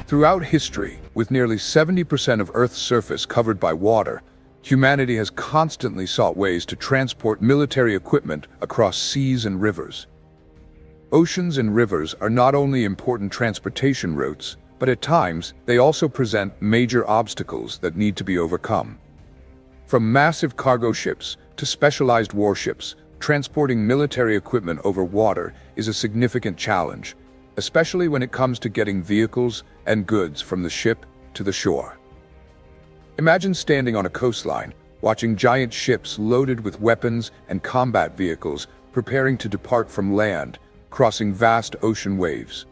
Throughout history, with nearly 70% of Earth's surface covered by water, humanity has constantly sought ways to transport military equipment across seas and rivers. Oceans and rivers are not only important transportation routes, but at times they also present major obstacles that need to be overcome. From massive cargo ships to specialized warships, transporting military equipment over water is a significant challenge, especially when it comes to getting vehicles and goods from the ship to the shore. Imagine standing on a coastline, watching giant ships loaded with weapons and combat vehicles preparing to depart from land, crossing vast ocean waves.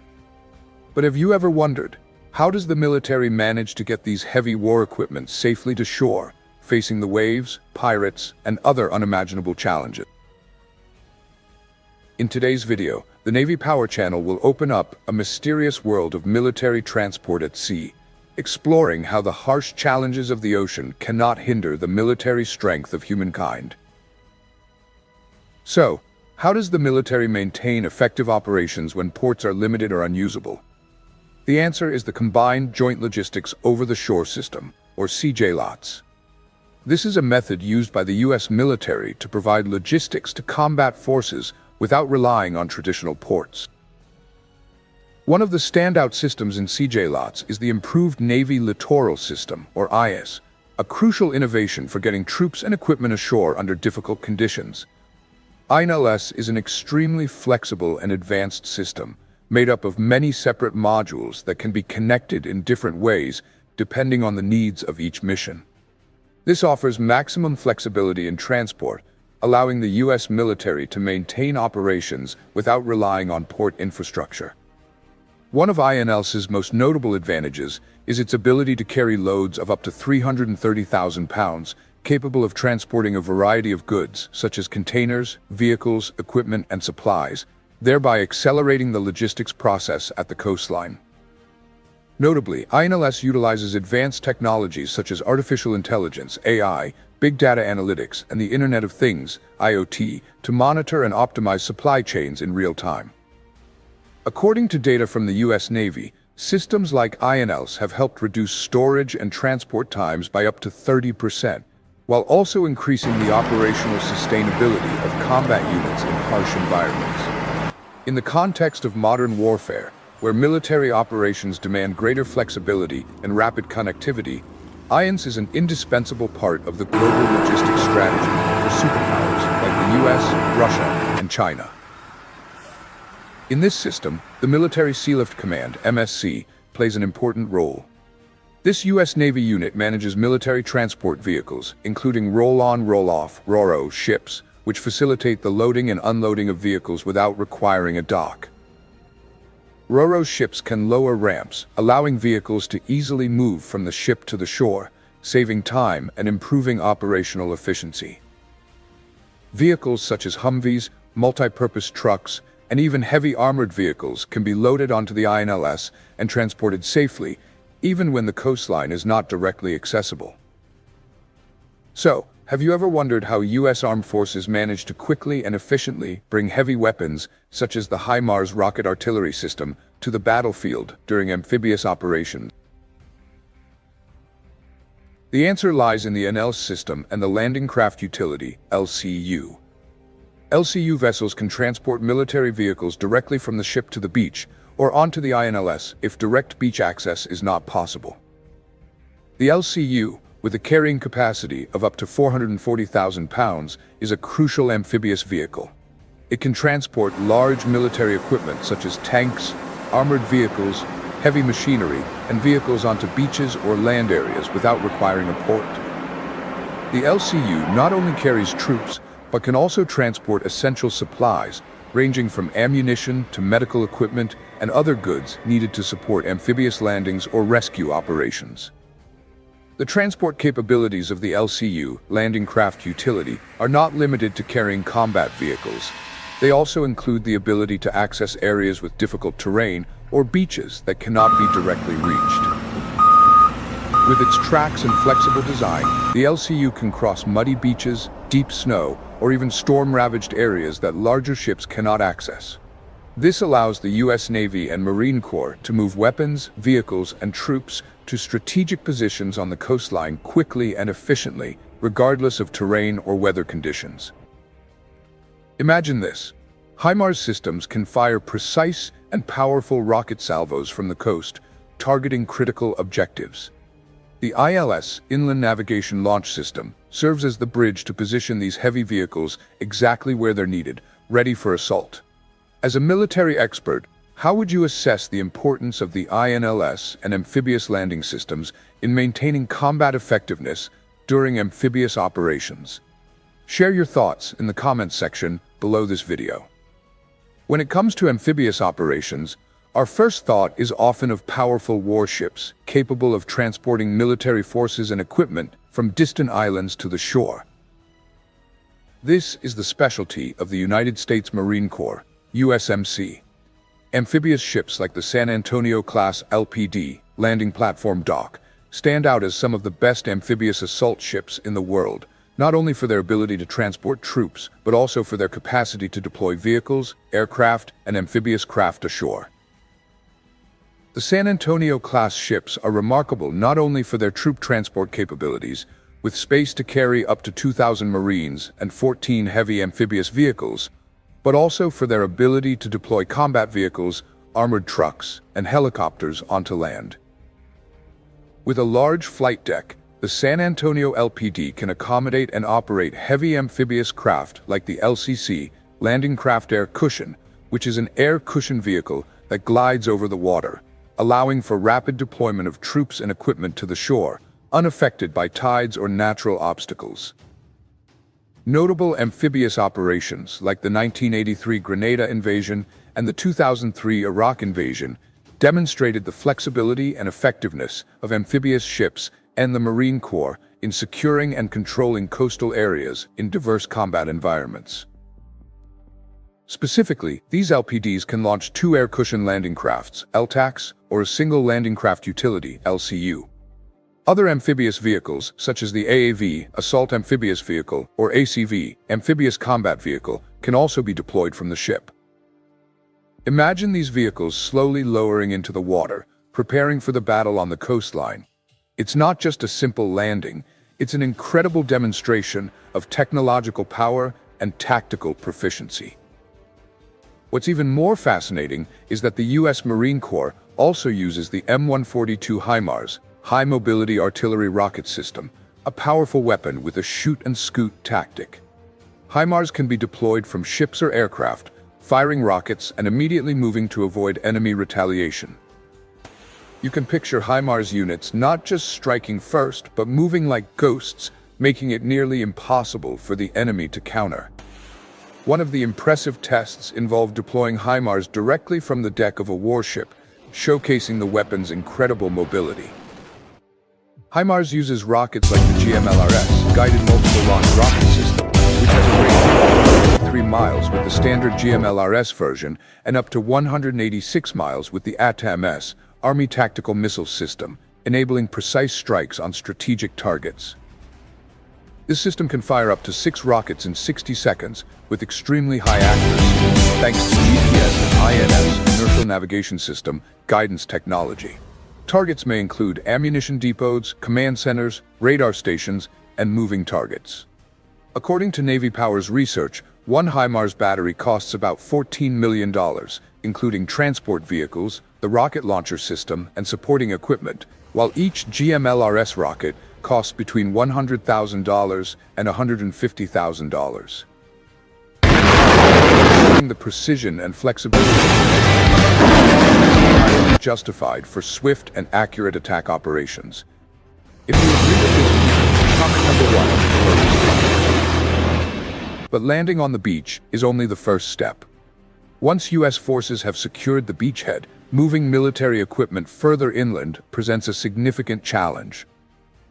But have you ever wondered, how does the military manage to get these heavy war equipment safely to shore, facing the waves, pirates, and other unimaginable challenges? In today's video, the Navy Power Channel will open up a mysterious world of military transport at sea, exploring how the harsh challenges of the ocean cannot hinder the military strength of humankind. So, how does the military maintain effective operations when ports are limited or unusable? The answer is the Combined Joint Logistics Over-the-Shore System, or CJLOTS. This is a method used by the U.S. military to provide logistics to combat forces without relying on traditional ports. One of the standout systems in CJLOTS is the Improved Navy Littoral System, or IS, a crucial innovation for getting troops and equipment ashore under difficult conditions. INLS is an extremely flexible and advanced system, made up of many separate modules that can be connected in different ways depending on the needs of each mission. This offers maximum flexibility in transport, allowing the U.S. military to maintain operations without relying on port infrastructure. One of INLS's most notable advantages is its ability to carry loads of up to 330,000 pounds, capable of transporting a variety of goods, such as containers, vehicles, equipment, and supplies, thereby accelerating the logistics process at the coastline. Notably, INLS utilizes advanced technologies such as artificial intelligence, AI, big data analytics, and the Internet of Things, IoT, to monitor and optimize supply chains in real time. According to data from the U.S. Navy, systems like INLS have helped reduce storage and transport times by up to 30%, while also increasing the operational sustainability of combat units in harsh environments. In the context of modern warfare, where military operations demand greater flexibility and rapid connectivity, INLS is an indispensable part of the global logistics strategy for superpowers like the US, Russia, and China. In this system, the Military Sealift Command, MSC, plays an important role. This U.S. Navy unit manages military transport vehicles, including roll-on, roll-off, RORO ships, which facilitate the loading and unloading of vehicles without requiring a dock. RORO ships can lower ramps, allowing vehicles to easily move from the ship to the shore, saving time and improving operational efficiency. Vehicles such as Humvees, multi-purpose trucks, and even heavy armored vehicles can be loaded onto the INLS and transported safely, even when the coastline is not directly accessible. So, have you ever wondered how U.S. Armed Forces manage to quickly and efficiently bring heavy weapons, such as the HIMARS rocket artillery system, to the battlefield during amphibious operations? The answer lies in the INLS system and the Landing Craft Utility, LCU. LCU vessels can transport military vehicles directly from the ship to the beach, or onto the INLS if direct beach access is not possible. The LCU, with a carrying capacity of up to 440,000 pounds, is a crucial amphibious vehicle. It can transport large military equipment such as tanks, armored vehicles, heavy machinery, and vehicles onto beaches or land areas without requiring a port. The LCU not only carries troops, but can also transport essential supplies, ranging from ammunition to medical equipment and other goods needed to support amphibious landings or rescue operations. The transport capabilities of the LCU, Landing Craft Utility, are not limited to carrying combat vehicles. They also include the ability to access areas with difficult terrain or beaches that cannot be directly reached. With its tracks and flexible design, the LCU can cross muddy beaches, deep snow, or even storm-ravaged areas that larger ships cannot access. This allows the U.S. Navy and Marine Corps to move weapons, vehicles, and troops to strategic positions on the coastline quickly and efficiently, regardless of terrain or weather conditions. Imagine this. HIMARS systems can fire precise and powerful rocket salvos from the coast, targeting critical objectives. The ILS, Inland Navigation Launch System, serves as the bridge to position these heavy vehicles exactly where they're needed, ready for assault. As a military expert, how would you assess the importance of the INLS and amphibious landing systems in maintaining combat effectiveness during amphibious operations? Share your thoughts in the comments section below this video. When it comes to amphibious operations, our first thought is often of powerful warships capable of transporting military forces and equipment from distant islands to the shore. This is the specialty of the United States Marine Corps, USMC. Amphibious ships like the San Antonio-class LPD, landing platform dock, stand out as some of the best amphibious assault ships in the world, not only for their ability to transport troops, but also for their capacity to deploy vehicles, aircraft, and amphibious craft ashore. The San Antonio-class ships are remarkable not only for their troop transport capabilities, with space to carry up to 2,000 Marines and 14 heavy amphibious vehicles, but also for their ability to deploy combat vehicles, armored trucks, and helicopters onto land. With a large flight deck, the San Antonio LPD can accommodate and operate heavy amphibious craft like the LCC, Landing Craft Air Cushion, which is an air cushion vehicle that glides over the water, allowing for rapid deployment of troops and equipment to the shore, unaffected by tides or natural obstacles. Notable amphibious operations like the 1983 Grenada invasion and the 2003 Iraq invasion demonstrated the flexibility and effectiveness of amphibious ships and the Marine Corps in securing and controlling coastal areas in diverse combat environments. Specifically, these LPDs can launch 2 air cushion landing crafts, LTACs, or a single landing craft utility, LCU. Other amphibious vehicles, such as the AAV, Assault Amphibious Vehicle, or ACV, Amphibious Combat Vehicle, can also be deployed from the ship. Imagine these vehicles slowly lowering into the water, preparing for the battle on the coastline. It's not just a simple landing, it's an incredible demonstration of technological power and tactical proficiency. What's even more fascinating is that the U.S. Marine Corps also uses the M142 HIMARS, High Mobility Artillery Rocket System, a powerful weapon with a shoot-and-scoot tactic. HIMARS can be deployed from ships or aircraft, firing rockets and immediately moving to avoid enemy retaliation. You can picture HIMARS units not just striking first, but moving like ghosts, making it nearly impossible for the enemy to counter. One of the impressive tests involved deploying HIMARS directly from the deck of a warship, showcasing the weapon's incredible mobility. HIMARS uses rockets like the GMLRS, Guided Multiple Launch Rocket System, which has a range of 3 miles with the standard GMLRS version and up to 186 miles with the ATAMS, Army Tactical Missile System, enabling precise strikes on strategic targets. This system can fire up to 6 rockets in 60 seconds with extremely high accuracy, thanks to GPS and INS, Inertial Navigation System, guidance technology. Targets may include ammunition depots, command centers, radar stations, and moving targets. According to Navy Power's research, one HIMARS battery costs about $14 million, including transport vehicles, the rocket launcher system, and supporting equipment, while each GMLRS rocket costs between $100,000 and $150,000. The precision and flexibility are justified for swift and accurate attack operations. If you agree with this, comment number 1. But landing on the beach is only the first step. Once U.S. forces have secured the beachhead, moving military equipment further inland presents a significant challenge.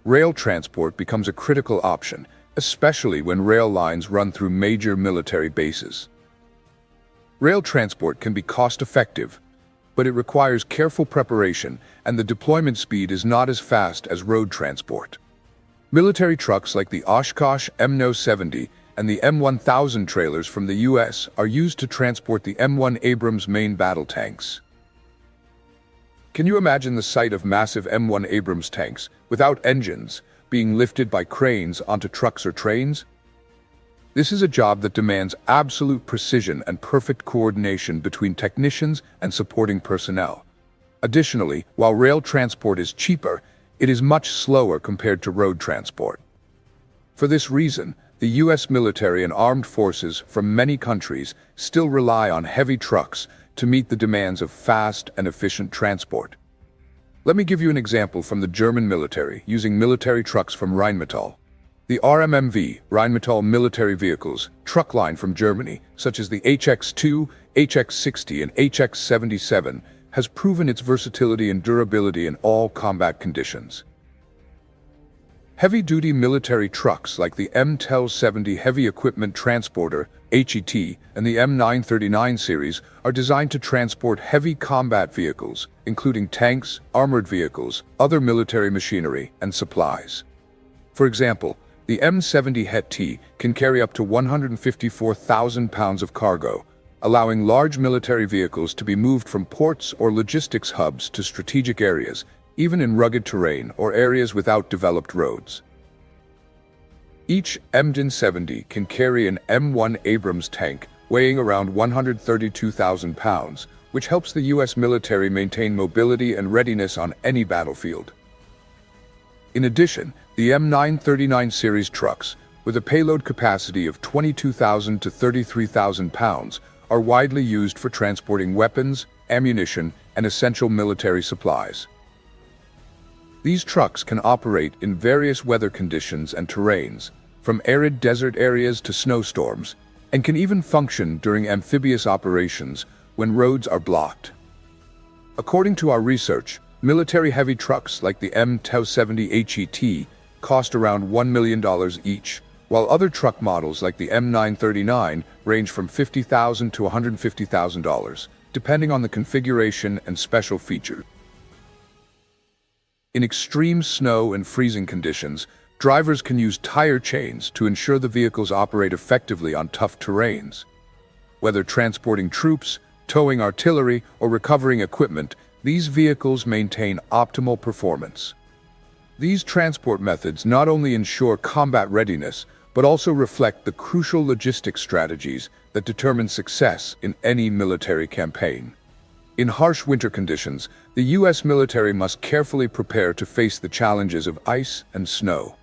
Rail transport becomes a critical option, especially when rail lines run through major military bases. Rail transport can be cost-effective, but it requires careful preparation, and the deployment speed is not as fast as road transport. Military trucks like the Oshkosh M70 and the M1000 trailers from the US are used to transport the M1 Abrams main battle tanks. Can you imagine the sight of massive M1 Abrams tanks, without engines, being lifted by cranes onto trucks or trains? This is a job that demands absolute precision and perfect coordination between technicians and supporting personnel. Additionally, while rail transport is cheaper, it is much slower compared to road transport. For this reason, the US military and armed forces from many countries still rely on heavy trucks to meet the demands of fast and efficient transport. Let me give you an example from the German military using military trucks from Rheinmetall. The RMMV, Rheinmetall military vehicles, truck line from Germany, such as the HX2, HX60, and HX77, has proven its versatility and durability in all combat conditions. Heavy-duty military trucks like the M1070 Heavy Equipment Transporter, HET, and the M939 series are designed to transport heavy combat vehicles, including tanks, armored vehicles, other military machinery, and supplies. For example, the M70 HET can carry up to 154,000 pounds of cargo, allowing large military vehicles to be moved from ports or logistics hubs to strategic areas, even in rugged terrain or areas without developed roads. Each M1070 can carry an M1 Abrams tank weighing around 132,000 pounds, which helps the US military maintain mobility and readiness on any battlefield. In addition, the M939 series trucks, with a payload capacity of 22,000 to 33,000 pounds, are widely used for transporting weapons, ammunition, and essential military supplies. These trucks can operate in various weather conditions and terrains, from arid desert areas to snowstorms, and can even function during amphibious operations when roads are blocked. According to our research, military heavy trucks like the M1070 HET cost around $1 million each, while other truck models like the M939 range from $50,000 to $150,000, depending on the configuration and special features. In extreme snow and freezing conditions, drivers can use tire chains to ensure the vehicles operate effectively on tough terrains. Whether transporting troops, towing artillery, or recovering equipment, these vehicles maintain optimal performance. These transport methods not only ensure combat readiness, but also reflect the crucial logistics strategies that determine success in any military campaign. In harsh winter conditions, the US military must carefully prepare to face the challenges of ice and snow.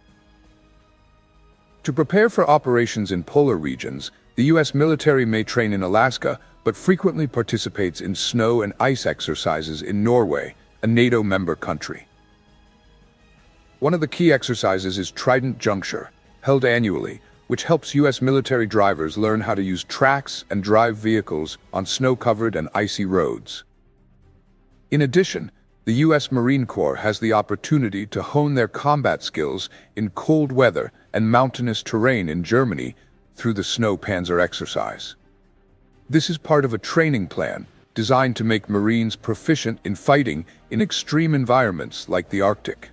To prepare for operations in polar regions, the US military may train in Alaska, but frequently participates in snow and ice exercises in Norway, a NATO member country. One of the key exercises is Trident Juncture, held annually, which helps US military drivers learn how to use tracks and drive vehicles on snow-covered and icy roads. In addition, the US Marine Corps has the opportunity to hone their combat skills in cold weather and mountainous terrain in Germany through the Snow Panzer exercise. This is part of a training plan designed to make Marines proficient in fighting in extreme environments like the Arctic.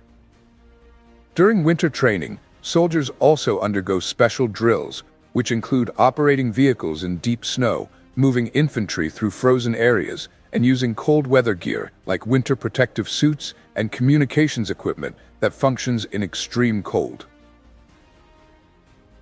During winter training, soldiers also undergo special drills, which include operating vehicles in deep snow, moving infantry through frozen areas, and using cold weather gear like winter protective suits and communications equipment that functions in extreme cold.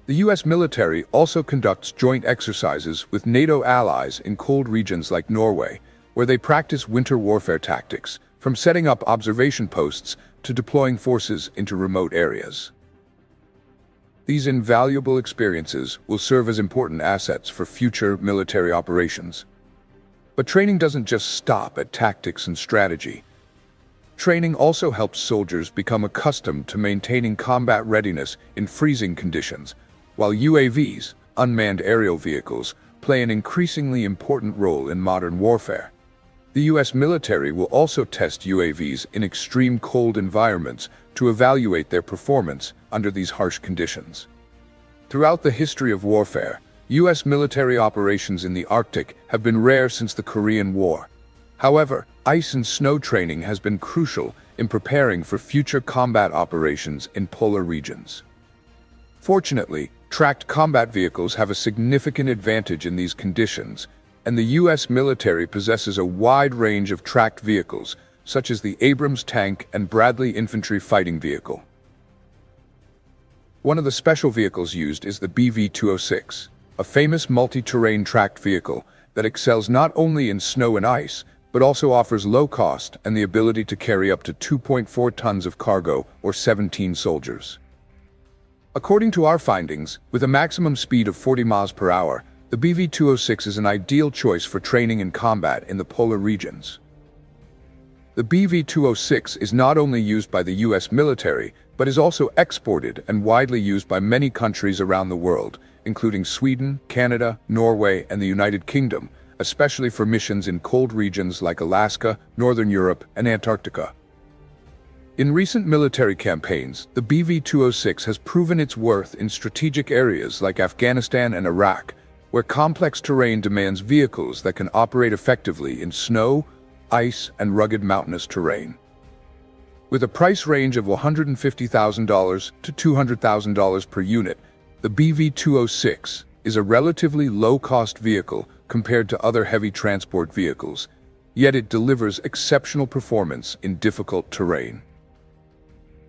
The US military also conducts joint exercises with NATO allies in cold regions like Norway, where they practice winter warfare tactics, from setting up observation posts to deploying forces into remote areas. These invaluable experiences will serve as important assets for future military operations. But training doesn't just stop at tactics and strategy. Training also helps soldiers become accustomed to maintaining combat readiness in freezing conditions, while UAVs, unmanned aerial vehicles, play an increasingly important role in modern warfare. The US military will also test UAVs in extreme cold environments to evaluate their performance under these harsh conditions. Throughout the history of warfare, US military operations in the Arctic have been rare since the Korean War. However, ice and snow training has been crucial in preparing for future combat operations in polar regions. Fortunately, Tracked combat vehicles have a significant advantage in these conditions, and the U.S. military possesses a wide range of tracked vehicles, such as the Abrams tank and Bradley infantry fighting vehicle. One of the special vehicles used is the BV-206, a famous multi-terrain tracked vehicle that excels not only in snow and ice, but also offers low cost and the ability to carry up to 2.4 tons of cargo or 17 soldiers. According to our findings, with a maximum speed of 40 miles per hour, the BV-206 is an ideal choice for training and combat in the polar regions. The BV-206 is not only used by the U.S. military, but is also exported and widely used by many countries around the world, including Sweden, Canada, Norway, and the United Kingdom, especially for missions in cold regions like Alaska, Northern Europe, and Antarctica. In recent military campaigns, the BV-206 has proven its worth in strategic areas like Afghanistan and Iraq, where complex terrain demands vehicles that can operate effectively in snow, ice, and rugged mountainous terrain. With a price range of $150,000 to $200,000 per unit, the BV-206 is a relatively low-cost vehicle compared to other heavy transport vehicles, yet it delivers exceptional performance in difficult terrain.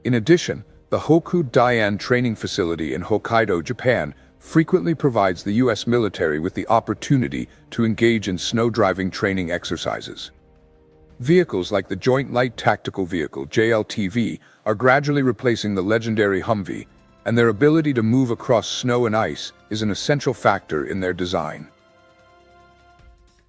In addition, the Hoku-Dayan training facility in Hokkaido, Japan, frequently provides the U.S. military with the opportunity to engage in snow driving training exercises. Vehicles like the Joint Light Tactical Vehicle (JLTV) are gradually replacing the legendary Humvee, and their ability to move across snow and ice is an essential factor in their design.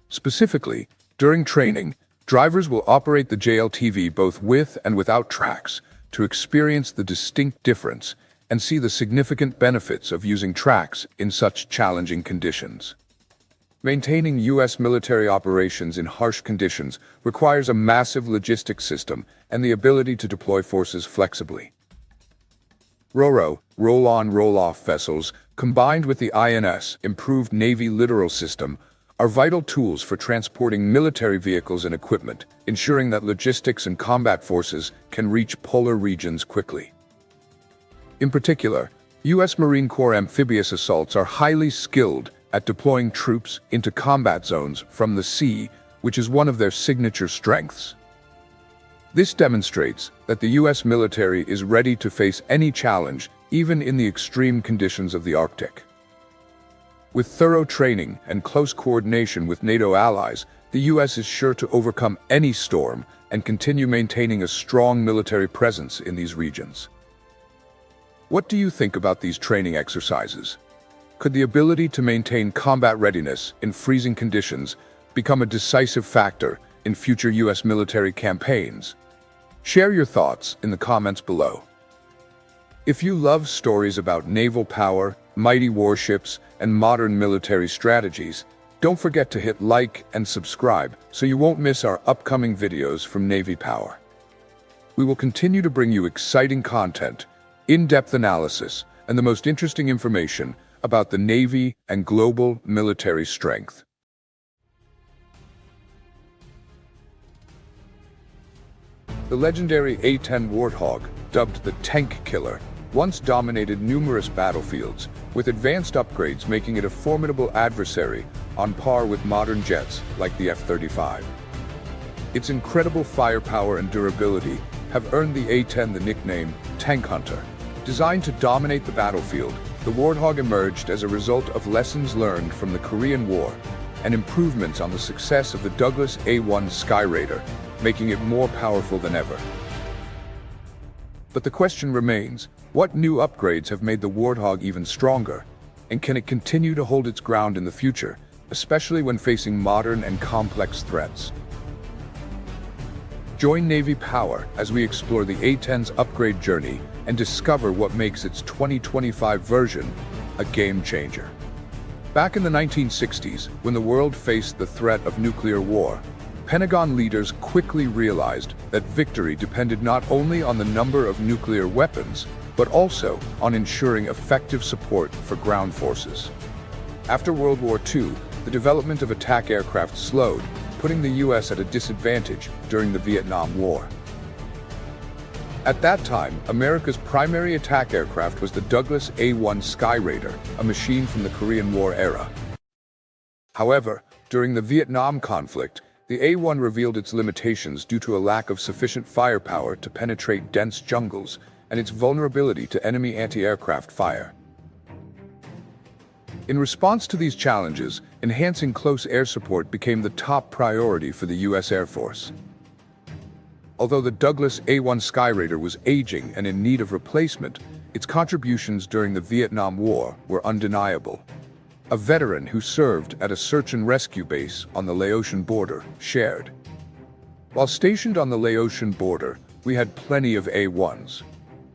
Specifically, during training, drivers will operate the JLTV both with and without tracks to experience the distinct difference and see the significant benefits of using tracks in such challenging conditions. Maintaining U.S. military operations in harsh conditions requires a massive logistics system and the ability to deploy forces flexibly. RoRo, roll-on, roll-off vessels, combined with the INS, improved Navy littoral system, are vital tools for transporting military vehicles and equipment, ensuring that logistics and combat forces can reach polar regions quickly. In particular, U.S. Marine Corps amphibious assaults are highly skilled at deploying troops into combat zones from the sea, which is one of their signature strengths. This demonstrates that the U.S. military is ready to face any challenge, even in the extreme conditions of the Arctic. With thorough training and close coordination with NATO allies, the U.S. is sure to overcome any storm and continue maintaining a strong military presence in these regions. What do you think about these training exercises? Could the ability to maintain combat readiness in freezing conditions become a decisive factor in future U.S. military campaigns? Share your thoughts in the comments below. If you love stories about naval power, mighty warships, and modern military strategies, don't forget to hit like and subscribe so you won't miss our upcoming videos from Navy Power. We will continue to bring you exciting content, in-depth analysis, and the most interesting information about the Navy and global military strength. The legendary A-10 Warthog, dubbed the Tank Killer, once dominated numerous battlefields, with advanced upgrades making it a formidable adversary on par with modern jets like the F-35. Its incredible firepower and durability have earned the A-10 the nickname Tank Hunter. Designed to dominate the battlefield, the Warthog emerged as a result of lessons learned from the Korean War and improvements on the success of the Douglas A-1 Skyraider, making it more powerful than ever. But the question remains, what new upgrades have made the Warthog even stronger? And can it continue to hold its ground in the future, especially when facing modern and complex threats? Join Navy Power as we explore the A-10's upgrade journey and discover what makes its 2025 version a game changer. Back in the 1960s, when the world faced the threat of nuclear war, Pentagon leaders quickly realized that victory depended not only on the number of nuclear weapons, but also on ensuring effective support for ground forces. After World War II, the development of attack aircraft slowed, putting the U.S. at a disadvantage during the Vietnam War. At that time, America's primary attack aircraft was the Douglas A-1 Skyraider, a machine from the Korean War era. However, during the Vietnam conflict, the A-1 revealed its limitations due to a lack of sufficient firepower to penetrate dense jungles and its vulnerability to enemy anti-aircraft fire. In response to these challenges, enhancing close air support became the top priority for the U.S. Air Force. Although the Douglas A-1 Skyraider was aging and in need of replacement, its contributions during the Vietnam War were undeniable. A veteran who served at a search and rescue base on the Laotian border shared. While stationed on the Laotian border, we had plenty of A-1s.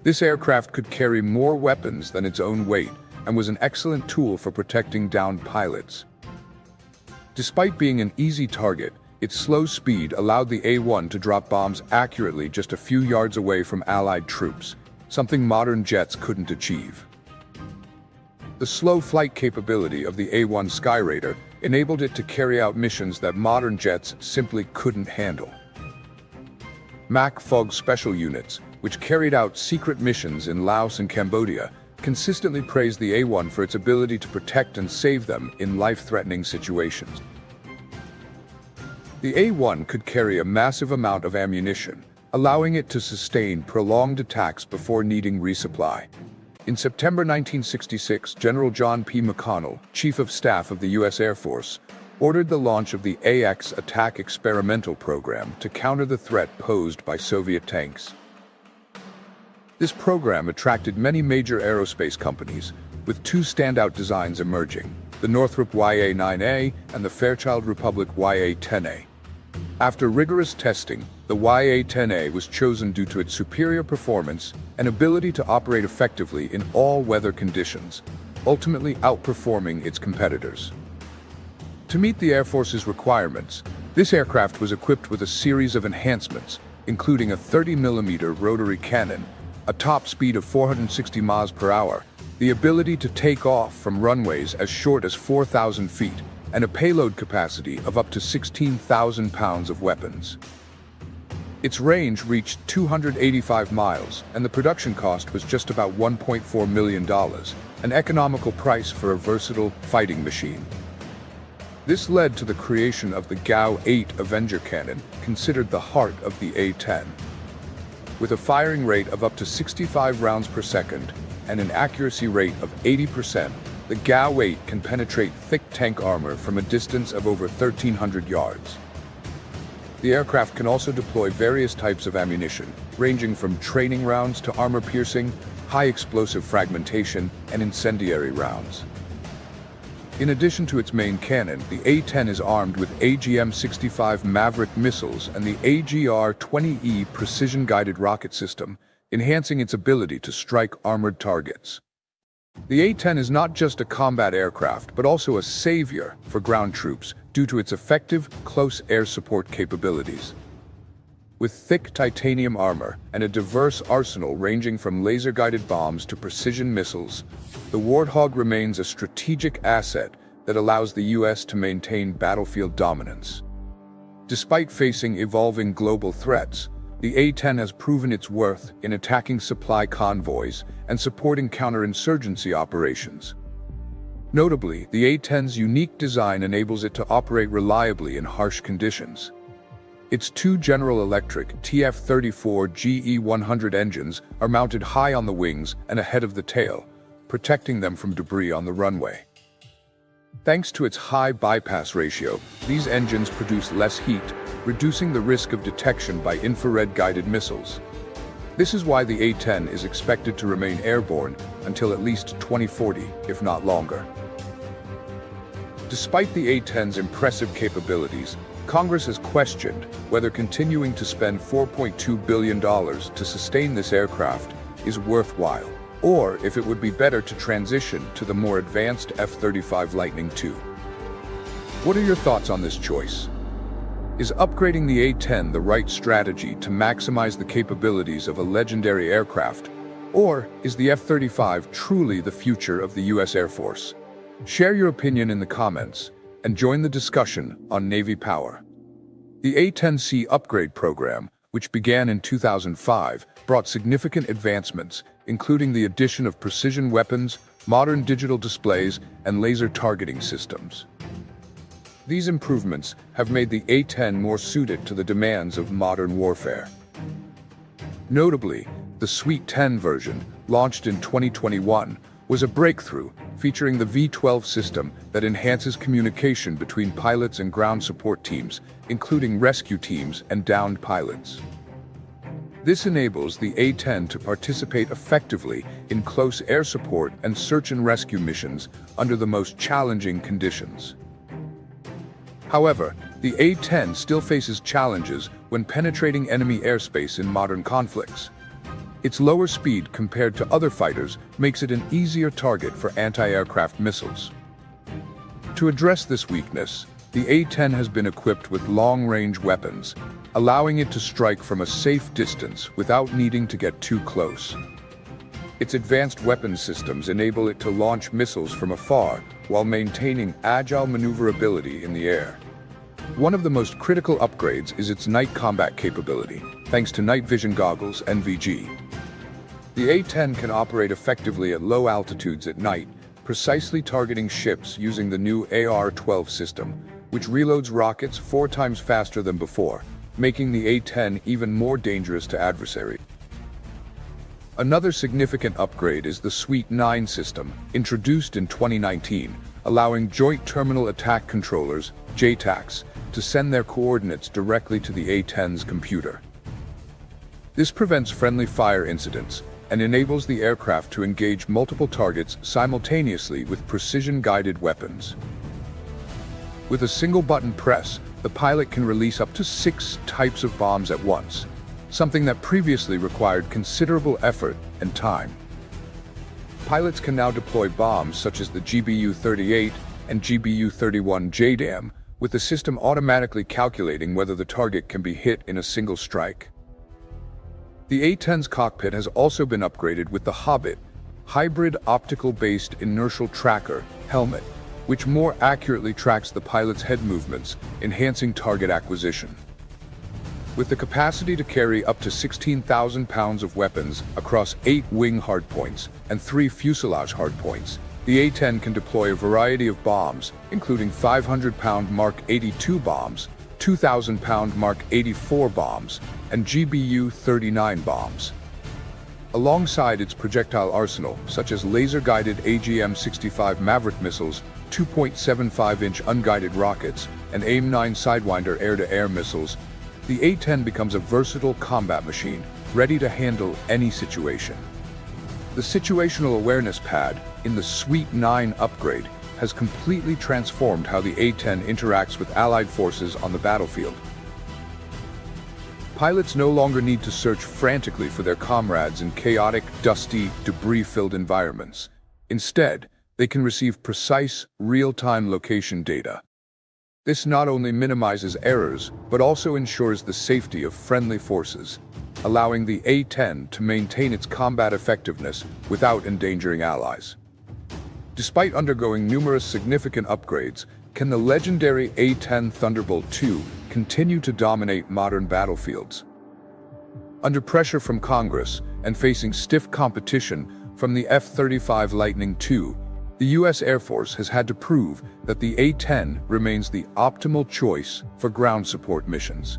This aircraft could carry more weapons than its own weight and was an excellent tool for protecting downed pilots. Despite being an easy target, its slow speed allowed the A-1 to drop bombs accurately just a few yards away from Allied troops, something modern jets couldn't achieve. The slow flight capability of the A-1 Skyraider enabled it to carry out missions that modern jets simply couldn't handle. MAC FOG special units, which carried out secret missions in Laos and Cambodia, consistently praised the A-1 for its ability to protect and save them in life-threatening situations. The A-1 could carry a massive amount of ammunition, allowing it to sustain prolonged attacks before needing resupply. In September 1966, General John P. McConnell, Chief of Staff of the U.S. Air Force, ordered the launch of the AX Attack Experimental Program to counter the threat posed by Soviet tanks. This program attracted many major aerospace companies, with two standout designs emerging, the Northrop YA-9A and the Fairchild Republic YA-10A. After rigorous testing, the YA-10A was chosen due to its superior performance and ability to operate effectively in all weather conditions, ultimately outperforming its competitors. To meet the Air Force's requirements, this aircraft was equipped with a series of enhancements, including a 30mm rotary cannon, a top speed of 460 miles per hour, the ability to take off from runways as short as 4,000 feet, and a payload capacity of up to 16,000 pounds of weapons. Its range reached 285 miles, and the production cost was just about $1.4 million, an economical price for a versatile fighting machine. This led to the creation of the GAU-8 Avenger cannon, considered the heart of the A-10. With a firing rate of up to 65 rounds per second and an accuracy rate of 80%, the GAU-8 can penetrate thick tank armor from a distance of over 1,300 yards. The aircraft can also deploy various types of ammunition, ranging from training rounds to armor-piercing, high-explosive fragmentation, and incendiary rounds. In addition to its main cannon, the A-10 is armed with AGM-65 Maverick missiles and the AGR-20E precision-guided rocket system, enhancing its ability to strike armored targets. The A-10 is not just a combat aircraft, but also a savior for ground troops due to its effective, close air support capabilities. With thick titanium armor and a diverse arsenal ranging from laser-guided bombs to precision missiles, the Warthog remains a strategic asset that allows the U.S. to maintain battlefield dominance. Despite facing evolving global threats, the A-10 has proven its worth in attacking supply convoys and supporting counterinsurgency operations. Notably, the A-10's unique design enables it to operate reliably in harsh conditions. Its two General Electric TF-34 GE100 engines are mounted high on the wings and ahead of the tail, protecting them from debris on the runway. Thanks to its high bypass ratio, these engines produce less heat, reducing the risk of detection by infrared-guided missiles. This is why the A-10 is expected to remain airborne until at least 2040, if not longer. Despite the A-10's impressive capabilities, Congress has questioned whether continuing to spend $4.2 billion to sustain this aircraft is worthwhile, or if it would be better to transition to the more advanced F-35 Lightning II. What are your thoughts on this choice? Is upgrading the A-10 the right strategy to maximize the capabilities of a legendary aircraft, or is the F-35 truly the future of the U.S. Air Force? Share your opinion in the comments and join the discussion on Navy power. The A-10C upgrade program, which began in 2005, brought significant advancements, including the addition of precision weapons, modern digital displays, and laser targeting systems. These improvements have made the A-10 more suited to the demands of modern warfare. Notably, the Suite 10 version, launched in 2021, was a breakthrough, featuring the V12 system that enhances communication between pilots and ground support teams, including rescue teams and downed pilots. This enables the A-10 to participate effectively in close air support and search and rescue missions under the most challenging conditions. However, the A-10 still faces challenges when penetrating enemy airspace in modern conflicts. Its lower speed compared to other fighters makes it an easier target for anti-aircraft missiles. To address this weakness, the A-10 has been equipped with long-range weapons, allowing it to strike from a safe distance without needing to get too close. Its advanced weapons systems enable it to launch missiles from afar while maintaining agile maneuverability in the air. One of the most critical upgrades is its night combat capability, thanks to night vision goggles (NVG). The A-10 can operate effectively at low altitudes at night, precisely targeting ships using the new AR-12 system, which reloads rockets 4 times faster than before, making the A-10 even more dangerous to adversaries. Another significant upgrade is the Suite 9 system, introduced in 2019, allowing Joint Terminal Attack Controllers, JTACs, to send their coordinates directly to the A-10's computer. This prevents friendly fire incidents and enables the aircraft to engage multiple targets simultaneously with precision-guided weapons. With a single button press, the pilot can release up to 6 types of bombs at once, something that previously required considerable effort and time. Pilots can now deploy bombs such as the GBU-38 and GBU-31 JDAM, with the system automatically calculating whether the target can be hit in a single strike. The A-10's cockpit has also been upgraded with the Hobbit hybrid optical-based inertial tracker helmet, which more accurately tracks the pilot's head movements, enhancing target acquisition. With the capacity to carry up to 16,000 pounds of weapons across 8 wing hardpoints and 3 fuselage hardpoints, the A-10 can deploy a variety of bombs, including 500-pound Mark 82 bombs, 2,000-pound Mark 84 bombs, and GBU-39 bombs. Alongside its projectile arsenal, such as laser-guided AGM-65 Maverick missiles, 2.75-inch unguided rockets, and AIM-9 Sidewinder air-to-air missiles, the A-10 becomes a versatile combat machine, ready to handle any situation. The Situational Awareness Pad in the Suite 9 upgrade has completely transformed how the A-10 interacts with Allied forces on the battlefield. Pilots no longer need to search frantically for their comrades in chaotic, dusty, debris-filled environments. Instead, they can receive precise, real-time location data. This not only minimizes errors, but also ensures the safety of friendly forces, allowing the A-10 to maintain its combat effectiveness without endangering allies. Despite undergoing numerous significant upgrades, can the legendary A-10 Thunderbolt II continue to dominate modern battlefields? Under pressure from Congress and facing stiff competition from the F-35 Lightning II, the U.S. Air Force has had to prove that the A-10 remains the optimal choice for ground support missions.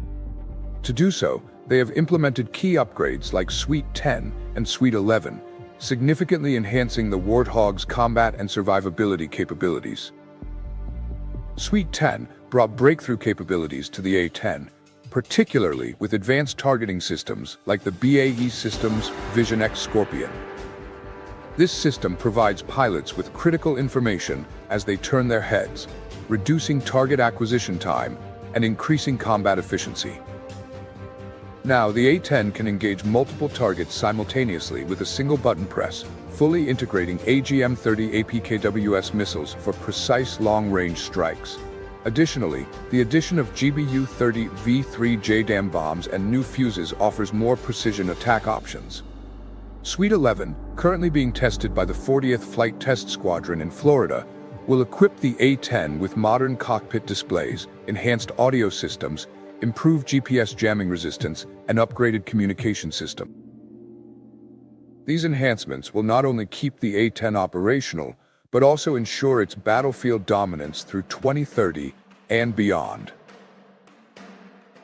To do so, they have implemented key upgrades like Suite 10 and Suite 11, significantly enhancing the Warthog's combat and survivability capabilities. Suite 10 brought breakthrough capabilities to the A-10, particularly with advanced targeting systems like the BAE Systems Vision X Scorpion. This system provides pilots with critical information as they turn their heads, reducing target acquisition time and increasing combat efficiency. Now, the A-10 can engage multiple targets simultaneously with a single button press, fully integrating AGM-30 APKWS missiles for precise long-range strikes. Additionally, the addition of GBU-30 V3 JDAM bombs and new fuses offers more precision attack options. Suite 11, currently being tested by the 40th Flight Test Squadron in Florida, will equip the A-10 with modern cockpit displays, enhanced audio systems, improved GPS jamming resistance, and upgraded communication system. These enhancements will not only keep the A-10 operational, but also ensure its battlefield dominance through 2030 and beyond.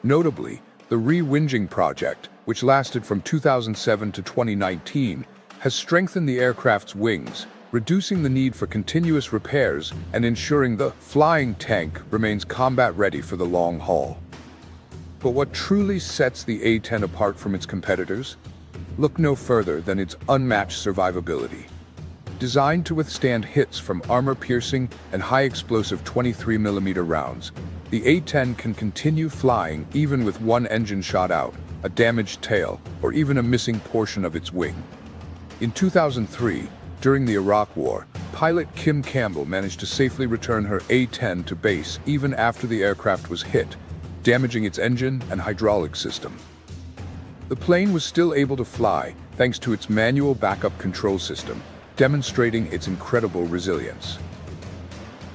Notably, the re-winging project, which lasted from 2007 to 2019, has strengthened the aircraft's wings, reducing the need for continuous repairs and ensuring the flying tank remains combat-ready for the long haul. But what truly sets the A-10 apart from its competitors? Look no further than its unmatched survivability. Designed to withstand hits from armor-piercing and high-explosive 23mm rounds, the A-10 can continue flying even with one engine shot out, a damaged tail, or even a missing portion of its wing. In 2003, during the Iraq War, pilot Kim Campbell managed to safely return her A-10 to base even after the aircraft was hit, damaging its engine and hydraulic system. The plane was still able to fly thanks to its manual backup control system, demonstrating its incredible resilience.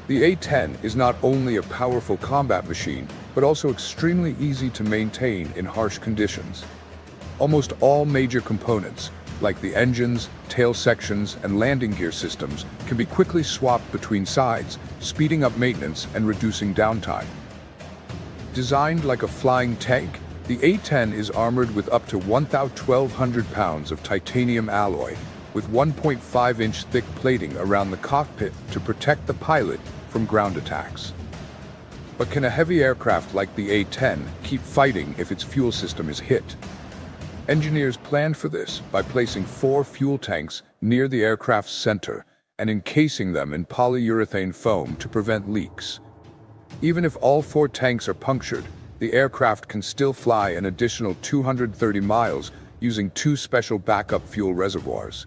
The A-10 is not only a powerful combat machine, but also extremely easy to maintain in harsh conditions. Almost all major components, like the engines, tail sections, and landing gear systems, can be quickly swapped between sides, speeding up maintenance and reducing downtime. Designed like a flying tank, the A-10 is armored with up to 1,200 pounds of titanium alloy, with 1.5-inch thick plating around the cockpit to protect the pilot from ground attacks. But can a heavy aircraft like the A-10 keep fighting if its fuel system is hit? Engineers planned for this by placing 4 fuel tanks near the aircraft's center and encasing them in polyurethane foam to prevent leaks. Even if all 4 tanks are punctured, the aircraft can still fly an additional 230 miles using 2 special backup fuel reservoirs.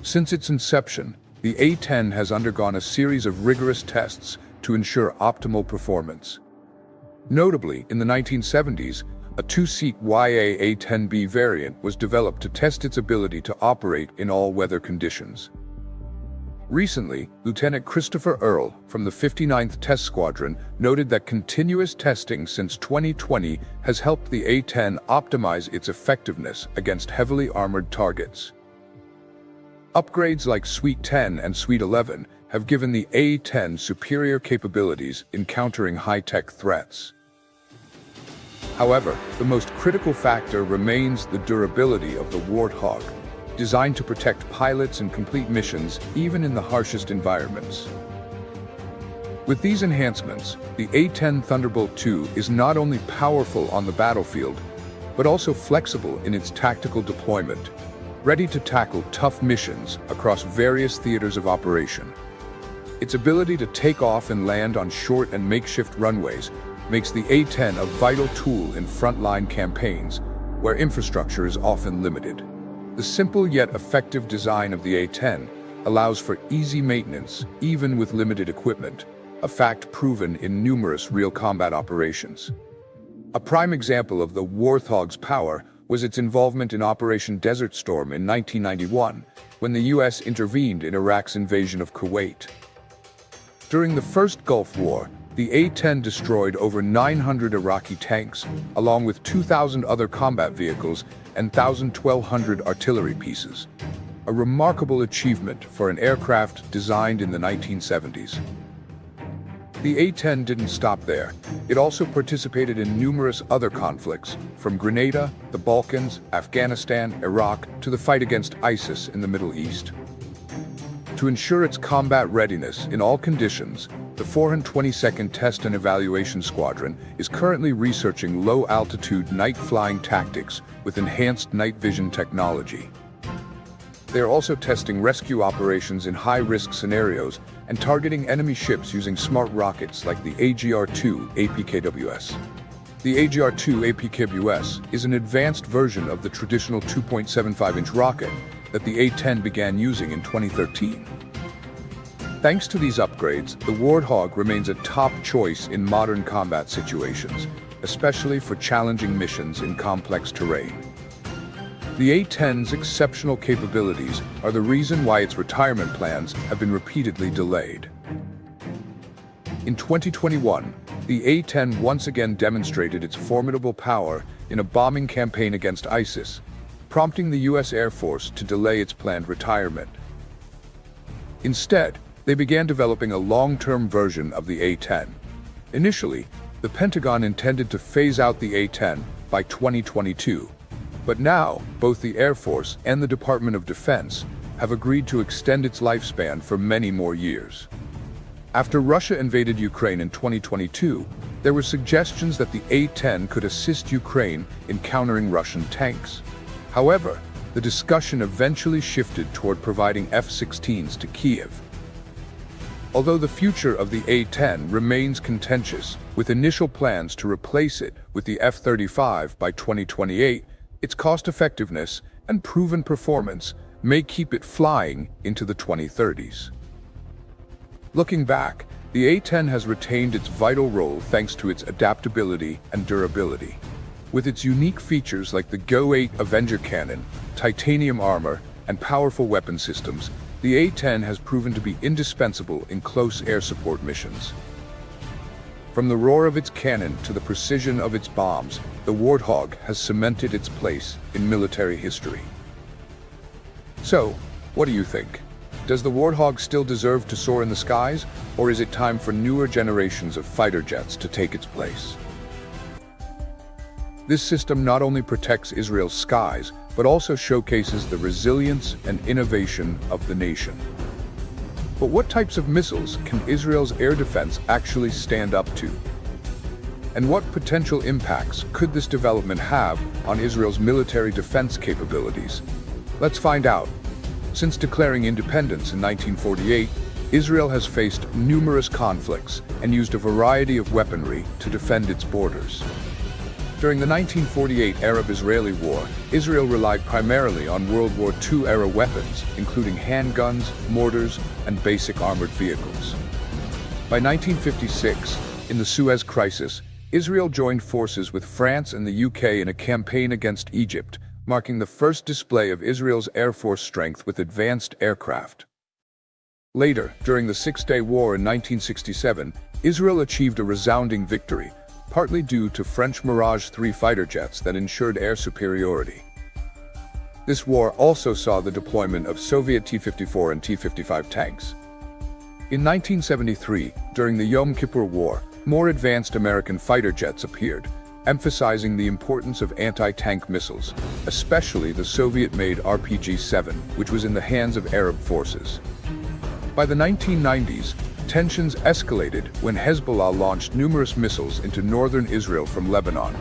Since its inception, the A-10 has undergone a series of rigorous tests to ensure optimal performance. Notably, in the 1970s, a 2-seat YA A-10B variant was developed to test its ability to operate in all weather conditions. Recently, Lieutenant Christopher Earle from the 59th Test Squadron noted that continuous testing since 2020 has helped the A-10 optimize its effectiveness against heavily armored targets. Upgrades like Suite 10 and Suite 11 have given the A-10 superior capabilities in countering high-tech threats. However, the most critical factor remains the durability of the Warthog, designed to protect pilots and complete missions even in the harshest environments. With these enhancements, the A-10 Thunderbolt II is not only powerful on the battlefield, but also flexible in its tactical deployment, ready to tackle tough missions across various theaters of operation. Its ability to take off and land on short and makeshift runways makes the A-10 a vital tool in frontline campaigns, where infrastructure is often limited. The simple yet effective design of the A-10 allows for easy maintenance, even with limited equipment, a fact proven in numerous real combat operations. A prime example of the Warthog's power was its involvement in Operation Desert Storm in 1991, when the U.S. intervened in Iraq's invasion of Kuwait. During the first Gulf War, the A-10 destroyed over 900 Iraqi tanks, along with 2,000 other combat vehicles and 1,200 artillery pieces. A remarkable achievement for an aircraft designed in the 1970s. The A-10 didn't stop there. It also participated in numerous other conflicts, from Grenada, the Balkans, Afghanistan, Iraq, to the fight against ISIS in the Middle East. To ensure its combat readiness in all conditions, the 422nd Test and Evaluation Squadron is currently researching low-altitude night flying tactics with enhanced night vision technology. They are also testing rescue operations in high-risk scenarios and targeting enemy ships using smart rockets like the AGR-2 APKWS. The AGR-2 APKWS is an advanced version of the traditional 2.75-inch rocket that the A-10 began using in 2013. Thanks to these upgrades, the Warthog remains a top choice in modern combat situations, especially for challenging missions in complex terrain. The A-10's exceptional capabilities are the reason why its retirement plans have been repeatedly delayed. In 2021, the A-10 once again demonstrated its formidable power in a bombing campaign against ISIS, prompting the U.S. Air Force to delay its planned retirement. Instead, they began developing a long-term version of the A-10. Initially, the Pentagon intended to phase out the A-10 by 2022, but now both the Air Force and the Department of Defense have agreed to extend its lifespan for many more years. After Russia invaded Ukraine in 2022, there were suggestions that the A-10 could assist Ukraine in countering Russian tanks. However, the discussion eventually shifted toward providing F-16s to Kyiv. Although the future of the A-10 remains contentious, with initial plans to replace it with the F-35 by 2028, its cost-effectiveness and proven performance may keep it flying into the 2030s. Looking back, the A-10 has retained its vital role thanks to its adaptability and durability. With its unique features like the GO-8 Avenger cannon, titanium armor, and powerful weapon systems, the A-10 has proven to be indispensable in close air support missions. From the roar of its cannon to the precision of its bombs, the Warthog has cemented its place in military history. So, what do you think? Does the Warthog still deserve to soar in the skies, or is it time for newer generations of fighter jets to take its place? This system not only protects Israel's skies, but also showcases the resilience and innovation of the nation. But what types of missiles can Israel's air defense actually stand up to? And what potential impacts could this development have on Israel's military defense capabilities? Let's find out. Since declaring independence in 1948, Israel has faced numerous conflicts and used a variety of weaponry to defend its borders. During the 1948 Arab-Israeli War, Israel relied primarily on World War II-era weapons, including handguns, mortars, and basic armored vehicles. By 1956, in the Suez Crisis, Israel joined forces with France and the UK in a campaign against Egypt, marking the first display of Israel's Air Force strength with advanced aircraft. Later, during the Six-Day War in 1967, Israel achieved a resounding victory, partly due to French Mirage 3 fighter jets that ensured air superiority. This war also saw the deployment of Soviet T-54 and T-55 tanks. In 1973, during the Yom Kippur War, more advanced American fighter jets appeared, emphasizing the importance of anti-tank missiles, especially the Soviet-made RPG-7, which was in the hands of Arab forces. By the 1990s, tensions escalated when Hezbollah launched numerous missiles into northern Israel from Lebanon,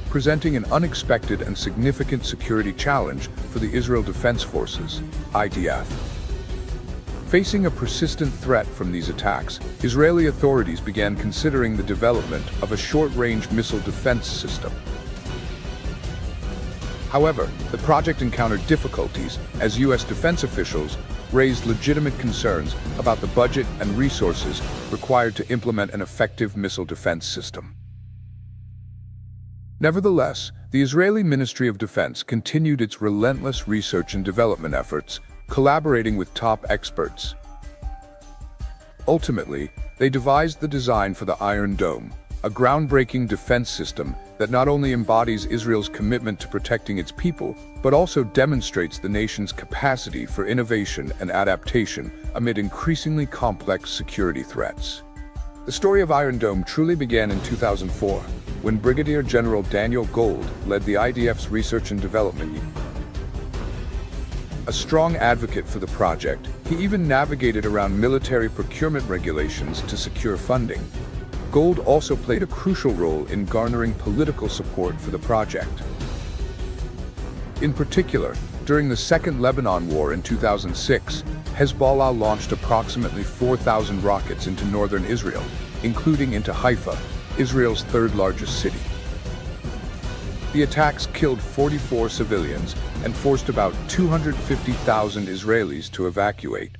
presenting an unexpected and significant security challenge for the Israel Defense Forces, IDF. Facing a persistent threat from these attacks, Israeli authorities began considering the development of a short-range missile defense system. However, the project encountered difficulties as U.S. defense officials raised legitimate concerns about the budget and resources required to implement an effective missile defense system. Nevertheless, the Israeli Ministry of Defense continued its relentless research and development efforts, collaborating with top experts. Ultimately, they devised the design for the Iron Dome, a groundbreaking defense system that not only embodies Israel's commitment to protecting its people, but also demonstrates the nation's capacity for innovation and adaptation amid increasingly complex security threats. The story of Iron Dome truly began in 2004, when Brigadier General Daniel Gold led the IDF's research and development unit. A strong advocate for the project, he even navigated around military procurement regulations to secure funding. Gold also played a crucial role in garnering political support for the project. In particular, during the Second Lebanon War in 2006, Hezbollah launched approximately 4,000 rockets into northern Israel, including into Haifa, Israel's third-largest city. The attacks killed 44 civilians and forced about 250,000 Israelis to evacuate.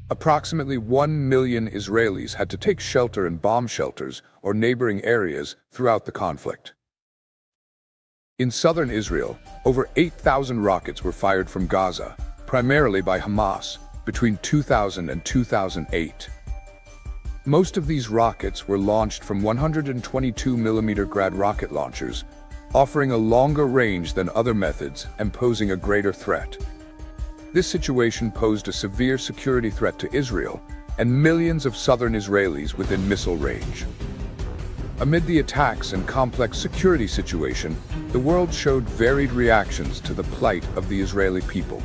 Approximately 1 million Israelis had to take shelter in bomb shelters or neighboring areas throughout the conflict. In southern Israel, over 8,000 rockets were fired from Gaza, primarily by Hamas, between 2000 and 2008. Most of these rockets were launched from 122mm Grad rocket launchers, offering a longer range than other methods and posing a greater threat. This situation posed a severe security threat to Israel and millions of southern Israelis within missile range. Amid the attacks and complex security situation, the world showed varied reactions to the plight of the Israeli people.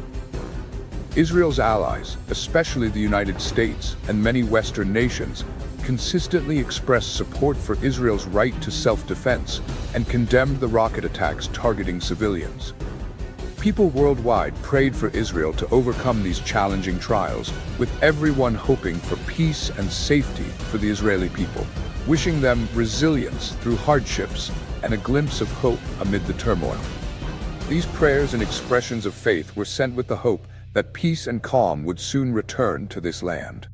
Israel's allies, especially the United States and many Western nations, consistently expressed support for Israel's right to self-defense and condemned the rocket attacks targeting civilians. People worldwide prayed for Israel to overcome these challenging trials, with everyone hoping for peace and safety for the Israeli people, wishing them resilience through hardships and a glimpse of hope amid the turmoil. These prayers and expressions of faith were sent with the hope that peace and calm would soon return to this land.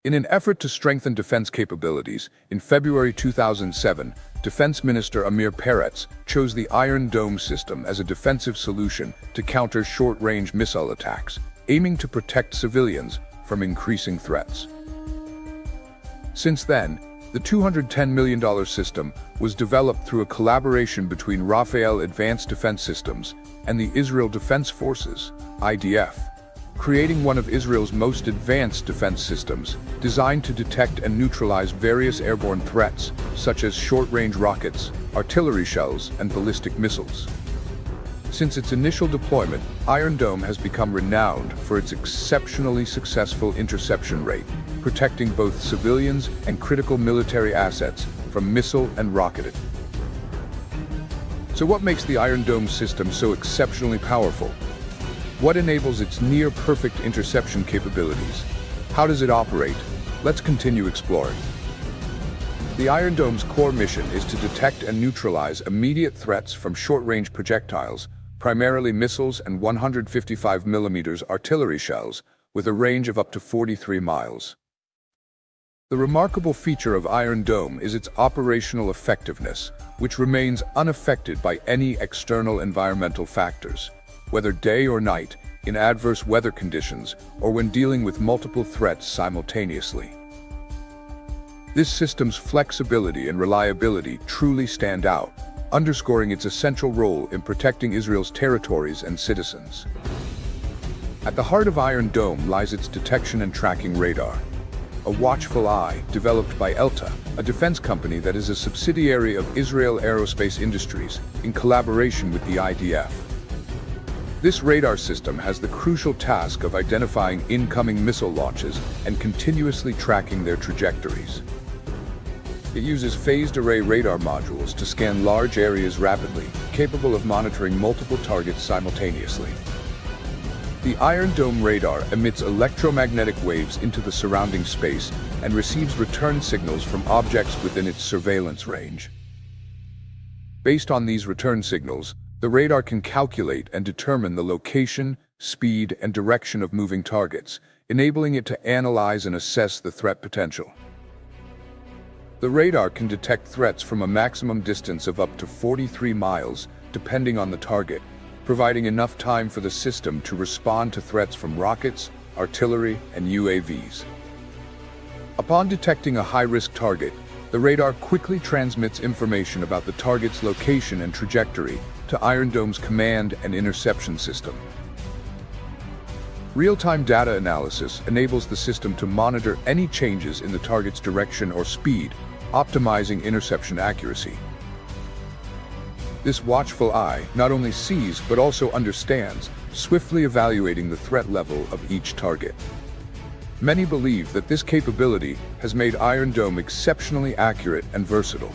In an effort to strengthen defense capabilities, in February 2007, Defense Minister Amir Peretz chose the Iron Dome system as a defensive solution to counter short-range missile attacks, aiming to protect civilians from increasing threats. Since then, the $210 million system was developed through a collaboration between Rafael Advanced Defense Systems and the Israel Defense Forces, IDF, creating one of Israel's most advanced defense systems, designed to detect and neutralize various airborne threats, such as short-range rockets, artillery shells, and ballistic missiles. Since its initial deployment, Iron Dome has become renowned for its exceptionally successful interception rate, protecting both civilians and critical military assets from missile and rocket attacks. So what makes the Iron Dome system so exceptionally powerful? What enables its near-perfect interception capabilities? How does it operate? Let's continue exploring. The Iron Dome's core mission is to detect and neutralize immediate threats from short-range projectiles, primarily missiles and 155mm artillery shells, with a range of up to 43 miles. The remarkable feature of Iron Dome is its operational effectiveness, which remains unaffected by any external environmental factors, whether day or night, in adverse weather conditions, or when dealing with multiple threats simultaneously. This system's flexibility and reliability truly stand out, underscoring its essential role in protecting Israel's territories and citizens. At the heart of Iron Dome lies its detection and tracking radar, a watchful eye developed by ELTA, a defense company that is a subsidiary of Israel Aerospace Industries, in collaboration with the IDF. This radar system has the crucial task of identifying incoming missile launches and continuously tracking their trajectories. It uses phased array radar modules to scan large areas rapidly, capable of monitoring multiple targets simultaneously. The Iron Dome radar emits electromagnetic waves into the surrounding space and receives return signals from objects within its surveillance range. Based on these return signals, the radar can calculate and determine the location, speed, and direction of moving targets, enabling it to analyze and assess the threat potential. The radar can detect threats from a maximum distance of up to 43 miles, depending on the target, providing enough time for the system to respond to threats from rockets, artillery, and UAVs. Upon detecting a high-risk target, the radar quickly transmits information about the target's location and trajectory to Iron Dome's command and interception system. Real-time data analysis enables the system to monitor any changes in the target's direction or speed, optimizing interception accuracy. This watchful eye not only sees but also understands, swiftly evaluating the threat level of each target. Many believe that this capability has made Iron Dome exceptionally accurate and versatile.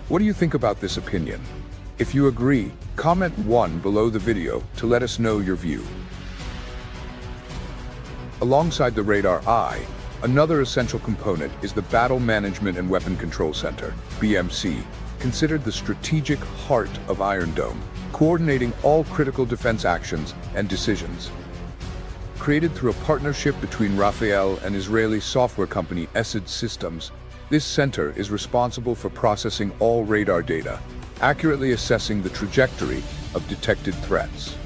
What do you think about this opinion? If you agree, comment 1 below the video to let us know your view. Alongside the radar eye, another essential component is the Battle Management and Weapon Control Center, BMC, considered the strategic heart of Iron Dome, coordinating all critical defense actions and decisions. Created through a partnership between Rafael and Israeli software company Esed Systems, this center is responsible for processing all radar data, accurately assessing the trajectory of detected threats.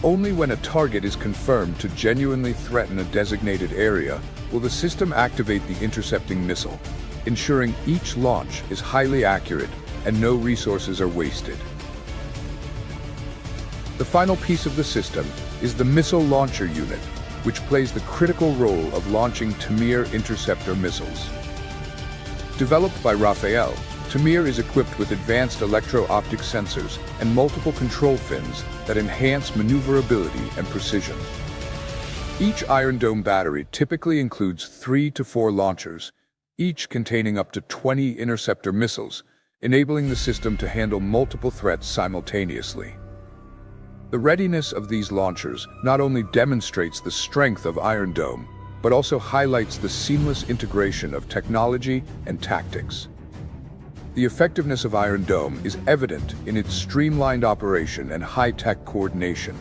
Only when a target is confirmed to genuinely threaten a designated area will the system activate the intercepting missile, ensuring each launch is highly accurate and no resources are wasted. The final piece of the system is the Missile Launcher Unit, which plays the critical role of launching Tamir interceptor missiles. Developed by Rafael, Tamir is equipped with advanced electro-optic sensors and multiple control fins that enhance maneuverability and precision. Each Iron Dome battery typically includes 3 to 4 launchers, each containing up to 20 interceptor missiles, enabling the system to handle multiple threats simultaneously. The readiness of these launchers not only demonstrates the strength of Iron Dome, but also highlights the seamless integration of technology and tactics. The effectiveness of Iron Dome is evident in its streamlined operation and high-tech coordination.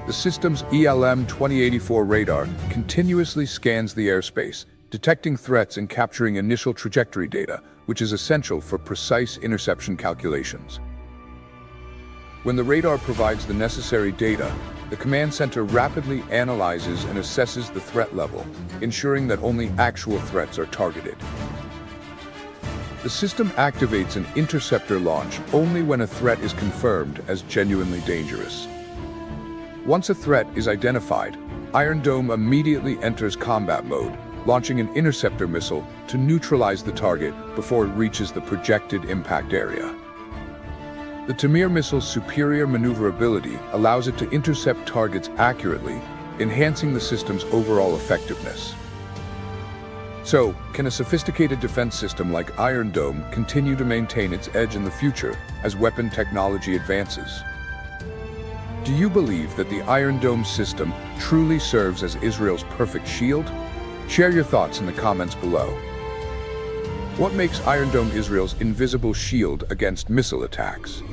The system's ELM-2084 radar continuously scans the airspace, detecting threats and capturing initial trajectory data, which is essential for precise interception calculations. When the radar provides the necessary data, the command center rapidly analyzes and assesses the threat level, ensuring that only actual threats are targeted. The system activates an interceptor launch only when a threat is confirmed as genuinely dangerous. Once a threat is identified, Iron Dome immediately enters combat mode, launching an interceptor missile to neutralize the target before it reaches the projected impact area. The Tamir missile's superior maneuverability allows it to intercept targets accurately, enhancing the system's overall effectiveness. So, can a sophisticated defense system like Iron Dome continue to maintain its edge in the future as weapon technology advances? Do you believe that the Iron Dome system truly serves as Israel's perfect shield? Share your thoughts in the comments below. What makes Iron Dome Israel's invisible shield against missile attacks?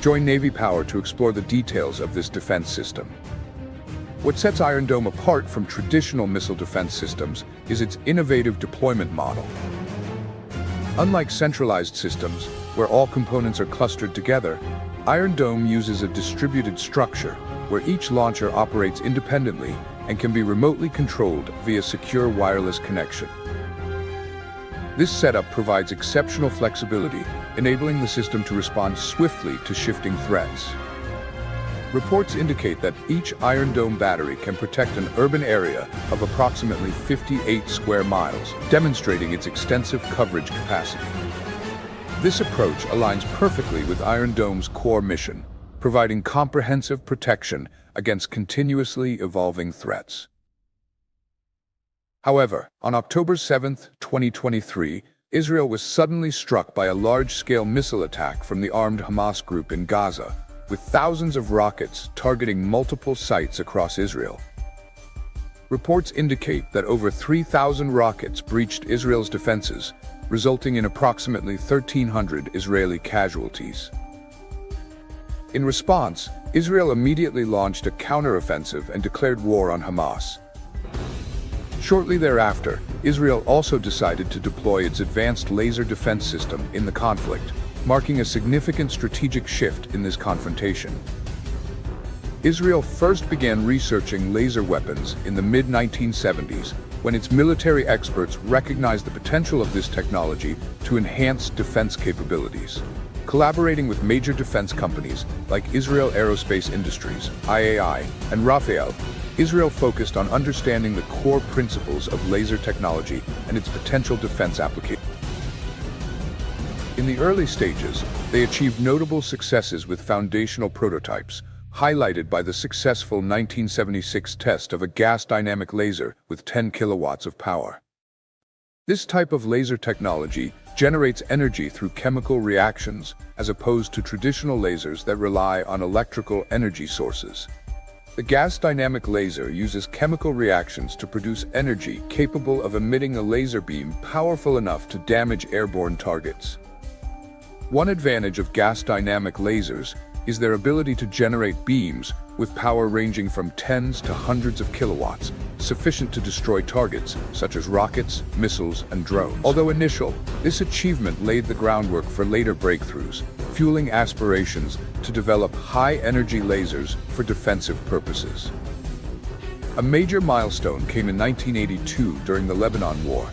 Join Navy Power to explore the details of this defense system. What sets Iron Dome apart from traditional missile defense systems is its innovative deployment model. Unlike centralized systems, where all components are clustered together, Iron Dome uses a distributed structure where each launcher operates independently and can be remotely controlled via secure wireless connection. This setup provides exceptional flexibility, enabling the system to respond swiftly to shifting threats. Reports indicate that each Iron Dome battery can protect an urban area of approximately 58 square miles, demonstrating its extensive coverage capacity. This approach aligns perfectly with Iron Dome's core mission, providing comprehensive protection against continuously evolving threats. However, on October 7, 2023, Israel was suddenly struck by a large-scale missile attack from the armed Hamas group in Gaza, with thousands of rockets targeting multiple sites across Israel. Reports indicate that over 3,000 rockets breached Israel's defenses, resulting in approximately 1,300 Israeli casualties. In response, Israel immediately launched a counteroffensive and declared war on Hamas. Shortly thereafter, Israel also decided to deploy its advanced laser defense system in the conflict, marking a significant strategic shift in this confrontation. Israel first began researching laser weapons in the mid-1970s, when its military experts recognized the potential of this technology to enhance defense capabilities. Collaborating with major defense companies like Israel Aerospace Industries, IAI, and Rafael, Israel focused on understanding the core principles of laser technology and its potential defense applications. In the early stages, they achieved notable successes with foundational prototypes, highlighted by the successful 1976 test of a gas-dynamic laser with 10 kilowatts of power. This type of laser technology generates energy through chemical reactions, as opposed to traditional lasers that rely on electrical energy sources. The gas-dynamic laser uses chemical reactions to produce energy capable of emitting a laser beam powerful enough to damage airborne targets. One advantage of gas-dynamic lasers is their ability to generate beams with power ranging from tens to hundreds of kilowatts, sufficient to destroy targets such as rockets, missiles, and drones. Although initial, this achievement laid the groundwork for later breakthroughs, fueling aspirations to develop high-energy lasers for defensive purposes. A major milestone came in 1982 during the Lebanon War,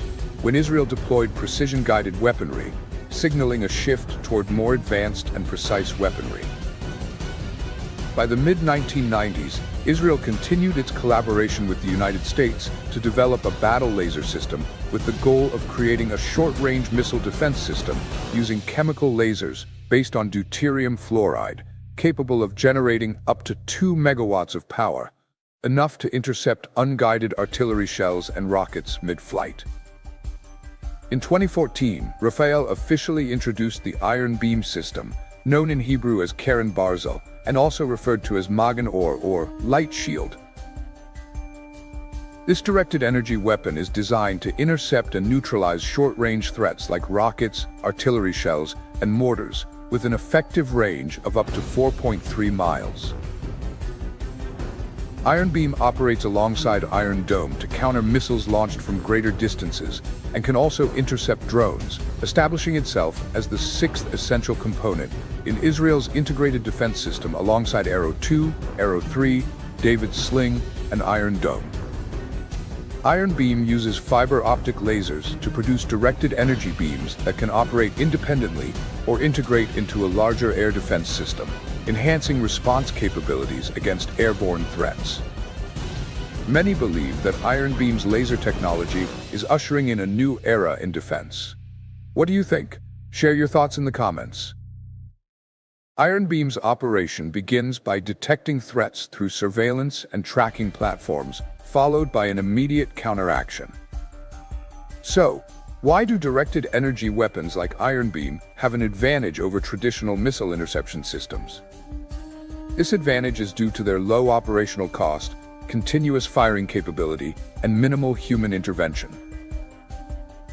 when Israel deployed precision-guided weaponry, signaling a shift toward more advanced and precise weaponry. By the mid-1990s, Israel continued its collaboration with the United States to develop a battle laser system with the goal of creating a short-range missile defense system using chemical lasers based on deuterium fluoride, capable of generating up to 2 megawatts of power, enough to intercept unguided artillery shells and rockets mid-flight. In 2014, Rafael officially introduced the Iron Beam system, known in Hebrew as Keren Barzel, and also referred to as Magen Or or Light Shield. This directed energy weapon is designed to intercept and neutralize short-range threats like rockets, artillery shells, and mortars, with an effective range of up to 4.3 miles. Iron Beam operates alongside Iron Dome to counter missiles launched from greater distances and can also intercept drones, establishing itself as the sixth essential component in Israel's integrated defense system alongside Arrow 2, Arrow 3, David's Sling, and Iron Dome. Iron Beam uses fiber optic lasers to produce directed energy beams that can operate independently or integrate into a larger air defense system, enhancing response capabilities against airborne threats. Many believe that Iron Beam's laser technology is ushering in a new era in defense. What do you think? Share your thoughts in the comments. Iron Beam's operation begins by detecting threats through surveillance and tracking platforms, followed by an immediate counteraction. So, why do directed energy weapons like Iron Beam have an advantage over traditional missile interception systems? This advantage is due to their low operational cost, continuous firing capability, and minimal human intervention.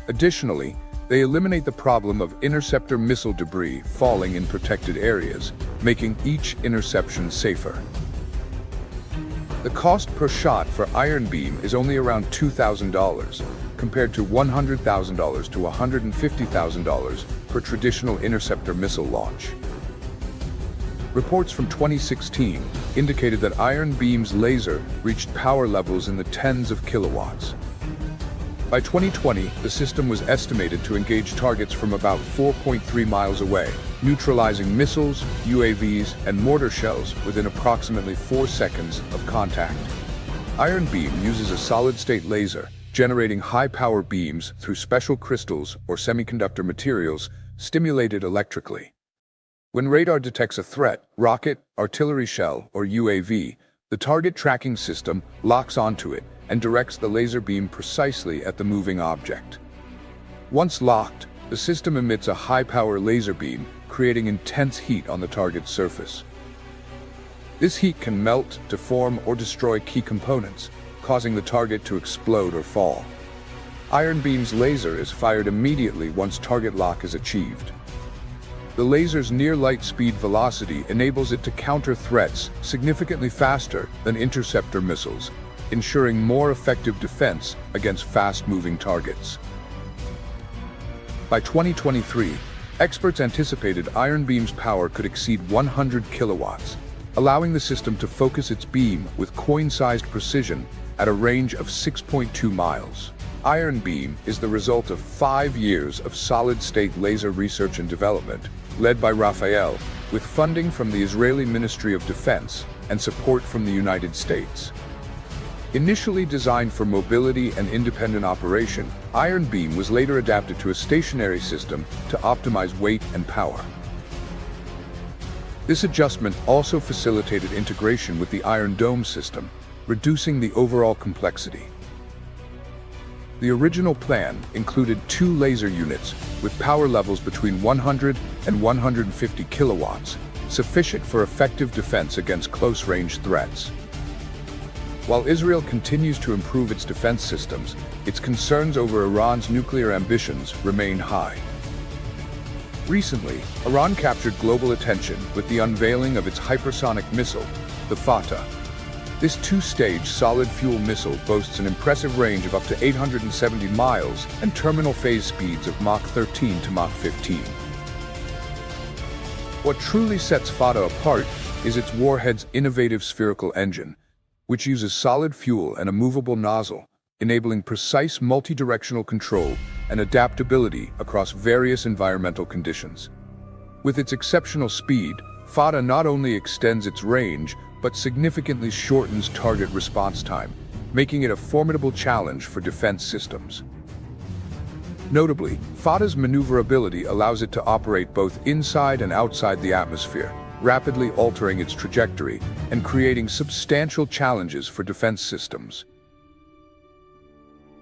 Additionally, they eliminate the problem of interceptor missile debris falling in protected areas, making each interception safer. The cost per shot for Iron Beam is only around $2,000, compared to $100,000 to $150,000 per traditional interceptor missile launch. Reports from 2016 indicated that Iron Beam's laser reached power levels in the tens of kilowatts. By 2020, the system was estimated to engage targets from about 4.3 miles away, neutralizing missiles, UAVs, and mortar shells within approximately 4 seconds of contact. Iron Beam uses a solid-state laser, generating high-power beams through special crystals or semiconductor materials stimulated electrically. When radar detects a threat, rocket, artillery shell, or UAV, the target tracking system locks onto it and directs the laser beam precisely at the moving object. Once locked, the system emits a high-power laser beam, creating intense heat on the target's surface. This heat can melt, deform, or destroy key components, causing the target to explode or fall. Iron Beam's laser is fired immediately once target lock is achieved. The laser's near-light speed velocity enables it to counter threats significantly faster than interceptor missiles, ensuring more effective defense against fast-moving targets. By 2023, experts anticipated Iron Beam's power could exceed 100 kilowatts, allowing the system to focus its beam with coin-sized precision at a range of 6.2 miles. Iron Beam is the result of 5 years of solid-state laser research and development, led by Rafael, with funding from the Israeli Ministry of Defense and support from the United States. Initially designed for mobility and independent operation, Iron Beam was later adapted to a stationary system to optimize weight and power. This adjustment also facilitated integration with the Iron Dome system, reducing the overall complexity. The original plan included 2 laser units with power levels between 100 and 150 kilowatts, sufficient for effective defense against close-range threats. While Israel continues to improve its defense systems, its concerns over Iran's nuclear ambitions remain high. Recently, Iran captured global attention with the unveiling of its hypersonic missile, the Fatah. This 2-stage solid-fuel missile boasts an impressive range of up to 870 miles and terminal phase speeds of Mach 13 to Mach 15. What truly sets Fatah apart is its warhead's innovative spherical engine, which uses solid fuel and a movable nozzle, enabling precise multi-directional control and adaptability across various environmental conditions. With its exceptional speed, Fata not only extends its range, but significantly shortens target response time, making it a formidable challenge for defense systems. Notably, Fata's maneuverability allows it to operate both inside and outside the atmosphere, rapidly altering its trajectory and creating substantial challenges for defense systems.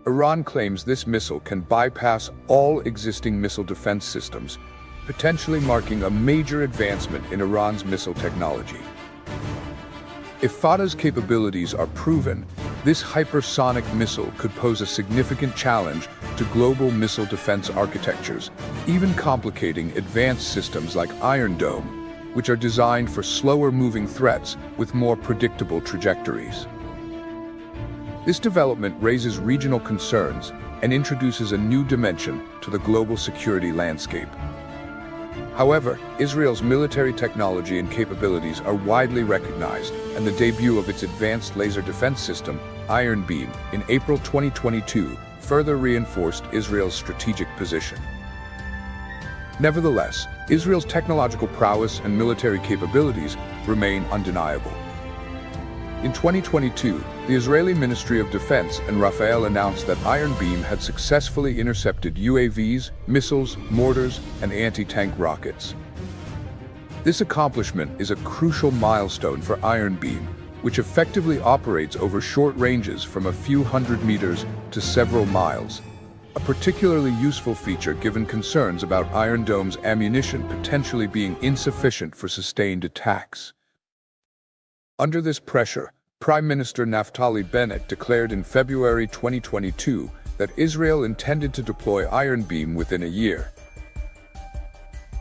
Iran claims this missile can bypass all existing missile defense systems, potentially marking a major advancement in Iran's missile technology. If Fata's capabilities are proven, this hypersonic missile could pose a significant challenge to global missile defense architectures, even complicating advanced systems like Iron Dome, which are designed for slower-moving threats with more predictable trajectories. This development raises regional concerns and introduces a new dimension to the global security landscape. However, Israel's military technology and capabilities are widely recognized, and the debut of its advanced laser defense system, Iron Beam, in April 2022 further reinforced Israel's strategic position. Nevertheless, Israel's technological prowess and military capabilities remain undeniable. In 2022, the Israeli Ministry of Defense and Rafael announced that Iron Beam had successfully intercepted UAVs, missiles, mortars, and anti-tank rockets. This accomplishment is a crucial milestone for Iron Beam, which effectively operates over short ranges from a few hundred meters to several miles, a particularly useful feature given concerns about Iron Dome's ammunition potentially being insufficient for sustained attacks. Under this pressure, Prime Minister Naftali Bennett declared in February 2022 that Israel intended to deploy Iron Beam within a year.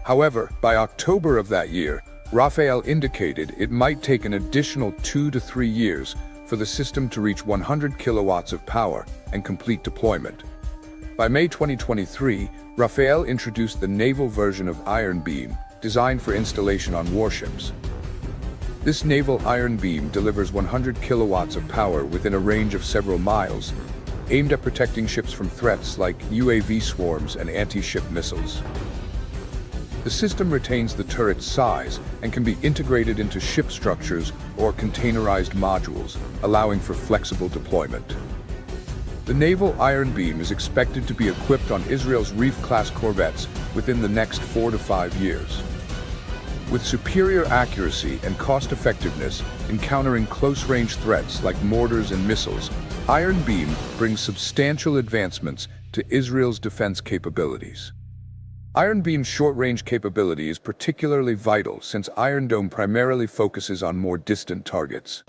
However, by October of that year, Rafael indicated it might take an additional 2 to 3 years for the system to reach 100 kilowatts of power and complete deployment. By May 2023, Rafael introduced the naval version of Iron Beam, designed for installation on warships. This naval Iron Beam delivers 100 kilowatts of power within a range of several miles, aimed at protecting ships from threats like UAV swarms and anti-ship missiles. The system retains the turret's size and can be integrated into ship structures or containerized modules, allowing for flexible deployment. The naval Iron Beam is expected to be equipped on Israel's Reef-class corvettes within the next 4 to 5 years. With superior accuracy and cost-effectiveness in countering close-range threats like mortars and missiles, Iron Beam brings substantial advancements to Israel's defense capabilities. Iron Beam's short-range capability is particularly vital since Iron Dome primarily focuses on more distant targets.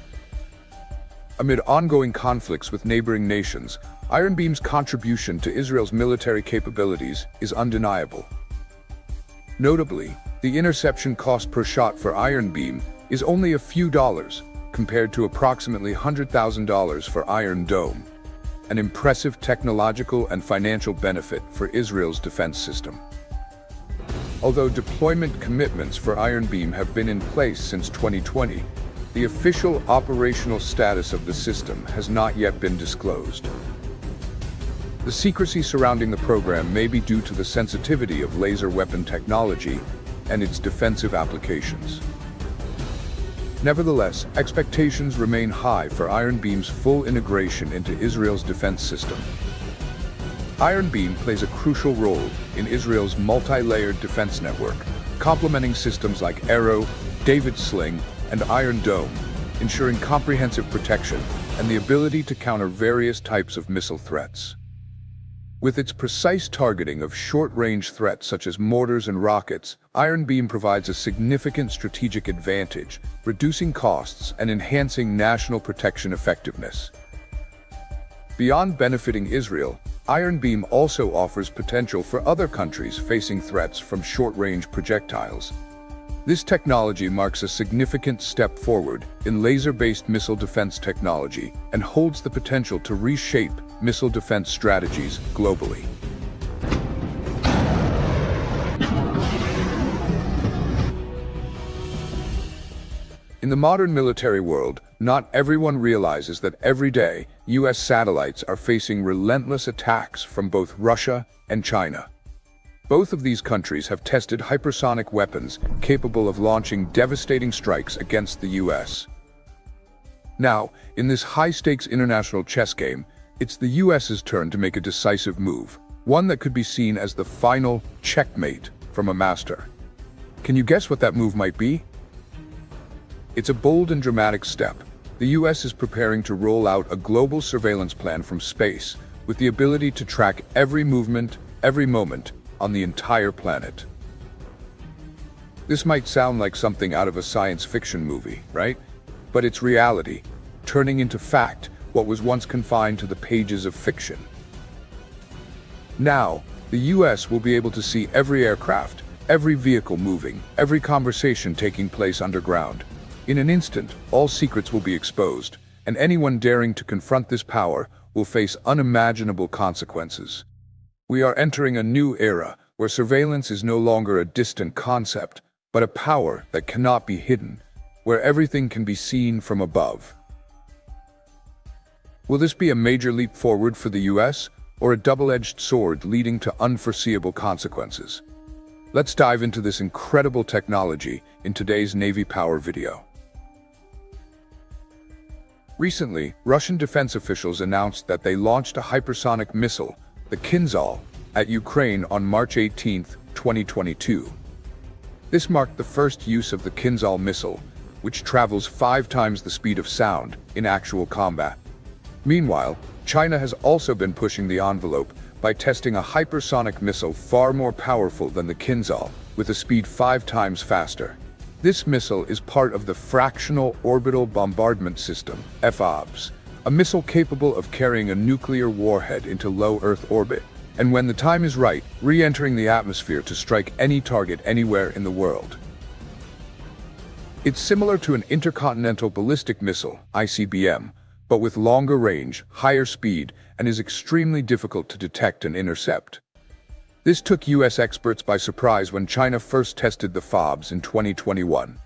Amid ongoing conflicts with neighboring nations, Iron Beam's contribution to Israel's military capabilities is undeniable. Notably, the interception cost per shot for Iron Beam is only a few dollars, compared to approximately $100,000 for Iron Dome, an impressive technological and financial benefit for Israel's defense system. Although deployment commitments for Iron Beam have been in place since 2020, the official operational status of the system has not yet been disclosed. The secrecy surrounding the program may be due to the sensitivity of laser weapon technology and its defensive applications. Nevertheless, expectations remain high for Iron Beam's full integration into Israel's defense system. Iron Beam plays a crucial role in Israel's multi-layered defense network, complementing systems like Arrow, David's Sling, and Iron Dome, ensuring comprehensive protection and the ability to counter various types of missile threats. With its precise targeting of short-range threats such as mortars and rockets, Iron Beam provides a significant strategic advantage, reducing costs and enhancing national protection effectiveness. Beyond benefiting Israel, Iron Beam also offers potential for other countries facing threats from short-range projectiles. This technology marks a significant step forward in laser-based missile defense technology and holds the potential to reshape missile defense strategies globally. In the modern military world, not everyone realizes that every day, US satellites are facing relentless attacks from both Russia and China. Both of these countries have tested hypersonic weapons capable of launching devastating strikes against the US. Now, in this high-stakes international chess game, it's the US's turn to make a decisive move, one that could be seen as the final checkmate from a master. Can you guess what that move might be? It's a bold and dramatic step. The US is preparing to roll out a global surveillance plan from space, with the ability to track every movement, every moment, on the entire planet. This might sound like something out of a science fiction movie, right? But it's reality, turning into fact what was once confined to the pages of fiction. Now, the US will be able to see every aircraft, every vehicle moving, every conversation taking place underground. In an instant, all secrets will be exposed, and anyone daring to confront this power will face unimaginable consequences. We are entering a new era where surveillance is no longer a distant concept, but a power that cannot be hidden, where everything can be seen from above. Will this be a major leap forward for the US, or a double-edged sword leading to unforeseeable consequences? Let's dive into this incredible technology in today's Navy Power video. Recently, Russian defense officials announced that they launched a hypersonic missile, the Kinzhal, at Ukraine on March 18, 2022. This marked the first use of the Kinzhal missile, which travels 5 times the speed of sound in actual combat. Meanwhile, China has also been pushing the envelope by testing a hypersonic missile far more powerful than the Kinzhal, with a speed 5 times faster. This missile is part of the Fractional Orbital Bombardment System, FOBS, a missile capable of carrying a nuclear warhead into low Earth orbit, and when the time is right, re-entering the atmosphere to strike any target anywhere in the world. It's similar to an intercontinental ballistic missile, ICBM, but with longer range, higher speed, and is extremely difficult to detect and intercept. This took US experts by surprise when China first tested the FOBS in 2021.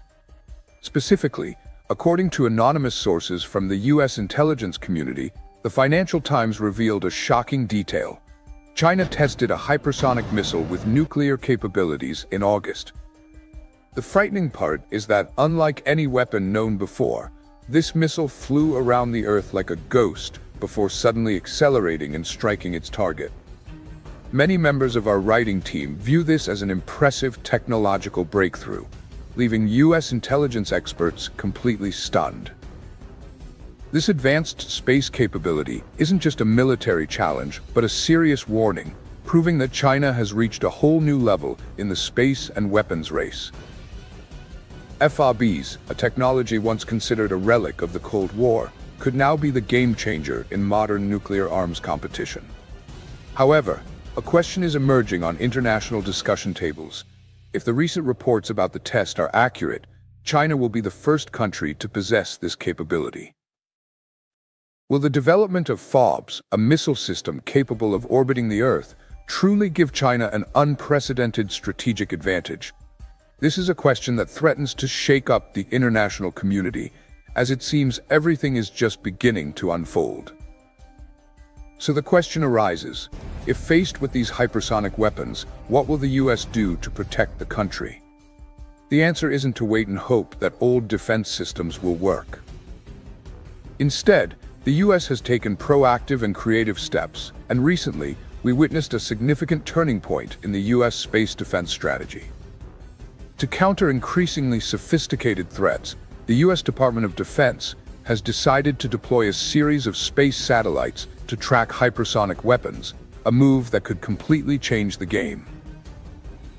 Specifically, according to anonymous sources from the US intelligence community, the Financial Times revealed a shocking detail. China tested a hypersonic missile with nuclear capabilities in August. The frightening part is that, unlike any weapon known before, this missile flew around the Earth like a ghost before suddenly accelerating and striking its target. Many members of our writing team view this as an impressive technological breakthrough, leaving US intelligence experts completely stunned. This advanced space capability isn't just a military challenge, but a serious warning, proving that China has reached a whole new level in the space and weapons race. FOBs, a technology once considered a relic of the Cold War, could now be the game-changer in modern nuclear arms competition. However, a question is emerging on international discussion tables. If the recent reports about the test are accurate, China will be the first country to possess this capability. Will the development of FOBs, a missile system capable of orbiting the Earth, truly give China an unprecedented strategic advantage? This is a question that threatens to shake up the international community, as it seems everything is just beginning to unfold. So the question arises, if faced with these hypersonic weapons, what will the US do to protect the country? The answer isn't to wait and hope that old defense systems will work. Instead, the US has taken proactive and creative steps, and recently, we witnessed a significant turning point in the US space defense strategy. To counter increasingly sophisticated threats, the US Department of Defense has decided to deploy a series of space satellites to track hypersonic weapons, a move that could completely change the game.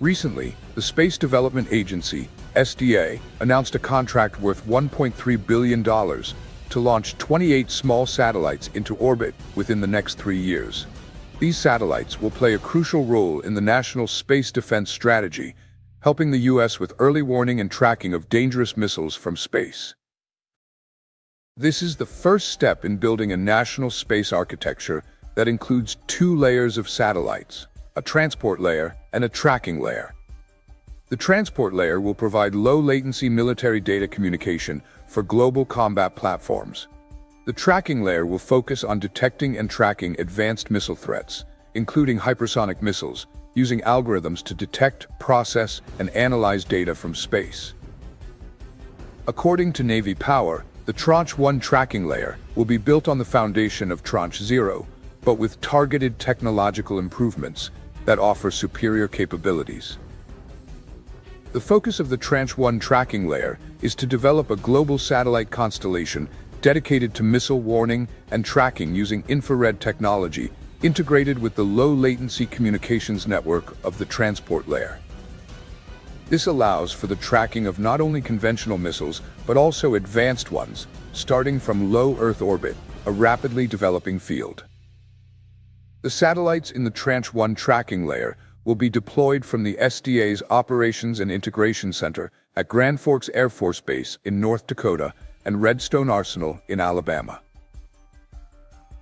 Recently, the Space Development Agency, SDA, announced a contract worth $1.3 billion to launch 28 small satellites into orbit within the next 3 years. These satellites will play a crucial role in the national space defense strategy, helping the US with early warning and tracking of dangerous missiles from space. This is the first step in building a national space architecture that includes 2 layers of satellites, a transport layer and a tracking layer. The transport layer will provide low-latency military data communication for global combat platforms. The tracking layer will focus on detecting and tracking advanced missile threats, including hypersonic missiles, using algorithms to detect, process, and analyze data from space. According to Navy Power, the Tranche 1 tracking layer will be built on the foundation of Tranche 0, but with targeted technological improvements that offer superior capabilities. The focus of the Tranche 1 tracking layer is to develop a global satellite constellation dedicated to missile warning and tracking using infrared technology integrated with the low-latency communications network of the transport layer. This allows for the tracking of not only conventional missiles, but also advanced ones, starting from low Earth orbit, a rapidly developing field. The satellites in the Tranche 1 tracking layer will be deployed from the SDA's Operations and Integration Center at Grand Forks Air Force Base in North Dakota and Redstone Arsenal in Alabama.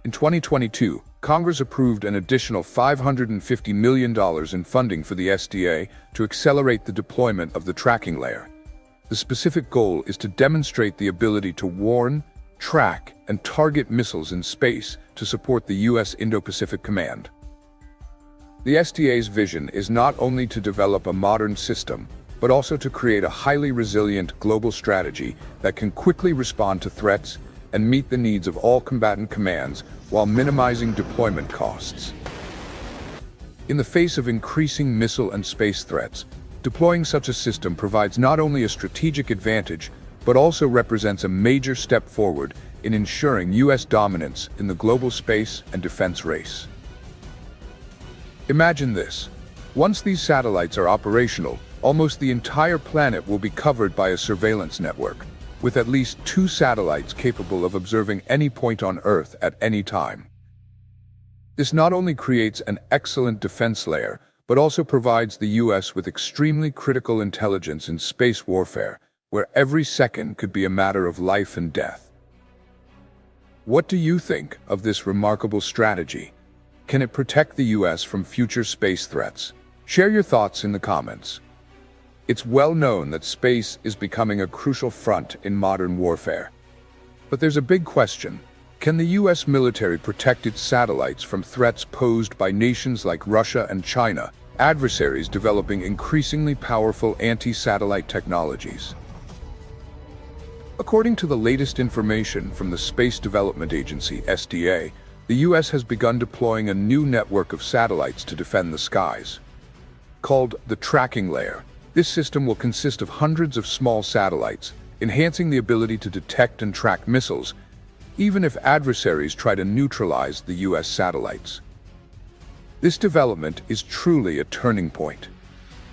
In 2022, Congress approved an additional $550 million in funding for the SDA to accelerate the deployment of the tracking layer. The specific goal is to demonstrate the ability to warn, track, and target missiles in space to support the U.S. Indo-Pacific Command. The SDA's vision is not only to develop a modern system, but also to create a highly resilient global strategy that can quickly respond to threats and meet the needs of all combatant commands while minimizing deployment costs. In the face of increasing missile and space threats, deploying such a system provides not only a strategic advantage, but also represents a major step forward in ensuring U.S. dominance in the global space and defense race. Imagine this. Once these satellites are operational, almost the entire planet will be covered by a surveillance network, with at least 2 satellites capable of observing any point on Earth at any time. This not only creates an excellent defense layer, but also provides the U.S. with extremely critical intelligence in space warfare, where every second could be a matter of life and death. What do you think of this remarkable strategy? Can it protect the U.S. from future space threats? Share your thoughts in the comments. It's well known that space is becoming a crucial front in modern warfare. But there's a big question. Can the U.S. military protect its satellites from threats posed by nations like Russia and China, adversaries developing increasingly powerful anti-satellite technologies? According to the latest information from the Space Development Agency, SDA, the U.S. has begun deploying a new network of satellites to defend the skies. Called the tracking layer, this system will consist of hundreds of small satellites, enhancing the ability to detect and track missiles, even if adversaries try to neutralize the U.S. satellites. This development is truly a turning point.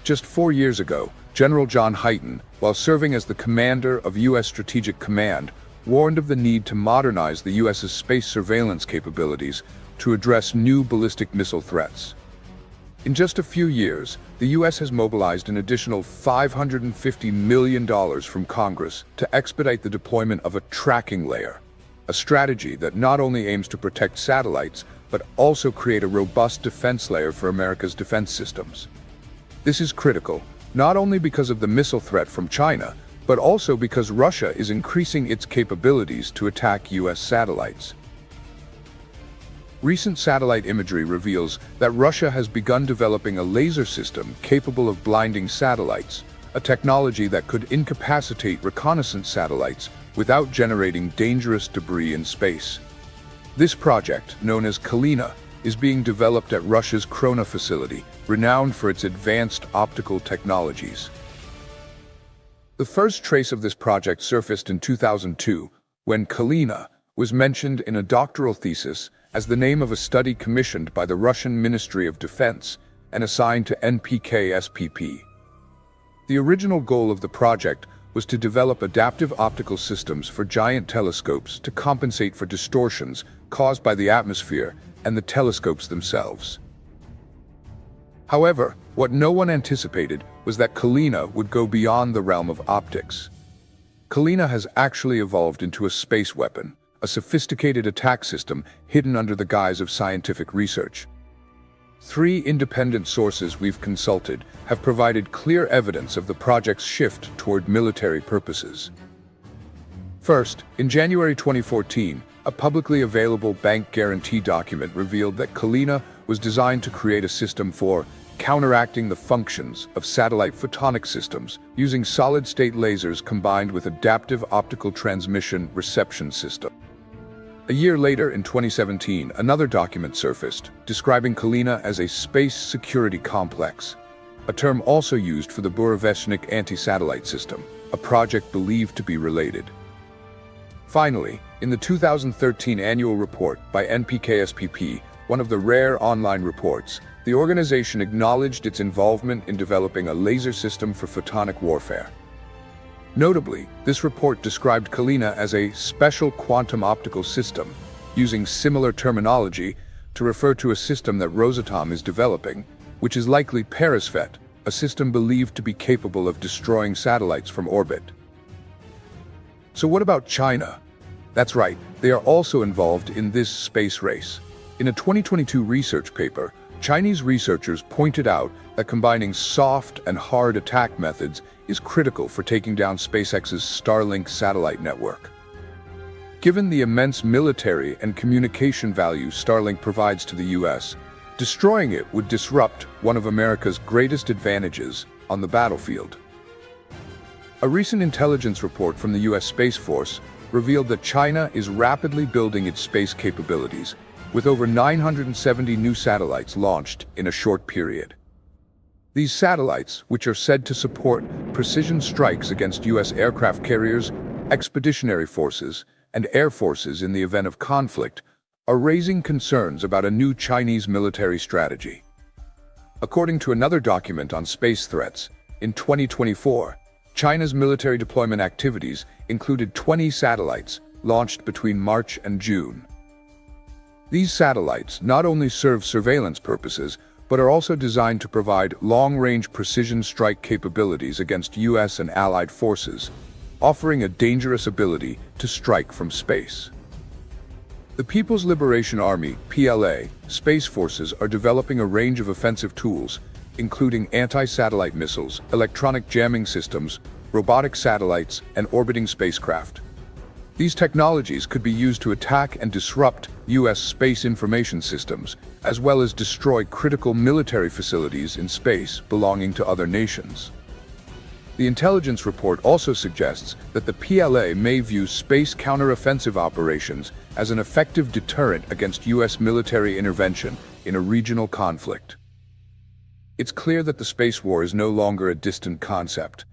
Just 4 years ago, General John Hyten, while serving as the commander of U.S. Strategic Command, warned of the need to modernize the U.S.'s space surveillance capabilities to address new ballistic missile threats. In just a few years, the U.S. has mobilized an additional $550 million from Congress to expedite the deployment of a tracking layer, a strategy that not only aims to protect satellites, but also create a robust defense layer for America's defense systems. This is critical, not only because of the missile threat from China, but also because Russia is increasing its capabilities to attack U.S. satellites. Recent satellite imagery reveals that Russia has begun developing a laser system capable of blinding satellites, a technology that could incapacitate reconnaissance satellites without generating dangerous debris in space. This project, known as Kalina, is being developed at Russia's Krona facility, renowned for its advanced optical technologies. The first trace of this project surfaced in 2002, when Kalina was mentioned in a doctoral thesis as the name of a study commissioned by the Russian Ministry of Defense and assigned to NPK-SPP. The original goal of the project was to develop adaptive optical systems for giant telescopes to compensate for distortions caused by the atmosphere and the telescopes themselves. However, what no one anticipated was that Kalina would go beyond the realm of optics. Kalina has actually evolved into a space weapon, a sophisticated attack system hidden under the guise of scientific research. 3 independent sources we've consulted have provided clear evidence of the project's shift toward military purposes. First, in January 2014, a publicly available bank guarantee document revealed that Kalina was designed to create a system for counteracting the functions of satellite photonic systems using solid-state lasers combined with adaptive optical transmission reception system. A year later, in 2017, another document surfaced, describing Kalina as a space security complex, a term also used for the Burevestnik anti-satellite system, a project believed to be related. Finally, in the 2013 annual report by NPKSPP, one of the rare online reports, the organization acknowledged its involvement in developing a laser system for photonic warfare. Notably, this report described Kalina as a special quantum optical system, using similar terminology to refer to a system that Rosatom is developing, which is likely Perisvet, a system believed to be capable of destroying satellites from orbit. So what about China? That's right, they are also involved in this space race. In a 2022 research paper, Chinese researchers pointed out that combining soft and hard attack methods is critical for taking down SpaceX's Starlink satellite network. Given the immense military and communication value Starlink provides to the US, destroying it would disrupt one of America's greatest advantages on the battlefield. A recent intelligence report from the US Space Force revealed that China is rapidly building its space capabilities, with over 970 new satellites launched in a short period. These satellites, which are said to support precision strikes against US aircraft carriers, expeditionary forces, and air forces in the event of conflict, are raising concerns about a new Chinese military strategy. According to another document on space threats, in 2024, China's military deployment activities included 20 satellites launched between March and June. These satellites not only serve surveillance purposes, but are also designed to provide long-range precision strike capabilities against US and allied forces, offering a dangerous ability to strike from space. The People's Liberation Army, PLA, space forces are developing a range of offensive tools, including anti-satellite missiles, electronic jamming systems, robotic satellites, and orbiting spacecraft. These technologies could be used to attack and disrupt US space information systems, as well as destroy critical military facilities in space belonging to other nations. The intelligence report also suggests that the PLA may view space counteroffensive operations as an effective deterrent against US military intervention in a regional conflict. It's clear that the space war is no longer a distant concept.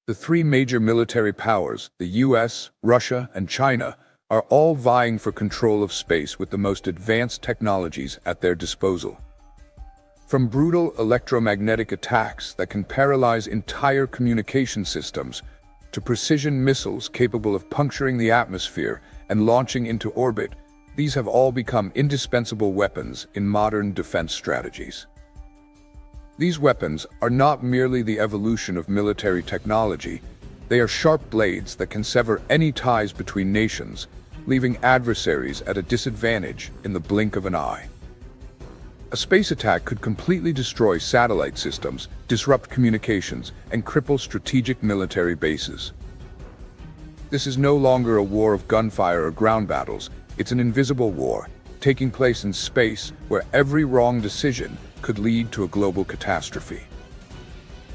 The three major military powers, the US, Russia, and China, are all vying for control of space with the most advanced technologies at their disposal. From brutal electromagnetic attacks that can paralyze entire communication systems, to precision missiles capable of puncturing the atmosphere and launching into orbit, these have all become indispensable weapons in modern defense strategies. These weapons are not merely the evolution of military technology, they are sharp blades that can sever any ties between nations, leaving adversaries at a disadvantage in the blink of an eye. A space attack could completely destroy satellite systems, disrupt communications, and cripple strategic military bases. This is no longer a war of gunfire or ground battles, it's an invisible war, taking place in space where every wrong decision could lead to a global catastrophe.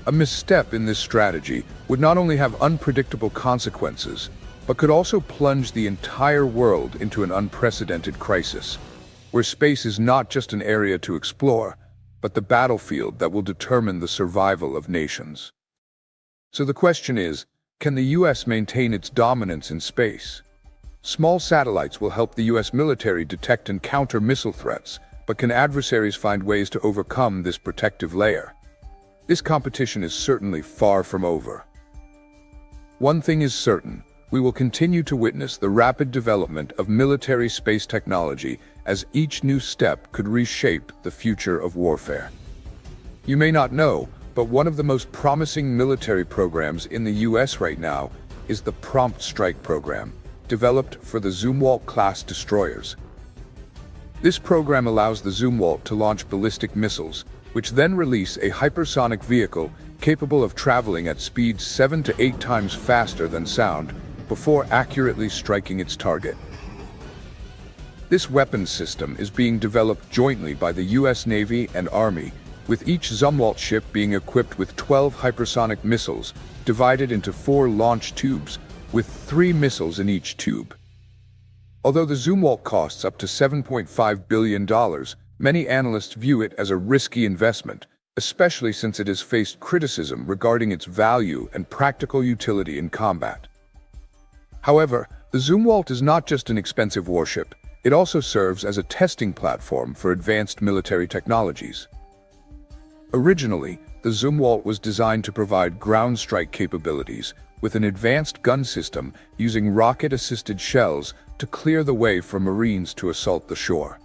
A misstep in this strategy would not only have unpredictable consequences, but could also plunge the entire world into an unprecedented crisis, where space is not just an area to explore, but the battlefield that will determine the survival of nations. So the question is, can the US maintain its dominance in space? Small satellites will help the US military detect and counter missile threats, but can adversaries find ways to overcome this protective layer? This competition is certainly far from over. One thing is certain, we will continue to witness the rapid development of military space technology as each new step could reshape the future of warfare. You may not know, but one of the most promising military programs in the US right now is the Prompt Strike program, developed for the Zumwalt-class destroyers. This program allows the Zumwalt to launch ballistic missiles, which then release a hypersonic vehicle capable of traveling at speeds 7 to 8 times faster than sound, before accurately striking its target. This weapons system is being developed jointly by the US Navy and Army, with each Zumwalt ship being equipped with 12 hypersonic missiles divided into 4 launch tubes, with 3 missiles in each tube. Although the Zumwalt costs up to $7.5 billion, many analysts view it as a risky investment, especially since it has faced criticism regarding its value and practical utility in combat. However, the Zumwalt is not just an expensive warship, it also serves as a testing platform for advanced military technologies. Originally, the Zumwalt was designed to provide ground strike capabilities, with an advanced gun system using rocket-assisted shells to clear the way for Marines to assault the shore.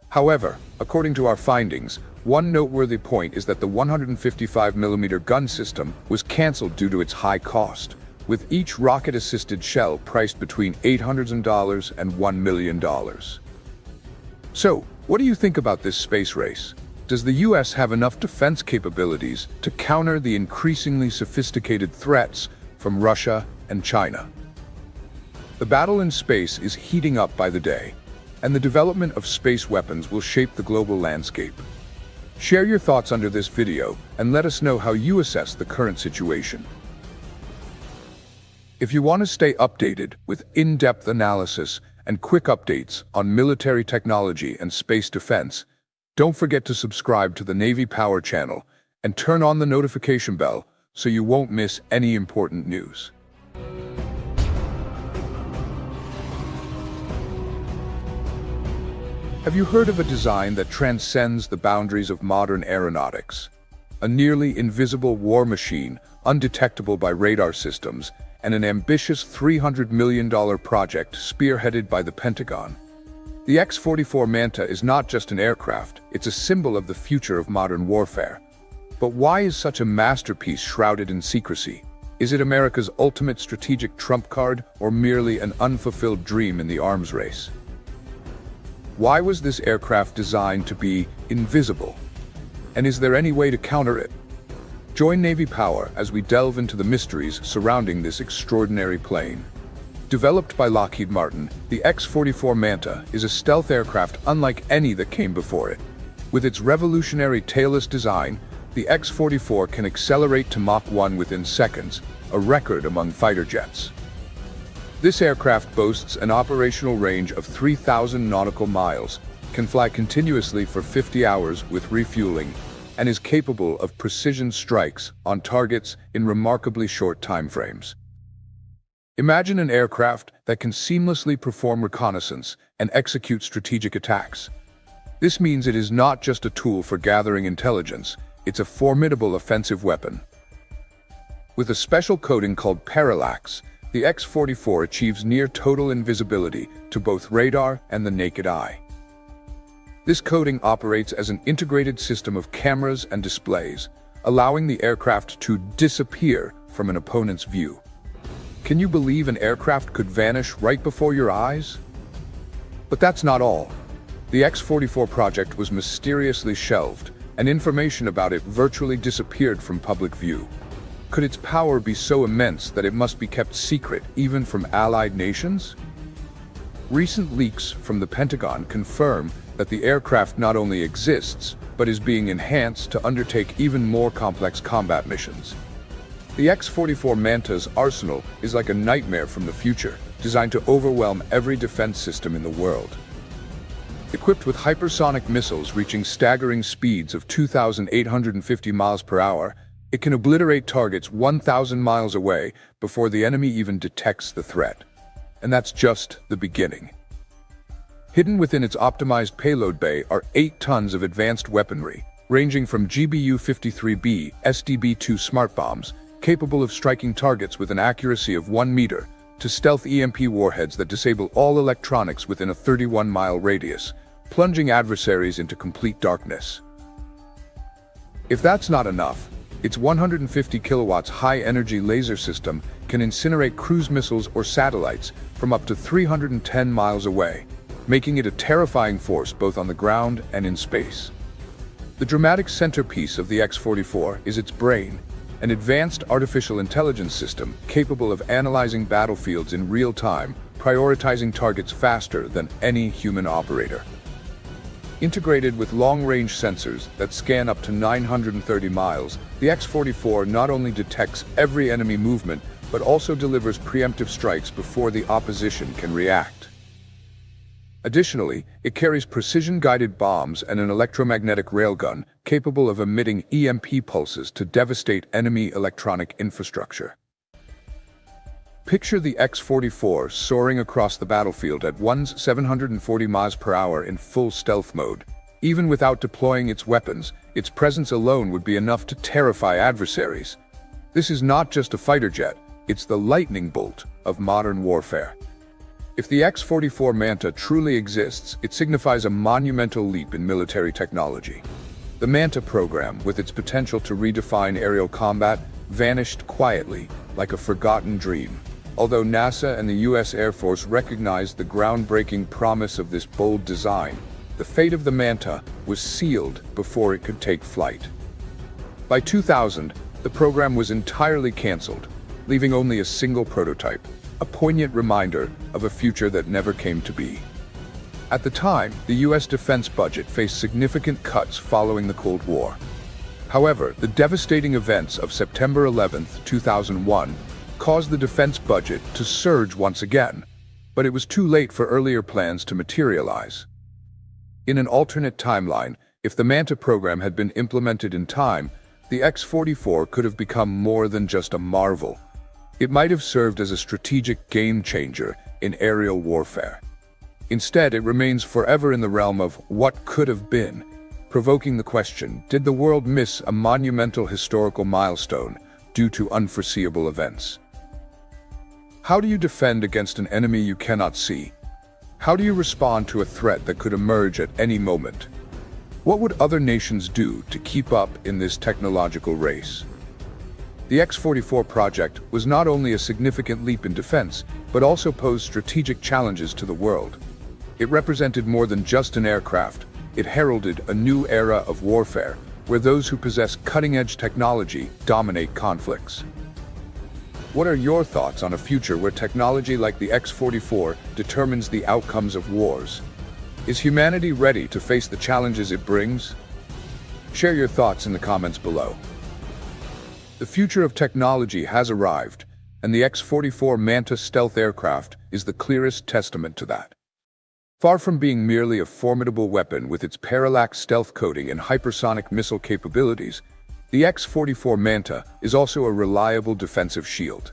However, according to our findings, one noteworthy point is that the 155mm gun system was cancelled due to its high cost, with each rocket-assisted shell priced between $800 and $1 million. So, what do you think about this space race? Does the US have enough defense capabilities to counter the increasingly sophisticated threats from Russia and China? The battle in space is heating up by the day, and the development of space weapons will shape the global landscape. Share your thoughts under this video and let us know how you assess the current situation. If you want to stay updated with in-depth analysis and quick updates on military technology and space defense, don't forget to subscribe to the Navy Power channel and turn on the notification bell so you won't miss any important news. Have you heard of a design that transcends the boundaries of modern aeronautics? A nearly invisible war machine, undetectable by radar systems, and an ambitious $300 million project spearheaded by the Pentagon. The X-44 Manta is not just an aircraft, it's a symbol of the future of modern warfare. But why is such a masterpiece shrouded in secrecy? Is it America's ultimate strategic trump card, or merely an unfulfilled dream in the arms race? Why was this aircraft designed to be invisible? And is there any way to counter it? Join Navy Power as we delve into the mysteries surrounding this extraordinary plane. Developed by Lockheed Martin, the X-44 Manta is a stealth aircraft unlike any that came before it. With its revolutionary tailless design, the X-44 can accelerate to Mach 1 within seconds, a record among fighter jets. This aircraft boasts an operational range of 3,000 nautical miles, can fly continuously for 50 hours with refueling, and is capable of precision strikes on targets in remarkably short timeframes. Imagine an aircraft that can seamlessly perform reconnaissance and execute strategic attacks. This means it is not just a tool for gathering intelligence, it's a formidable offensive weapon. With a special coating called parallax, the X-44 achieves near-total invisibility to both radar and the naked eye. This coating operates as an integrated system of cameras and displays, allowing the aircraft to disappear from an opponent's view. Can you believe an aircraft could vanish right before your eyes? But that's not all. The X-44 project was mysteriously shelved, and information about it virtually disappeared from public view. Could its power be so immense that it must be kept secret even from allied nations? Recent leaks from the Pentagon confirm that the aircraft not only exists, but is being enhanced to undertake even more complex combat missions. The X-44 Manta's arsenal is like a nightmare from the future, designed to overwhelm every defense system in the world. Equipped with hypersonic missiles reaching staggering speeds of 2,850 miles per hour, it can obliterate targets 1,000 miles away before the enemy even detects the threat. And that's just the beginning. Hidden within its optimized payload bay are 8 tons of advanced weaponry, ranging from GBU-53B SDB-2 smart bombs, capable of striking targets with an accuracy of 1 meter, to stealth EMP warheads that disable all electronics within a 31-mile radius, plunging adversaries into complete darkness. If that's not enough, its 150 kilowatts high-energy laser system can incinerate cruise missiles or satellites from up to 310 miles away, making it a terrifying force both on the ground and in space. The dramatic centerpiece of the X-44 is its brain, an advanced artificial intelligence system capable of analyzing battlefields in real time, prioritizing targets faster than any human operator. Integrated with long-range sensors that scan up to 930 miles, the X-44 not only detects every enemy movement, but also delivers preemptive strikes before the opposition can react. Additionally, it carries precision-guided bombs and an electromagnetic railgun capable of emitting EMP pulses to devastate enemy electronic infrastructure. Picture the X-44 soaring across the battlefield at 740 miles per hour in full stealth mode. Even without deploying its weapons, its presence alone would be enough to terrify adversaries. This is not just a fighter jet, it's the lightning bolt of modern warfare. If the X-44 Manta truly exists, it signifies a monumental leap in military technology. The Manta program, with its potential to redefine aerial combat, vanished quietly, like a forgotten dream. Although NASA and the U.S. Air Force recognized the groundbreaking promise of this bold design, the fate of the Manta was sealed before it could take flight. By 2000, the program was entirely canceled, leaving only a single prototype, a poignant reminder of a future that never came to be. At the time, the U.S. defense budget faced significant cuts following the Cold War. However, the devastating events of September 11, 2001, caused the defense budget to surge once again, but it was too late for earlier plans to materialize. In an alternate timeline, if the Manta program had been implemented in time, the X-44 could have become more than just a marvel. It might have served as a strategic game-changer in aerial warfare. Instead, it remains forever in the realm of what could have been, provoking the question, did the world miss a monumental historical milestone due to unforeseeable events? How do you defend against an enemy you cannot see? How do you respond to a threat that could emerge at any moment? What would other nations do to keep up in this technological race? The X-44 project was not only a significant leap in defense, but also posed strategic challenges to the world. It represented more than just an aircraft. It heralded a new era of warfare, where those who possess cutting-edge technology dominate conflicts. What are your thoughts on a future where technology like the X-44 determines the outcomes of wars? Is humanity ready to face the challenges it brings? Share your thoughts in the comments below. The future of technology has arrived, and the X-44 Manta stealth aircraft is the clearest testament to that. Far from being merely a formidable weapon with its parallax stealth coating and hypersonic missile capabilities, the X-44 Manta is also a reliable defensive shield.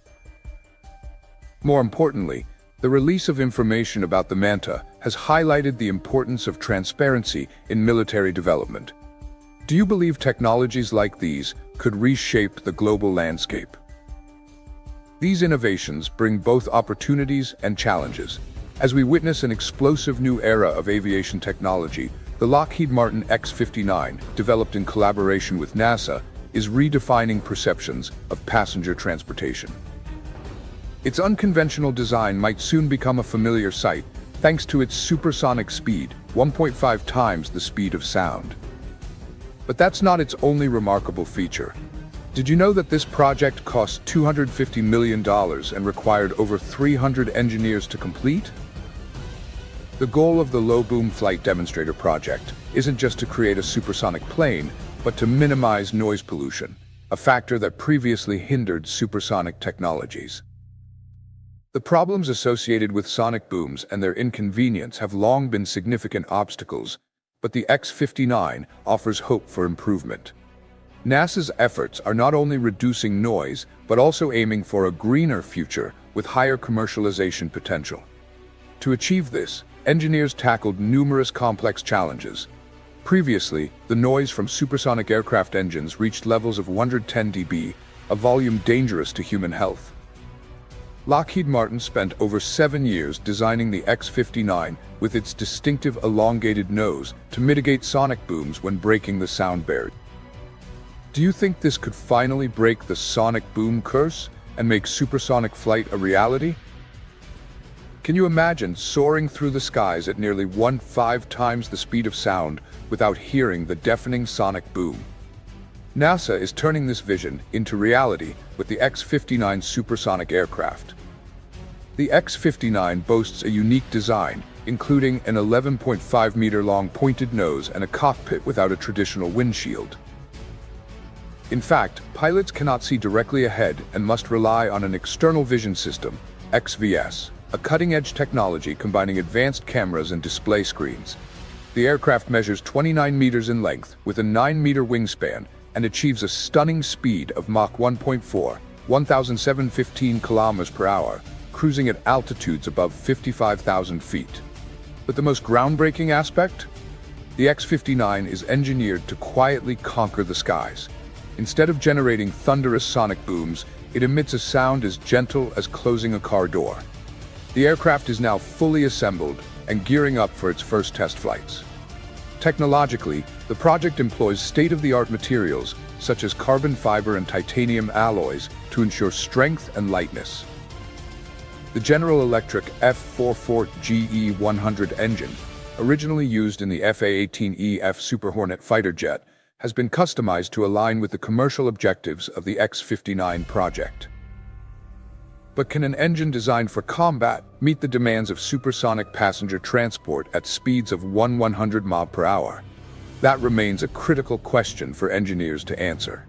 More importantly, the release of information about the Manta has highlighted the importance of transparency in military development. Do you believe technologies like these could reshape the global landscape? These innovations bring both opportunities and challenges. As we witness an explosive new era of aviation technology, the Lockheed Martin X-59, developed in collaboration with NASA, is redefining perceptions of passenger transportation. Its unconventional design might soon become a familiar sight, thanks to its supersonic speed, 1.5 times the speed of sound. But that's not its only remarkable feature. Did you know that this project cost $250 million and required over 300 engineers to complete? The goal of the Low Boom Flight Demonstrator project isn't just to create a supersonic plane, but to minimize noise pollution, a factor that previously hindered supersonic technologies. The problems associated with sonic booms and their inconvenience have long been significant obstacles, but the X-59 offers hope for improvement. NASA's efforts are not only reducing noise, but also aiming for a greener future with higher commercialization potential. To achieve this, engineers tackled numerous complex challenges. Previously, the noise from supersonic aircraft engines reached levels of 110 dB, a volume dangerous to human health. Lockheed Martin spent over 7 years designing the X-59 with its distinctive elongated nose to mitigate sonic booms when breaking the sound barrier. Do you think this could finally break the sonic boom curse and make supersonic flight a reality? Can you imagine soaring through the skies at nearly 1.5 times the speed of sound without hearing the deafening sonic boom? NASA is turning this vision into reality with the X-59 supersonic aircraft. The X-59 boasts a unique design, including an 11.5-meter-long pointed nose and a cockpit without a traditional windshield. In fact, pilots cannot see directly ahead and must rely on an external vision system, XVS, a cutting-edge technology combining advanced cameras and display screens. The aircraft measures 29 meters in length with a 9-meter wingspan and achieves a stunning speed of Mach 1.4, 1,715 kilometers per hour, cruising at altitudes above 55,000 feet. But the most groundbreaking aspect? The X-59 is engineered to quietly conquer the skies. Instead of generating thunderous sonic booms, it emits a sound as gentle as closing a car door. The aircraft is now fully assembled and gearing up for its first test flights. Technologically, the project employs state-of-the-art materials such as carbon fiber and titanium alloys to ensure strength and lightness. The General Electric F-44GE-100 engine, originally used in the F/A-18E/F Super Hornet fighter jet, has been customized to align with the commercial objectives of the X-59 project. But can an engine designed for combat meet the demands of supersonic passenger transport at speeds of 100 miles per hour? That remains a critical question for engineers to answer.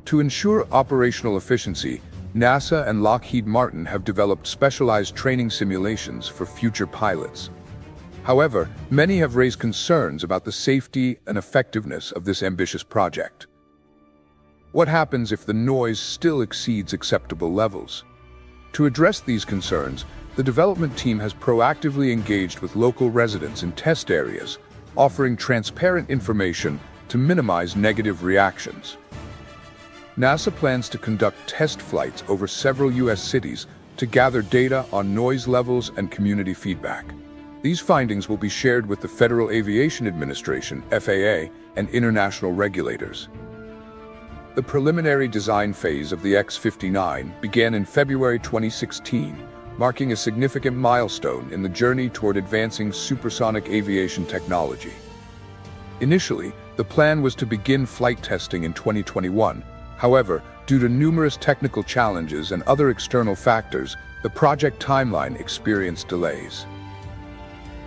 To ensure operational efficiency, NASA and Lockheed Martin have developed specialized training simulations for future pilots. However, many have raised concerns about the safety and effectiveness of this ambitious project. What happens if the noise still exceeds acceptable levels? To address these concerns, the development team has proactively engaged with local residents in test areas, offering transparent information to minimize negative reactions. NASA plans to conduct test flights over several U.S. cities to gather data on noise levels and community feedback. These findings will be shared with the Federal Aviation Administration, FAA, and international regulators. The preliminary design phase of the X-59 began in February 2016, marking a significant milestone in the journey toward advancing supersonic aviation technology. Initially, the plan was to begin flight testing in 2021. However, due to numerous technical challenges and other external factors, the project timeline experienced delays.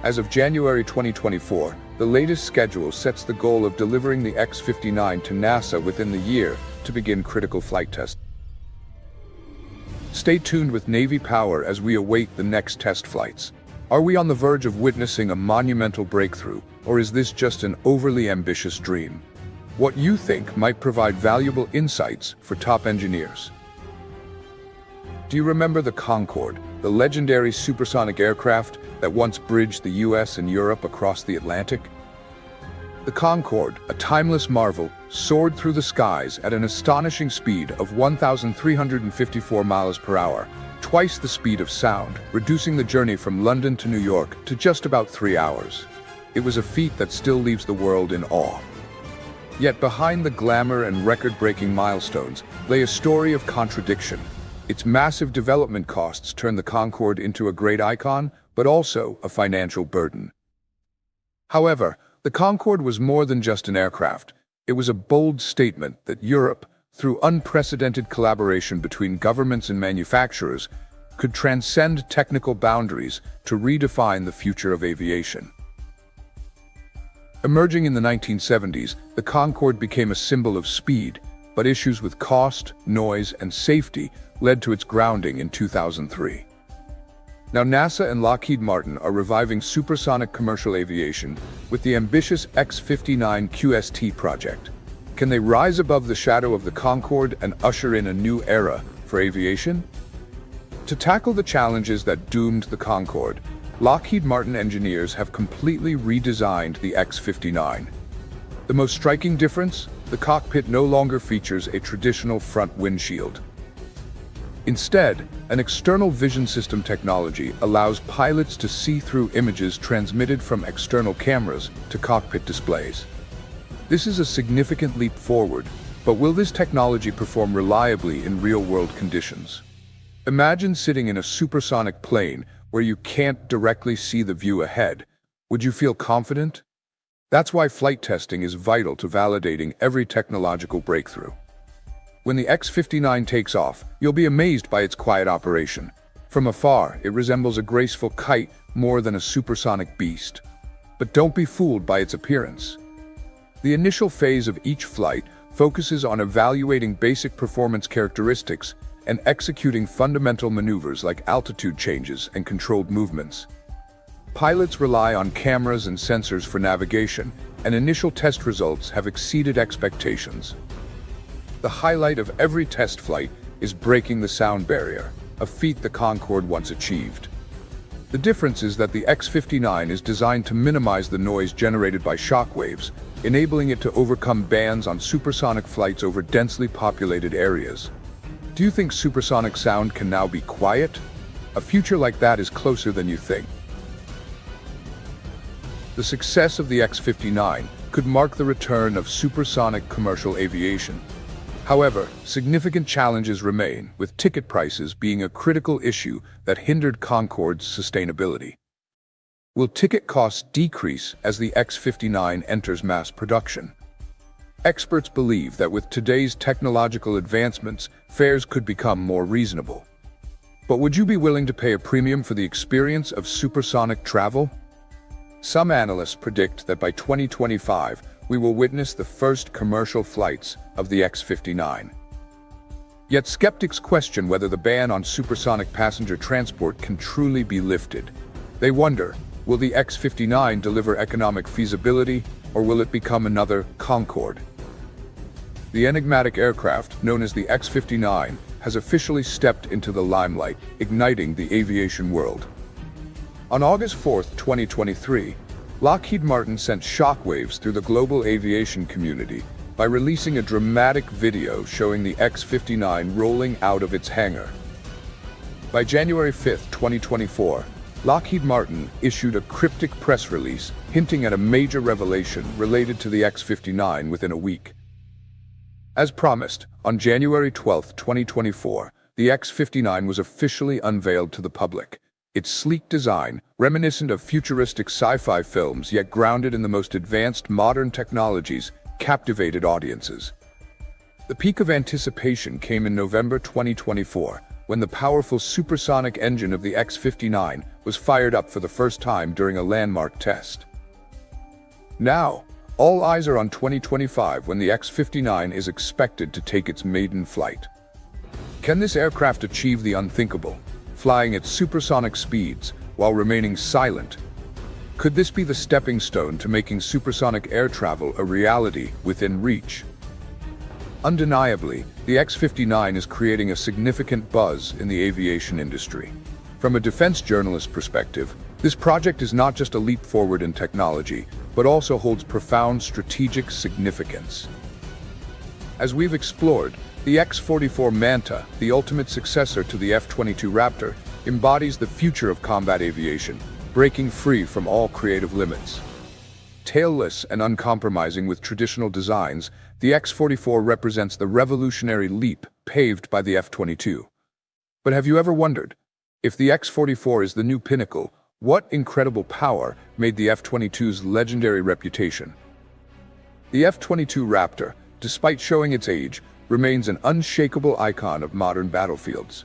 As of January 2024, the latest schedule sets the goal of delivering the X-59 to NASA within the year to begin critical flight tests. Stay tuned with Navy Power as we await the next test flights. Are we on the verge of witnessing a monumental breakthrough, or is this just an overly ambitious dream? What you think might provide valuable insights for top engineers. Do you remember the Concorde, the legendary supersonic aircraft that once bridged the US and Europe across the Atlantic? The Concorde, a timeless marvel, soared through the skies at an astonishing speed of 1,354 miles per hour, twice the speed of sound, reducing the journey from London to New York to just about 3 hours. It was a feat that still leaves the world in awe. Yet behind the glamour and record-breaking milestones lay a story of contradiction. Its massive development costs turned the Concorde into a great icon, but also a financial burden. However, the Concorde was more than just an aircraft. It was a bold statement that Europe, through unprecedented collaboration between governments and manufacturers, could transcend technical boundaries to redefine the future of aviation. Emerging in the 1970s, the Concorde became a symbol of speed, but issues with cost, noise, and safety led to its grounding in 2003. Now NASA and Lockheed Martin are reviving supersonic commercial aviation with the ambitious X-59 QST project. Can they rise above the shadow of the Concorde and usher in a new era for aviation? To tackle the challenges that doomed the Concorde, Lockheed Martin engineers have completely redesigned the X-59. The most striking difference? The cockpit no longer features a traditional front windshield. Instead, an external vision system technology allows pilots to see through images transmitted from external cameras to cockpit displays. This is a significant leap forward, but will this technology perform reliably in real-world conditions? Imagine sitting in a supersonic plane where you can't directly see the view ahead. Would you feel confident? That's why flight testing is vital to validating every technological breakthrough. When the X-59 takes off, you'll be amazed by its quiet operation. From afar, it resembles a graceful kite more than a supersonic beast. But don't be fooled by its appearance. The initial phase of each flight focuses on evaluating basic performance characteristics and executing fundamental maneuvers like altitude changes and controlled movements. Pilots rely on cameras and sensors for navigation, and initial test results have exceeded expectations. The highlight of every test flight is breaking the sound barrier, a feat the Concorde once achieved. The difference is that the X-59 is designed to minimize the noise generated by shock waves, enabling it to overcome bans on supersonic flights over densely populated areas. Do you think supersonic sound can now be quiet? A future like that is closer than you think. The success of the X-59 could mark the return of supersonic commercial aviation. However, significant challenges remain, with ticket prices being a critical issue that hindered Concorde's sustainability. Will ticket costs decrease as the X-59 enters mass production? Experts believe that with today's technological advancements, fares could become more reasonable. But would you be willing to pay a premium for the experience of supersonic travel? Some analysts predict that by 2025, we will witness the first commercial flights of the X-59. Yet skeptics question whether the ban on supersonic passenger transport can truly be lifted. They wonder, will the X-59 deliver economic feasibility, or will it become another Concorde? The enigmatic aircraft, known as the X-59, has officially stepped into the limelight, igniting the aviation world. On August 4, 2023, Lockheed Martin sent shockwaves through the global aviation community by releasing a dramatic video showing the X-59 rolling out of its hangar. By January 5, 2024, Lockheed Martin issued a cryptic press release hinting at a major revelation related to the X-59 within a week. As promised, on January 12, 2024, the X-59 was officially unveiled to the public. Its sleek design, reminiscent of futuristic sci-fi films yet grounded in the most advanced modern technologies, captivated audiences. The peak of anticipation came in November 2024, when the powerful supersonic engine of the X-59 was fired up for the first time during a landmark test. Now, all eyes are on 2025 when the X-59 is expected to take its maiden flight. Can this aircraft achieve the unthinkable, flying at supersonic speeds while remaining silent? Could this be the stepping stone to making supersonic air travel a reality within reach? Undeniably, the X-59 is creating a significant buzz in the aviation industry. From a defense journalist perspective, this project is not just a leap forward in technology, but also holds profound strategic significance. As we've explored, the X-44 Manta, the ultimate successor to the F-22 Raptor, embodies the future of combat aviation, breaking free from all creative limits. Tailless and uncompromising with traditional designs, the X-44 represents the revolutionary leap paved by the F-22. But have you ever wondered, if the X-44 is the new pinnacle, what incredible power made the F-22's legendary reputation? The F-22 Raptor, despite showing its age, remains an unshakable icon of modern battlefields.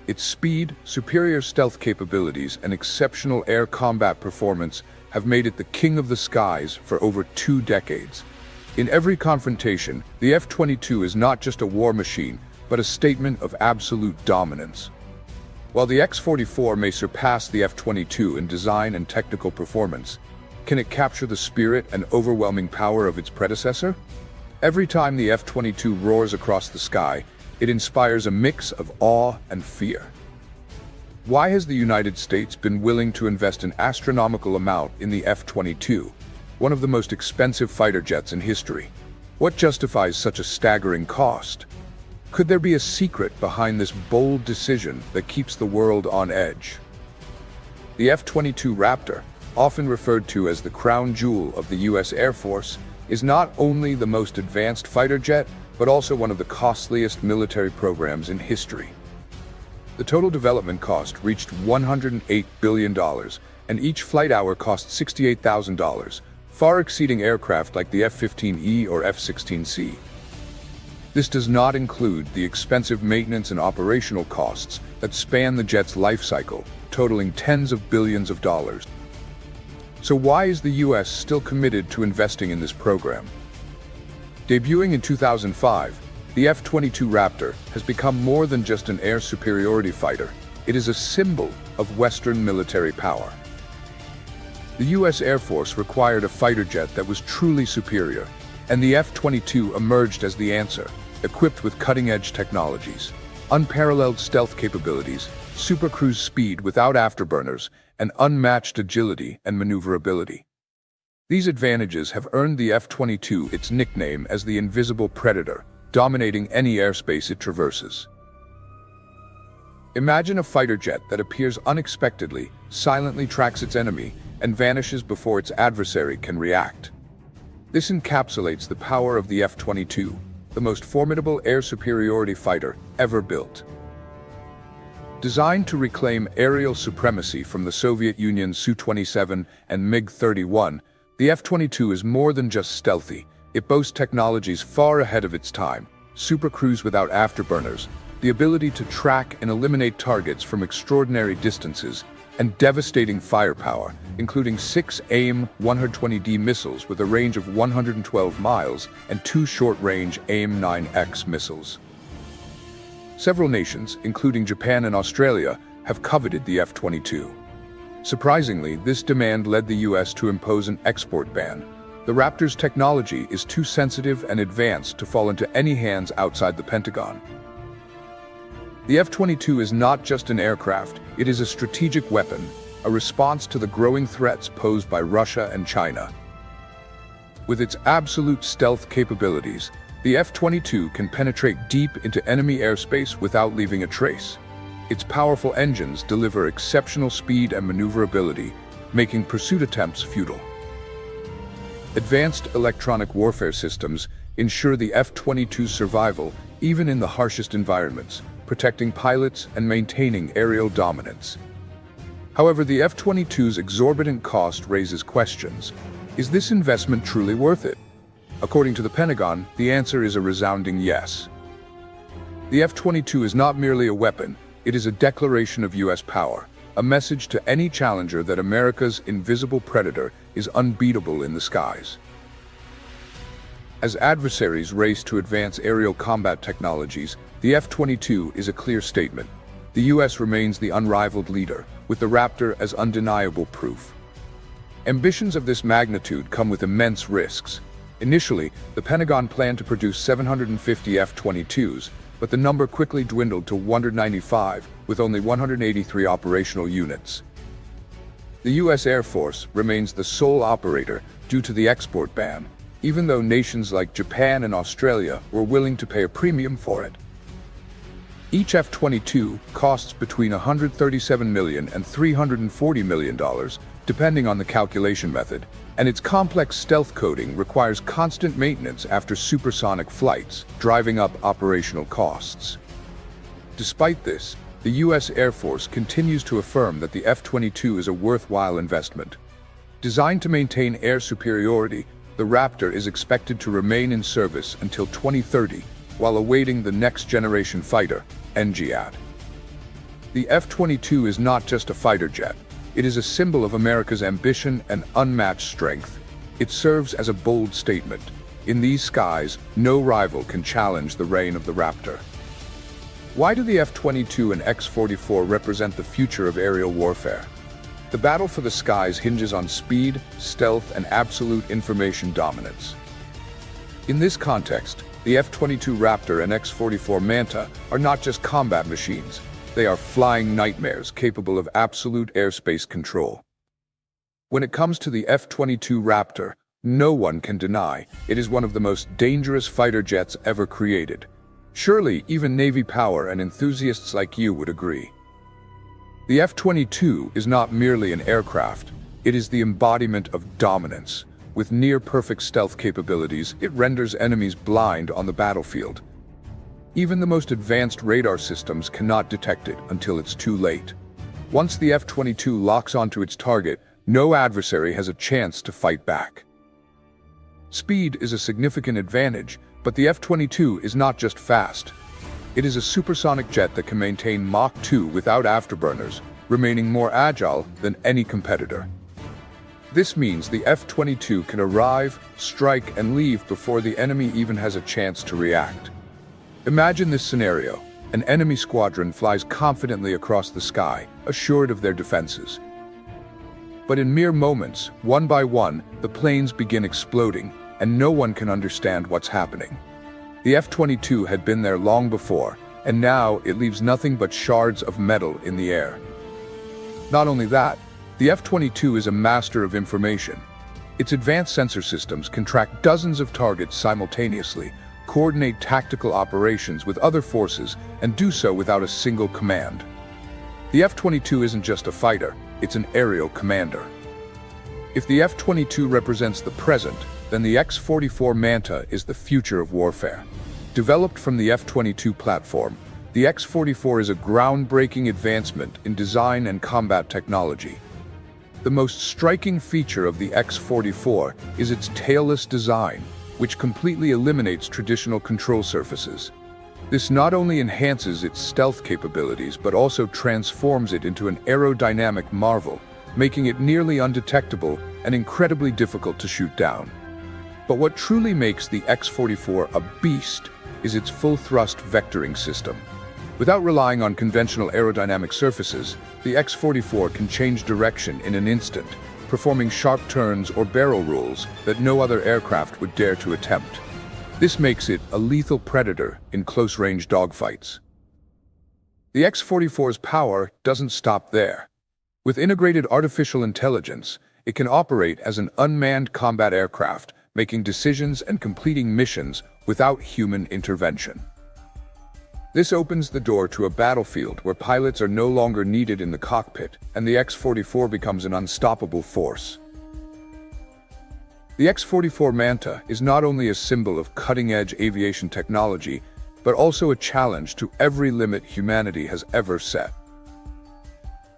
Its speed, superior stealth capabilities, and exceptional air combat performance have made it the king of the skies for over 2 decades. In every confrontation, the F-22 is not just a war machine, but a statement of absolute dominance. While the X-44 may surpass the F-22 in design and technical performance, can it capture the spirit and overwhelming power of its predecessor? Every time the F-22 roars across the sky, it inspires a mix of awe and fear. Why has the United States been willing to invest an astronomical amount in the F-22, one of the most expensive fighter jets in history? What justifies such a staggering cost? Could there be a secret behind this bold decision that keeps the world on edge? The F-22 Raptor, often referred to as the crown jewel of the U.S. Air Force, is not only the most advanced fighter jet, but also one of the costliest military programs in history. The total development cost reached $108 billion, and each flight hour cost $68,000, far exceeding aircraft like the F-15E or F-16C. This does not include the expensive maintenance and operational costs that span the jet's life cycle, totaling tens of billions of dollars. So why is the US still committed to investing in this program? Debuting in 2005, the F-22 Raptor has become more than just an air superiority fighter. It is a symbol of Western military power. The US Air Force required a fighter jet that was truly superior, and the F-22 emerged as the answer, equipped with cutting-edge technologies, unparalleled stealth capabilities, supercruise speed without afterburners, and unmatched agility and maneuverability. These advantages have earned the F-22 its nickname as the Invisible Predator, dominating any airspace it traverses. Imagine a fighter jet that appears unexpectedly, silently tracks its enemy, and vanishes before its adversary can react. This encapsulates the power of the F-22, the most formidable air superiority fighter ever built. Designed to reclaim aerial supremacy from the Soviet Union's Su-27 and MiG-31, the F-22 is more than just stealthy. It boasts technologies far ahead of its time: supercruise without afterburners, the ability to track and eliminate targets from extraordinary distances, and devastating firepower, including 6 AIM-120D missiles with a range of 112 miles and 2 short-range AIM-9X missiles. Several nations, including Japan and Australia, have coveted the F-22. Surprisingly, this demand led the US to impose an export ban. The Raptor's technology is too sensitive and advanced to fall into any hands outside the Pentagon. The F-22 is not just an aircraft, it is a strategic weapon, a response to the growing threats posed by Russia and China. With its absolute stealth capabilities, the F-22 can penetrate deep into enemy airspace without leaving a trace. Its powerful engines deliver exceptional speed and maneuverability, making pursuit attempts futile. Advanced electronic warfare systems ensure the F-22's survival even in the harshest environments, protecting pilots and maintaining aerial dominance. However, the F-22's exorbitant cost raises questions. Is this investment truly worth it? According to the Pentagon, the answer is a resounding yes. The F-22 is not merely a weapon, it is a declaration of US power, a message to any challenger that America's invisible predator is unbeatable in the skies. As adversaries race to advance aerial combat technologies, the F-22 is a clear statement. The US remains the unrivaled leader, with the Raptor as undeniable proof. Ambitions of this magnitude come with immense risks. Initially, the Pentagon planned to produce 750 F-22s, but the number quickly dwindled to 195, with only 183 operational units. The US Air Force remains the sole operator due to the export ban, even though nations like Japan and Australia were willing to pay a premium for it. Each F-22 costs between $137 million and $340 million, depending on the calculation method, and its complex stealth coating requires constant maintenance after supersonic flights, driving up operational costs. Despite this, the US Air Force continues to affirm that the F-22 is a worthwhile investment. Designed to maintain air superiority, the Raptor is expected to remain in service until 2030, while awaiting the next-generation fighter, NGAD. The F-22 is not just a fighter jet. It is a symbol of America's ambition and unmatched strength. It serves as a bold statement. In these skies, no rival can challenge the reign of the Raptor. Why do the F-22 and X-44 represent the future of aerial warfare? The battle for the skies hinges on speed, stealth, and absolute information dominance. In this context, the F-22 Raptor and X-44 Manta are not just combat machines. They are flying nightmares capable of absolute airspace control. When it comes to the F-22 Raptor, no one can deny it is one of the most dangerous fighter jets ever created. Surely, even Navy power and enthusiasts like you would agree. The F-22 is not merely an aircraft, it is the embodiment of dominance. With near-perfect stealth capabilities, it renders enemies blind on the battlefield. Even the most advanced radar systems cannot detect it until it's too late. Once the F-22 locks onto its target, no adversary has a chance to fight back. Speed is a significant advantage, but the F-22 is not just fast. It is a supersonic jet that can maintain Mach 2 without afterburners, remaining more agile than any competitor. This means the F-22 can arrive, strike, and leave before the enemy even has a chance to react. Imagine this scenario. An enemy squadron flies confidently across the sky, assured of their defenses. But in mere moments, one by one, the planes begin exploding, and no one can understand what's happening. The F-22 had been there long before, and now it leaves nothing but shards of metal in the air. Not only that, the F-22 is a master of information. Its advanced sensor systems can track dozens of targets simultaneously, coordinate tactical operations with other forces, and do so without a single command. The F-22 isn't just a fighter, it's an aerial commander. If the F-22 represents the present, then the X-44 Manta is the future of warfare. Developed from the F-22 platform, the X-44 is a groundbreaking advancement in design and combat technology. The most striking feature of the X-44 is its tailless design, which completely eliminates traditional control surfaces. This not only enhances its stealth capabilities, but also transforms it into an aerodynamic marvel, making it nearly undetectable and incredibly difficult to shoot down. But what truly makes the X-44 a beast is its full-thrust vectoring system. Without relying on conventional aerodynamic surfaces, the X-44 can change direction in an instant, performing sharp turns or barrel rolls that no other aircraft would dare to attempt. This makes it a lethal predator in close-range dogfights. The X-44's power doesn't stop there. With integrated artificial intelligence, it can operate as an unmanned combat aircraft, making decisions and completing missions without human intervention. This opens the door to a battlefield where pilots are no longer needed in the cockpit, and the X-44 becomes an unstoppable force. The X-44 Manta is not only a symbol of cutting-edge aviation technology, but also a challenge to every limit humanity has ever set.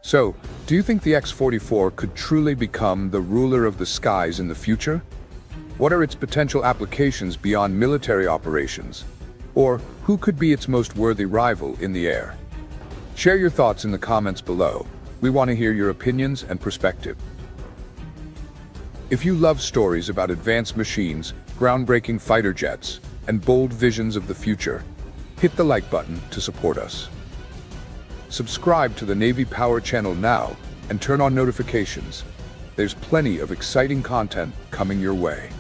So, do you think the X-44 could truly become the ruler of the skies in the future? What are its potential applications beyond military operations? Or who could be its most worthy rival in the air? Share your thoughts in the comments below. We want to hear your opinions and perspective. If you love stories about advanced machines, groundbreaking fighter jets, and bold visions of the future, hit the like button to support us. Subscribe to the Navy Power channel now and turn on notifications. There's plenty of exciting content coming your way.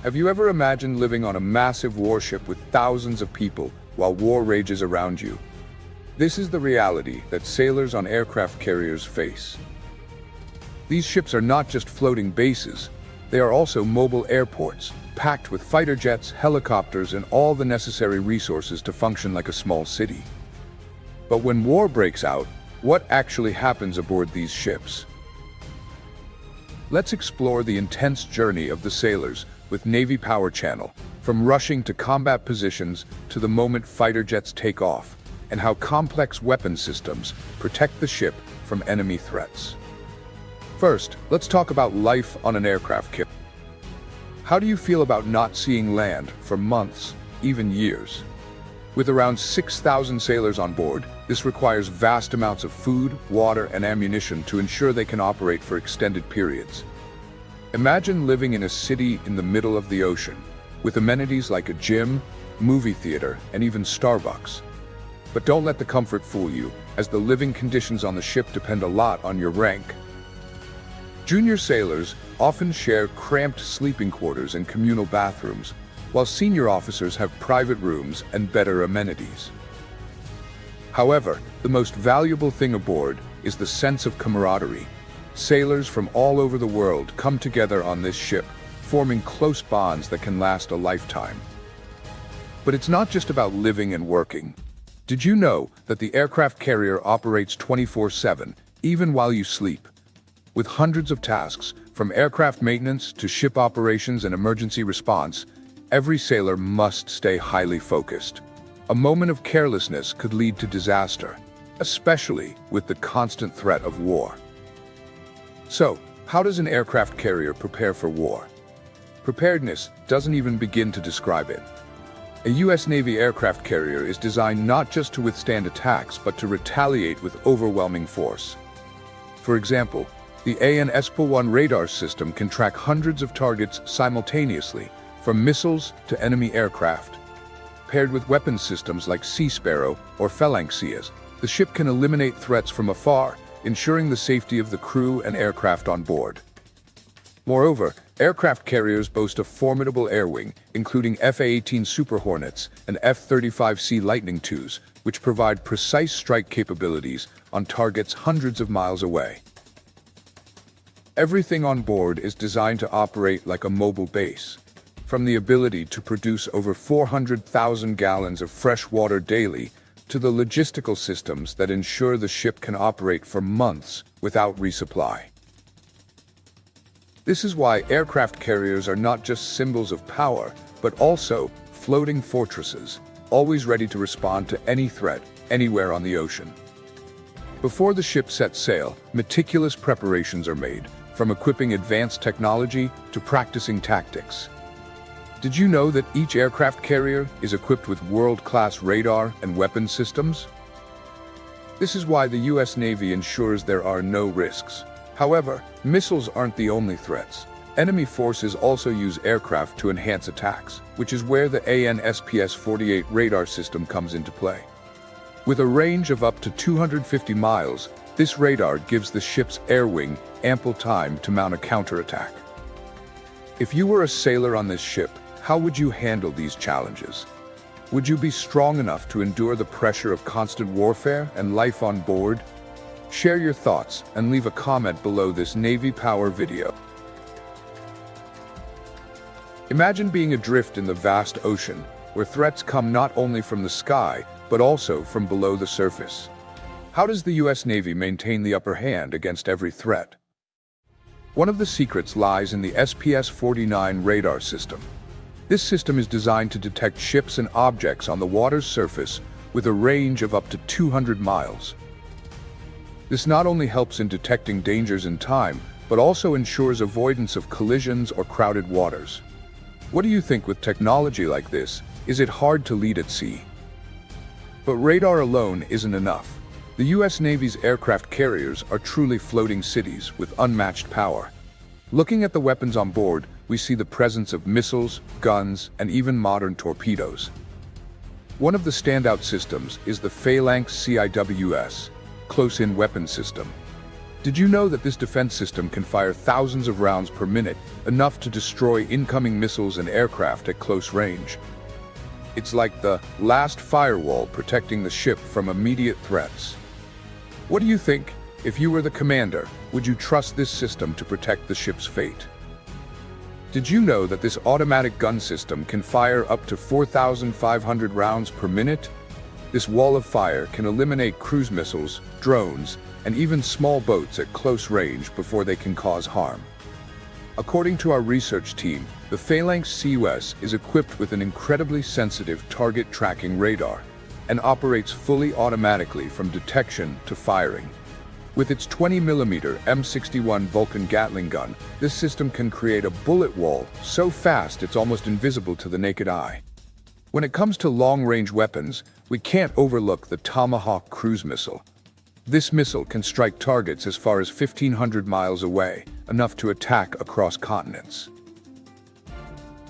Have you ever imagined living on a massive warship with thousands of people while war rages around you? This is the reality that sailors on aircraft carriers face. These ships are not just floating bases, they are also mobile airports, packed with fighter jets, helicopters, and all the necessary resources to function like a small city. But when war breaks out, what actually happens aboard these ships? Let's explore the intense journey of the sailors with Navy Power Channel, from rushing to combat positions to the moment fighter jets take off, and how complex weapon systems protect the ship from enemy threats. First, let's talk about life on an aircraft carrier. How do you feel about not seeing land for months, even years? With around 6,000 sailors on board, this requires vast amounts of food, water, and ammunition to ensure they can operate for extended periods. Imagine living in a city in the middle of the ocean, with amenities like a gym, movie theater, and even Starbucks. But don't let the comfort fool you, as the living conditions on the ship depend a lot on your rank. Junior sailors often share cramped sleeping quarters and communal bathrooms, while senior officers have private rooms and better amenities. However, the most valuable thing aboard is the sense of camaraderie. Sailors from all over the world come together on this ship, forming close bonds that can last a lifetime. But it's not just about living and working. Did you know that the aircraft carrier operates 24/7, even while you sleep? With hundreds of tasks, From aircraft maintenance to ship operations and emergency response, every sailor must stay highly focused. A moment of carelessness could lead to disaster, especially with the constant threat of war. So, how does an aircraft carrier prepare for war? Preparedness doesn't even begin to describe it. A U.S. Navy aircraft carrier is designed not just to withstand attacks, but to retaliate with overwhelming force. For example, the AN/SPA-1 radar system can track hundreds of targets simultaneously, from missiles to enemy aircraft. Paired with weapon systems like Sea Sparrow or Phalanxes, the ship can eliminate threats from afar, ensuring the safety of the crew and aircraft on board. Moreover, aircraft carriers boast a formidable air wing, including F/A-18 Super Hornets and F-35C Lightning IIs, which provide precise strike capabilities on targets hundreds of miles away. Everything on board is designed to operate like a mobile base, from the ability to produce over 400,000 gallons of fresh water daily to the logistical systems that ensure the ship can operate for months without resupply. This is why aircraft carriers are not just symbols of power, but also floating fortresses, always ready to respond to any threat, anywhere on the ocean. Before the ship sets sail, meticulous preparations are made, from equipping advanced technology to practicing tactics. Did you know that each aircraft carrier is equipped with world-class radar and weapon systems? This is why the U.S. Navy ensures there are no risks. However, missiles aren't the only threats. Enemy forces also use aircraft to enhance attacks, which is where the AN/SPS-48 radar system comes into play. With a range of up to 250 miles, this radar gives the ship's air wing ample time to mount a counterattack. If you were a sailor on this ship, how would you handle these challenges? Would you be strong enough to endure the pressure of constant warfare and life on board? Share your thoughts and leave a comment below this Navy Power video. Imagine being adrift in the vast ocean, where threats come not only from the sky, but also from below the surface. How does the U.S. Navy maintain the upper hand against every threat? One of the secrets lies in the SPS-49 radar system. This system is designed to detect ships and objects on the water's surface with a range of up to 200 miles. This not only helps in detecting dangers in time, but also ensures avoidance of collisions or crowded waters. What do you think with technology like this? Is it hard to lead at sea? But radar alone isn't enough. The U.S. Navy's aircraft carriers are truly floating cities with unmatched power. Looking at the weapons on board, we see the presence of missiles, guns, and even modern torpedoes. One of the standout systems is the Phalanx CIWS, close-in weapon system. Did you know that this defense system can fire thousands of rounds per minute, enough to destroy incoming missiles and aircraft at close range? It's like the last firewall protecting the ship from immediate threats. What do you think? If you were the commander, would you trust this system to protect the ship's fate? Did you know that this automatic gun system can fire up to 4,500 rounds per minute? This wall of fire can eliminate cruise missiles, drones, and even small boats at close range before they can cause harm. According to our research team, the Phalanx CIWS is equipped with an incredibly sensitive target tracking radar and operates fully automatically from detection to firing. With its 20mm M61 Vulcan Gatling gun, this system can create a bullet wall so fast it's almost invisible to the naked eye. When it comes to long-range weapons, we can't overlook the Tomahawk cruise missile. This missile can strike targets as far as 1,500 miles away, enough to attack across continents.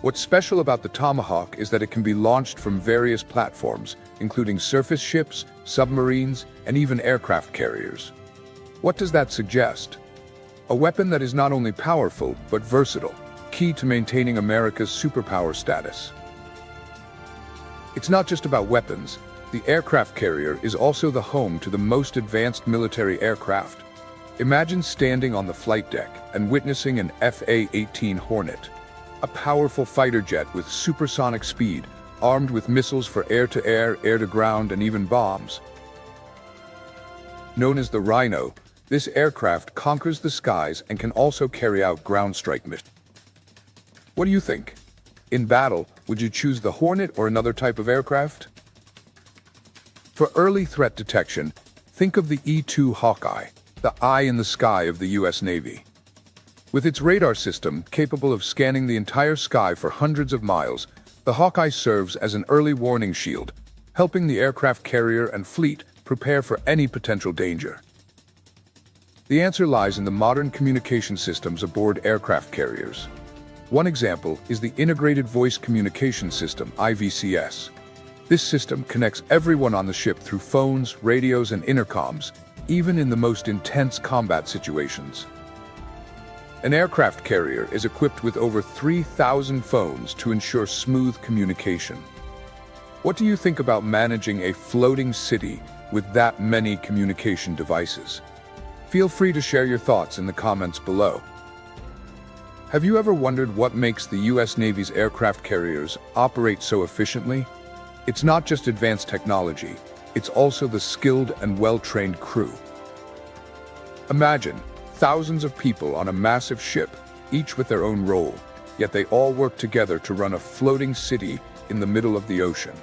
What's special about the Tomahawk is that it can be launched from various platforms, including surface ships, submarines, and even aircraft carriers. What does that suggest? A weapon that is not only powerful, but versatile, key to maintaining America's superpower status. It's not just about weapons. The aircraft carrier is also the home to the most advanced military aircraft. Imagine standing on the flight deck and witnessing an F/A-18 Hornet, a powerful fighter jet with supersonic speed, armed with missiles for air-to-air, air-to-ground, and even bombs. Known as the Rhino, This aircraft conquers the skies and can also carry out ground strike missions. What do you think? In battle, would you choose the Hornet or another type of aircraft? For early threat detection, think of the E-2 Hawkeye, the eye in the sky of the U.S. Navy. With its radar system capable of scanning the entire sky for hundreds of miles, the Hawkeye serves as an early warning shield, helping the aircraft carrier and fleet prepare for any potential danger. The answer lies in the modern communication systems aboard aircraft carriers. One example is the Integrated Voice Communication System, IVCS. This system connects everyone on the ship through phones, radios, and intercoms, even in the most intense combat situations. An aircraft carrier is equipped with over 3,000 phones to ensure smooth communication. What do you think about managing a floating city with that many communication devices? Feel free to share your thoughts in the comments below. Have you ever wondered what makes the U.S. Navy's aircraft carriers operate so efficiently? It's not just advanced technology, it's also the skilled and well-trained crew. Imagine thousands of people on a massive ship, each with their own role, yet they all work together to run a floating city in the middle of the ocean.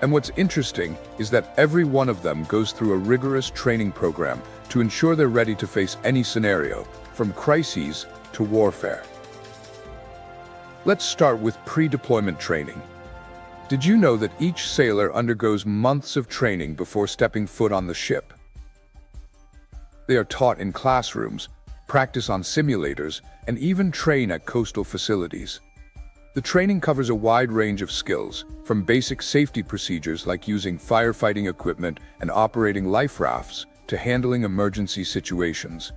And what's interesting is that every one of them goes through a rigorous training program to ensure they're ready to face any scenario, from crises to warfare. Let's start with pre-deployment training. Did you know that each sailor undergoes months of training before stepping foot on the ship? They are taught in classrooms, practice on simulators, and even train at coastal facilities. The training covers a wide range of skills, from basic safety procedures like using firefighting equipment and operating life rafts to handling emergency situations.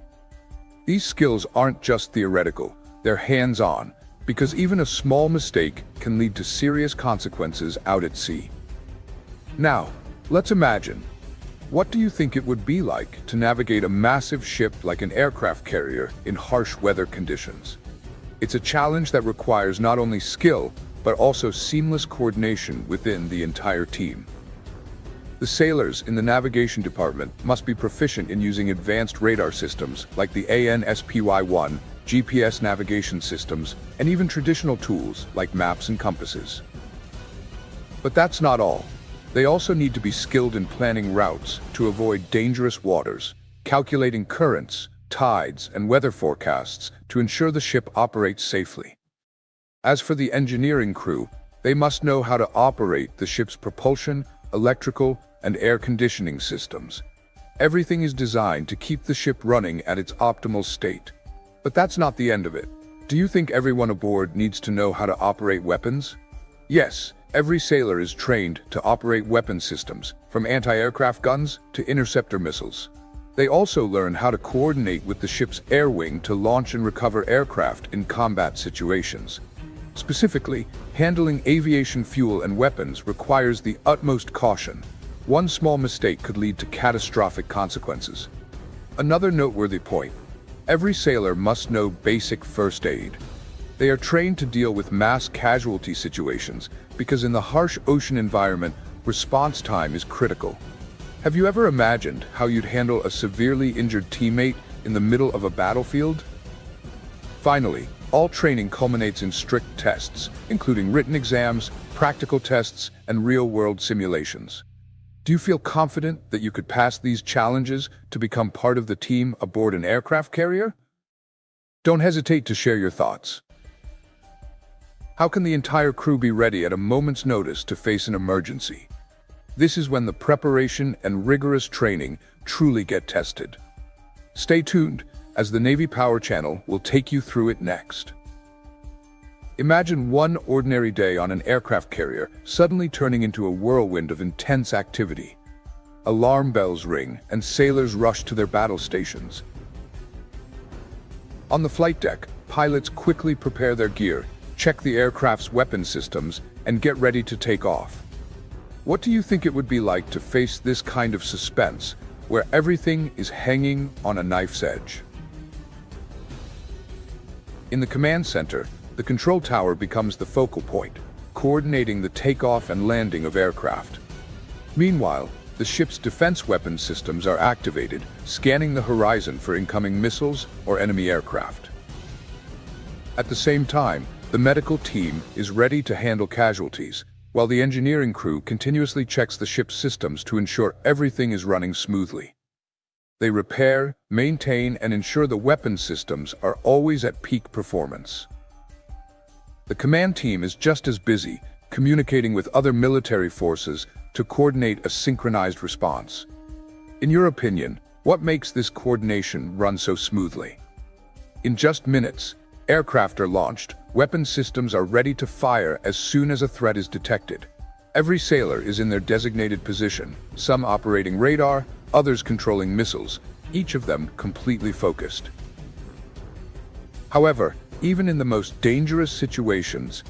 These skills aren't just theoretical, they're hands-on, because even a small mistake can lead to serious consequences out at sea. Now, let's imagine. What do you think it would be like to navigate a massive ship like an aircraft carrier in harsh weather conditions? It's a challenge that requires not only skill, but also seamless coordination within the entire team. The sailors in the navigation department must be proficient in using advanced radar systems like the ANSPY-1, GPS navigation systems, and even traditional tools like maps and compasses. But that's not all. They also need to be skilled in planning routes to avoid dangerous waters, calculating currents, tides, and weather forecasts to ensure the ship operates safely. As for the engineering crew, they must know how to operate the ship's propulsion, electrical, and air conditioning systems. Everything is designed to keep the ship running at its optimal state. But that's not the end of it. Do you think everyone aboard needs to know how to operate weapons? Yes, every sailor is trained to operate weapon systems, from anti-aircraft guns to interceptor missiles. They also learn how to coordinate with the ship's air wing to launch and recover aircraft in combat situations. Specifically, handling aviation fuel and weapons requires the utmost caution. One small mistake could lead to catastrophic consequences. Another noteworthy point: every sailor must know basic first aid. They are trained to deal with mass casualty situations because in the harsh ocean environment, response time is critical. Have you ever imagined how you'd handle a severely injured teammate in the middle of a battlefield? Finally, all training culminates in strict tests, including written exams, practical tests, and real-world simulations. Do you feel confident that you could pass these challenges to become part of the team aboard an aircraft carrier? Don't hesitate to share your thoughts. How can the entire crew be ready at a moment's notice to face an emergency? This is when the preparation and rigorous training truly get tested. Stay tuned, as the Navy Power Channel will take you through it next. Imagine one ordinary day on an aircraft carrier suddenly turning into a whirlwind of intense activity. Alarm bells ring and sailors rush to their battle stations. On the flight deck, pilots quickly prepare their gear, check the aircraft's weapon systems, and get ready to take off. What do you think it would be like to face this kind of suspense, where everything is hanging on a knife's edge? In the command center, the control tower becomes the focal point, coordinating the takeoff and landing of aircraft. Meanwhile, the ship's defense weapon systems are activated, scanning the horizon for incoming missiles or enemy aircraft. At the same time, the medical team is ready to handle casualties, while the engineering crew continuously checks the ship's systems to ensure everything is running smoothly. They repair, maintain, and ensure the weapon systems are always at peak performance. The command team is just as busy, communicating with other military forces to coordinate a synchronized response. In your opinion, what makes this coordination run so smoothly? In just minutes, aircraft are launched, weapon systems are ready to fire as soon as a threat is detected. Every sailor is in their designated position, some operating radar, others controlling missiles, each of them completely focused. However, even in the most dangerous situations,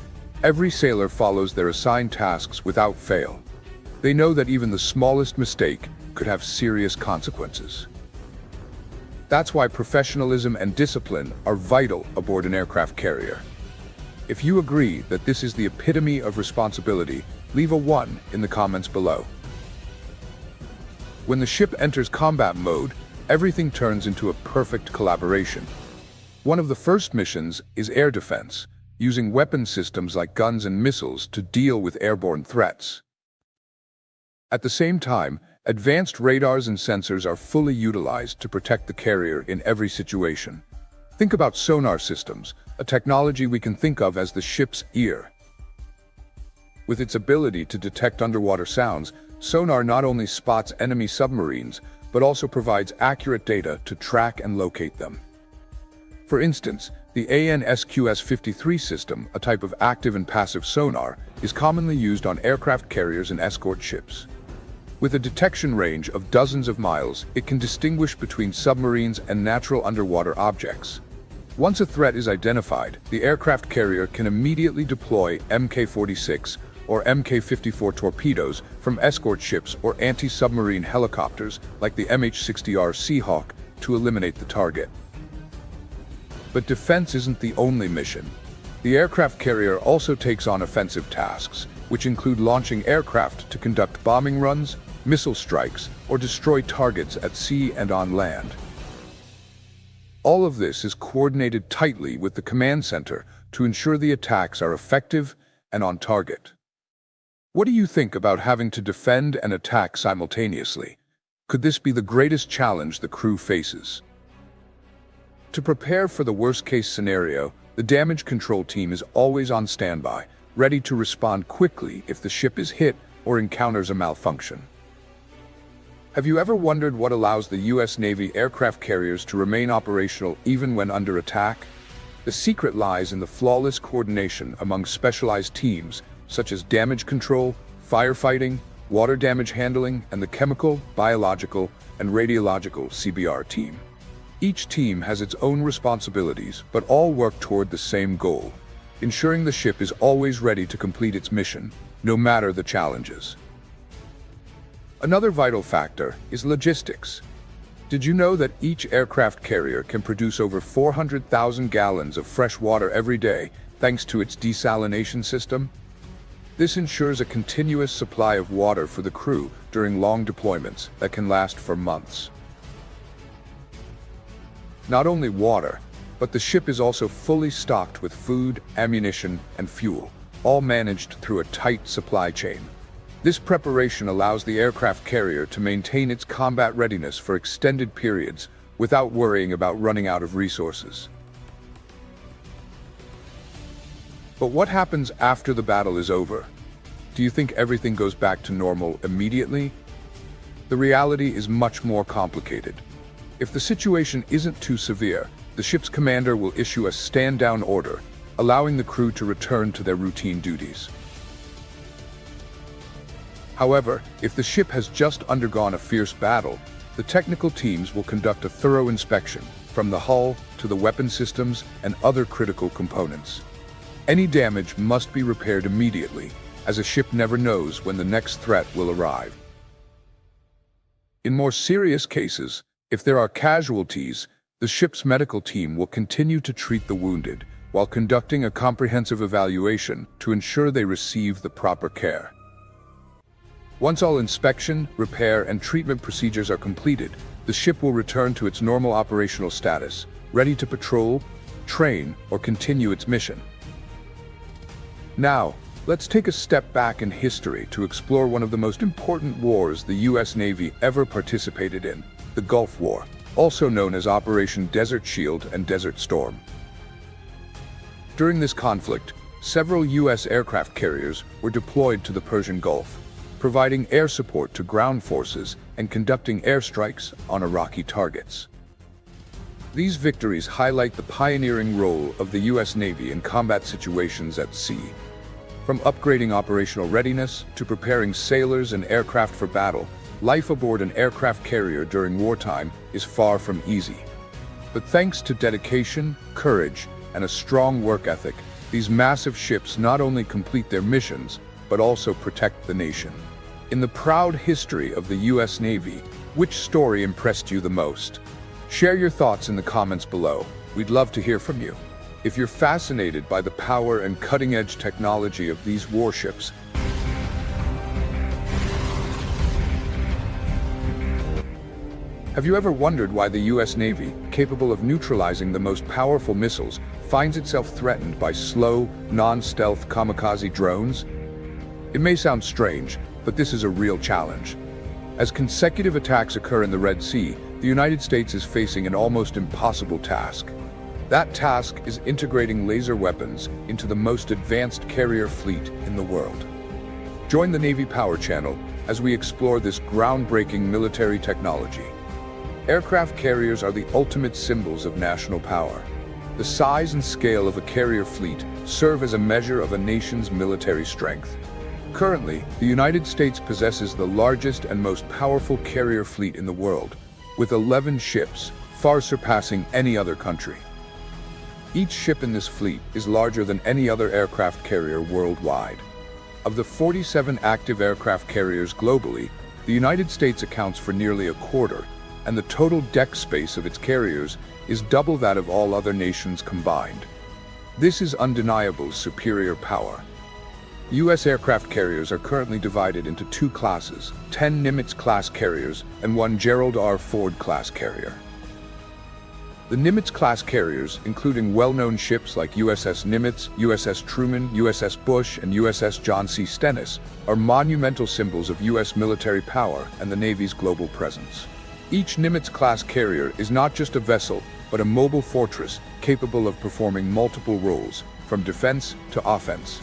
every sailor follows their assigned tasks without fail. They know that even the smallest mistake could have serious consequences. That's why professionalism and discipline are vital aboard an aircraft carrier. If you agree that this is the epitome of responsibility, leave a 1 in the comments below. When the ship enters combat mode, everything turns into a perfect collaboration. One of the first missions is air defense, using weapon systems like guns and missiles to deal with airborne threats. At the same time, advanced radars and sensors are fully utilized to protect the carrier in every situation. Think about sonar systems, a technology we can think of as the ship's ear. With its ability to detect underwater sounds, sonar not only spots enemy submarines, but also provides accurate data to track and locate them. For instance, the AN/SQS-53 system, a type of active and passive sonar, is commonly used on aircraft carriers and escort ships. With a detection range of dozens of miles, it can distinguish between submarines and natural underwater objects. Once a threat is identified, the aircraft carrier can immediately deploy Mk-46 or Mk-54 torpedoes from escort ships or anti-submarine helicopters like the MH-60R Seahawk to eliminate the target. But defense isn't the only mission. The aircraft carrier also takes on offensive tasks, which include launching aircraft to conduct bombing runs, missile strikes, or destroy targets at sea and on land. All of this is coordinated tightly with the command center to ensure the attacks are effective and on target. What do you think about having to defend and attack simultaneously? Could this be the greatest challenge the crew faces? To prepare for the worst-case scenario, the damage control team is always on standby, ready to respond quickly if the ship is hit or encounters a malfunction. Have you ever wondered what allows the U.S. Navy aircraft carriers to remain operational even when under attack? The secret lies in the flawless coordination among specialized teams such as damage control, firefighting, water damage handling, and the chemical, biological, and radiological CBR team. Each team has its own responsibilities, but all work toward the same goal, ensuring the ship is always ready to complete its mission, no matter the challenges. Another vital factor is logistics. Did you know that each aircraft carrier can produce over 400,000 gallons of fresh water every day thanks to its desalination system? This ensures a continuous supply of water for the crew during long deployments that can last for months. Not only water, but the ship is also fully stocked with food, ammunition, and fuel, all managed through a tight supply chain. This preparation allows the aircraft carrier to maintain its combat readiness for extended periods without worrying about running out of resources. But what happens after the battle is over? Do you think everything goes back to normal immediately? The reality is much more complicated. If the situation isn't too severe, the ship's commander will issue a stand-down order, allowing the crew to return to their routine duties. However, if the ship has just undergone a fierce battle, the technical teams will conduct a thorough inspection, from the hull to the weapon systems and other critical components. Any damage must be repaired immediately, as a ship never knows when the next threat will arrive. In more serious cases, if there are casualties, the ship's medical team will continue to treat the wounded, while conducting a comprehensive evaluation to ensure they receive the proper care. Once all inspection, repair, and treatment procedures are completed, the ship will return to its normal operational status, ready to patrol, train, or continue its mission. Now, let's take a step back in history to explore one of the most important wars the U.S. Navy ever participated in, the Gulf War, also known as Operation Desert Shield and Desert Storm. During this conflict, several U.S. aircraft carriers were deployed to the Persian Gulf, providing air support to ground forces and conducting airstrikes on Iraqi targets. These victories highlight the pioneering role of the U.S. Navy in combat situations at sea. From upgrading operational readiness to preparing sailors and aircraft for battle, life aboard an aircraft carrier during wartime is far from easy. But thanks to dedication, courage, and a strong work ethic, these massive ships not only complete their missions, but also protect the nation. In the proud history of the U.S. Navy, which story impressed you the most? Share your thoughts in the comments below. We'd love to hear from you. If you're fascinated by the power and cutting-edge technology of these warships, have you ever wondered why the U.S. Navy, capable of neutralizing the most powerful missiles, finds itself threatened by slow, non-stealth kamikaze drones? It may sound strange, but this is a real challenge. As consecutive attacks occur in the Red Sea, the United States is facing an almost impossible task. That task is integrating laser weapons into the most advanced carrier fleet in the world. Join the Navy Power Channel as we explore this groundbreaking military technology. Aircraft carriers are the ultimate symbols of national power. The size and scale of a carrier fleet serve as a measure of a nation's military strength. Currently, the United States possesses the largest and most powerful carrier fleet in the world, with 11 ships, far surpassing any other country. Each ship in this fleet is larger than any other aircraft carrier worldwide. Of the 47 active aircraft carriers globally, the United States accounts for nearly a quarter, and the total deck space of its carriers is double that of all other nations combined. This is undeniable superior power. U.S. aircraft carriers are currently divided into two classes, 10 Nimitz-class carriers and one Gerald R. Ford-class carrier. The Nimitz-class carriers, including well-known ships like USS Nimitz, USS Truman, USS Bush, and USS John C. Stennis, are monumental symbols of U.S. military power and the Navy's global presence. Each Nimitz-class carrier is not just a vessel, but a mobile fortress capable of performing multiple roles, from defense to offense.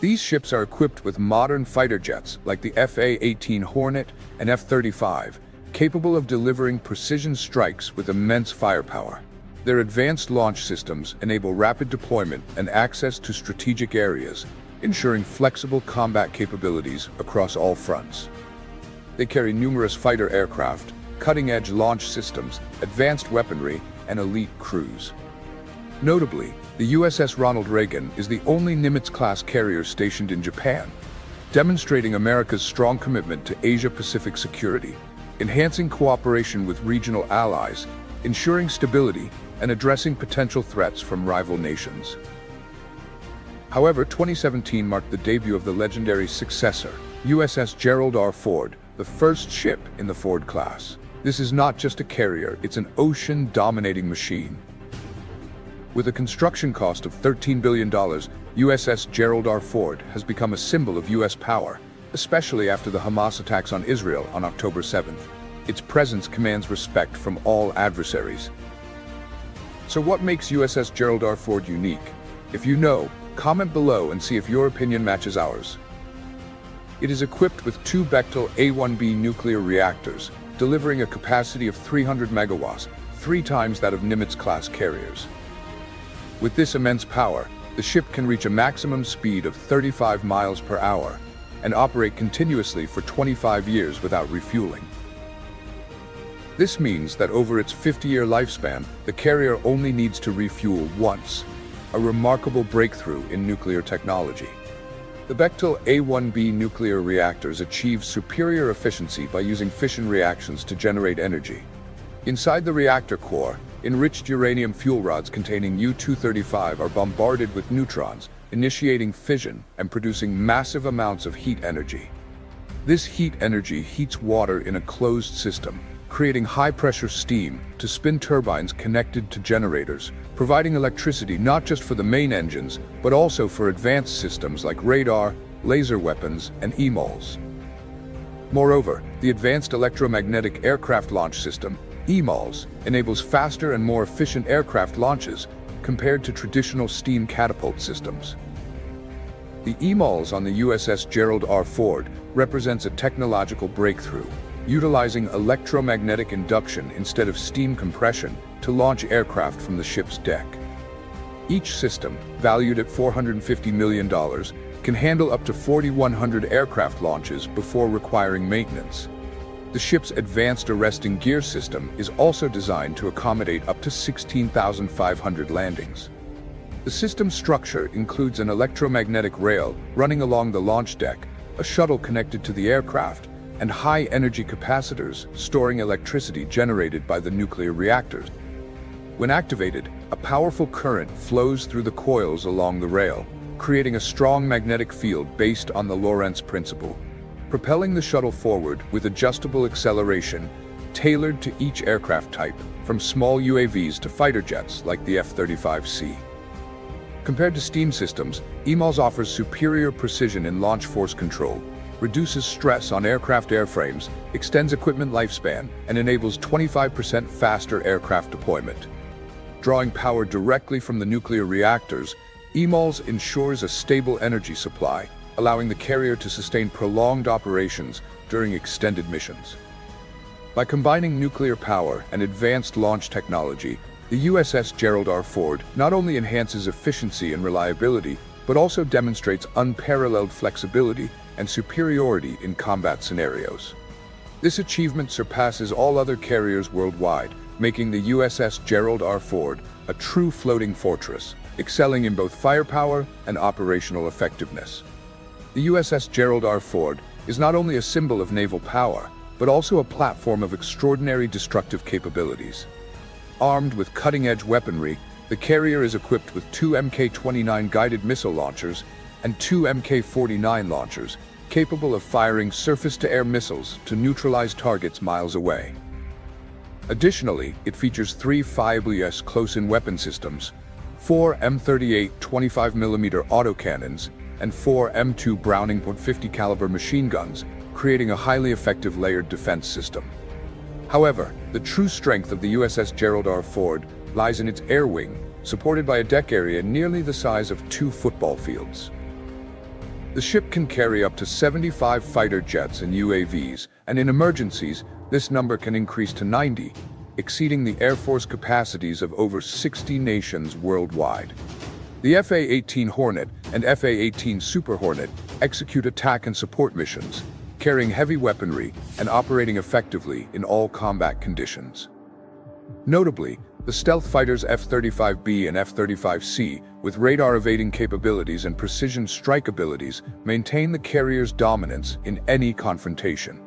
These ships are equipped with modern fighter jets like the F/A-18 Hornet and F-35, capable of delivering precision strikes with immense firepower. Their advanced launch systems enable rapid deployment and access to strategic areas, ensuring flexible combat capabilities across all fronts. They carry numerous fighter aircraft, cutting-edge launch systems, advanced weaponry, and elite crews. Notably, the USS Ronald Reagan is the only Nimitz-class carrier stationed in Japan, demonstrating America's strong commitment to Asia-Pacific security, enhancing cooperation with regional allies, ensuring stability, and addressing potential threats from rival nations. However, 2017 marked the debut of the legendary successor, USS Gerald R. Ford, the first ship in the Ford class. This is not just a carrier, it's an ocean-dominating machine. With a construction cost of $13 billion, USS Gerald R. Ford has become a symbol of U.S. power, especially after the Hamas attacks on Israel on October 7th. Its presence commands respect from all adversaries. So what makes USS Gerald R. Ford unique? If you know, comment below and see if your opinion matches ours. It is equipped with two Bechtel A-1B nuclear reactors, delivering a capacity of 300 megawatts, 3 times that of Nimitz-class carriers. With this immense power, the ship can reach a maximum speed of 35 miles per hour and operate continuously for 25 years without refueling. This means that over its 50-year lifespan, the carrier only needs to refuel once, a remarkable breakthrough in nuclear technology. The Bechtel A-1B nuclear reactors achieve superior efficiency by using fission reactions to generate energy. Inside the reactor core, enriched uranium fuel rods containing U-235 are bombarded with neutrons, initiating fission and producing massive amounts of heat energy. This heat energy heats water in a closed system, creating high-pressure steam to spin turbines connected to generators, providing electricity not just for the main engines, but also for advanced systems like radar, laser weapons, and EMALS. Moreover, the Advanced Electromagnetic Aircraft Launch System, EMALS, enables faster and more efficient aircraft launches compared to traditional steam catapult systems. The EMALS on the USS Gerald R. Ford represents a technological breakthrough, utilizing electromagnetic induction instead of steam compression to launch aircraft from the ship's deck. Each system, valued at $450 million, can handle up to 4,100 aircraft launches before requiring maintenance. The ship's advanced arresting gear system is also designed to accommodate up to 16,500 landings. The system's structure includes an electromagnetic rail running along the launch deck, a shuttle connected to the aircraft, and high-energy capacitors storing electricity generated by the nuclear reactors. When activated, a powerful current flows through the coils along the rail, creating a strong magnetic field based on the Lorentz principle, propelling the shuttle forward with adjustable acceleration tailored to each aircraft type, from small UAVs to fighter jets like the F-35C. Compared to steam systems, EMALS offers superior precision in launch force control, reduces stress on aircraft airframes, extends equipment lifespan, and enables 25% faster aircraft deployment. Drawing power directly from the nuclear reactors, EMALS ensures a stable energy supply, allowing the carrier to sustain prolonged operations during extended missions. By combining nuclear power and advanced launch technology, the USS Gerald R. Ford not only enhances efficiency and reliability, but also demonstrates unparalleled flexibility and superiority in combat scenarios. This achievement surpasses all other carriers worldwide, making the USS Gerald R. Ford a true floating fortress, excelling in both firepower and operational effectiveness. The USS Gerald R. Ford is not only a symbol of naval power, but also a platform of extraordinary destructive capabilities. Armed with cutting-edge weaponry, the carrier is equipped with 2 Mk-29 guided missile launchers and 2 Mk-49 launchers, capable of firing surface-to-air missiles to neutralize targets miles away. Additionally, it features 3 5.S close-in weapon systems, 4 M38 25mm autocannons, and 4 M2 Browning .50 caliber machine guns, creating a highly effective layered defense system. However, the true strength of the USS Gerald R. Ford lies in its air wing, supported by a deck area nearly the size of 2 football fields. The ship can carry up to 75 fighter jets and UAVs, and in emergencies, this number can increase to 90, exceeding the Air Force capacities of over 60 nations worldwide. The FA-18 Hornet and FA-18 Super Hornet execute attack and support missions, carrying heavy weaponry and operating effectively in all combat conditions. Notably, the stealth fighters F-35B and F-35C, with radar-evading capabilities and precision strike abilities, maintain the carrier's dominance in any confrontation.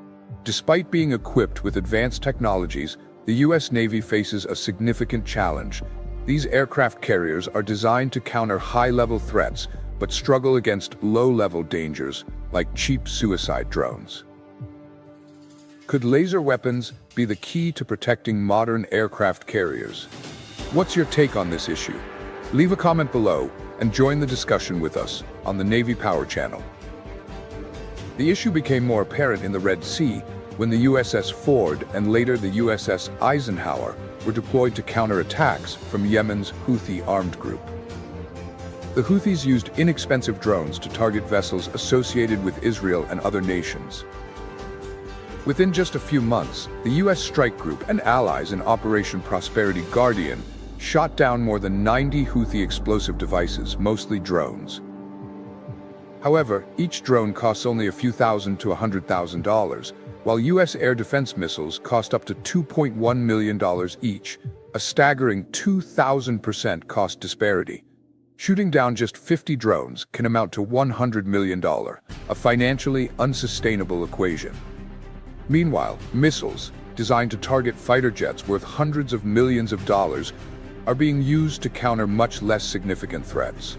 Despite being equipped with advanced technologies, the U.S. Navy faces a significant challenge. These aircraft carriers are designed to counter high-level threats, but struggle against low-level dangers like cheap suicide drones. Could laser weapons be the key to protecting modern aircraft carriers? What's your take on this issue? Leave a comment below and join the discussion with us on the Navy Power Channel. The issue became more apparent in the Red Sea when the USS Ford and later the USS Eisenhower were deployed to counter attacks from Yemen's Houthi armed group. The Houthis used inexpensive drones to target vessels associated with Israel and other nations. Within just a few months, the U.S. strike group and allies in Operation Prosperity Guardian shot down more than 90 Houthi explosive devices, mostly drones. However, each drone costs only a few thousand to $100,000, while U.S. air defense missiles cost up to $2.1 million each, a staggering 2,000% cost disparity. Shooting down just 50 drones can amount to $100 million, a financially unsustainable equation. Meanwhile, missiles, designed to target fighter jets worth hundreds of millions of dollars, are being used to counter much less significant threats.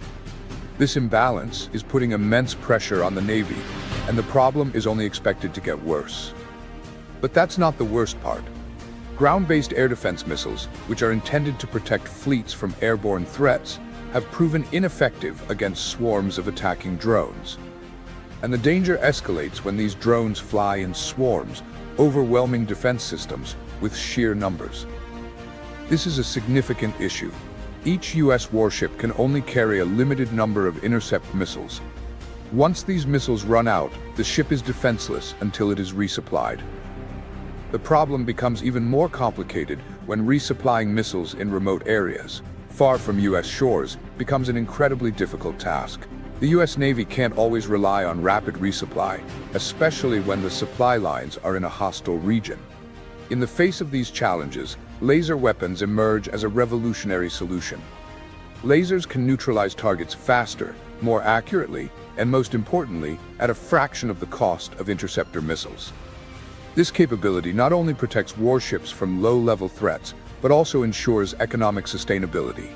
This imbalance is putting immense pressure on the Navy, and the problem is only expected to get worse. But that's not the worst part. Ground-based air defense missiles, which are intended to protect fleets from airborne threats, have proven ineffective against swarms of attacking drones. And the danger escalates when these drones fly in swarms, overwhelming defense systems with sheer numbers. This is a significant issue. Each U.S. warship can only carry a limited number of intercept missiles. Once these missiles run out, the ship is defenseless until it is resupplied. The problem becomes even more complicated when resupplying missiles in remote areas, far from U.S. shores, becomes an incredibly difficult task. The U.S. Navy can't always rely on rapid resupply, especially when the supply lines are in a hostile region. In the face of these challenges, laser weapons emerge as a revolutionary solution. Lasers can neutralize targets faster, more accurately, and most importantly, at a fraction of the cost of interceptor missiles. This capability not only protects warships from low-level threats, but also ensures economic sustainability.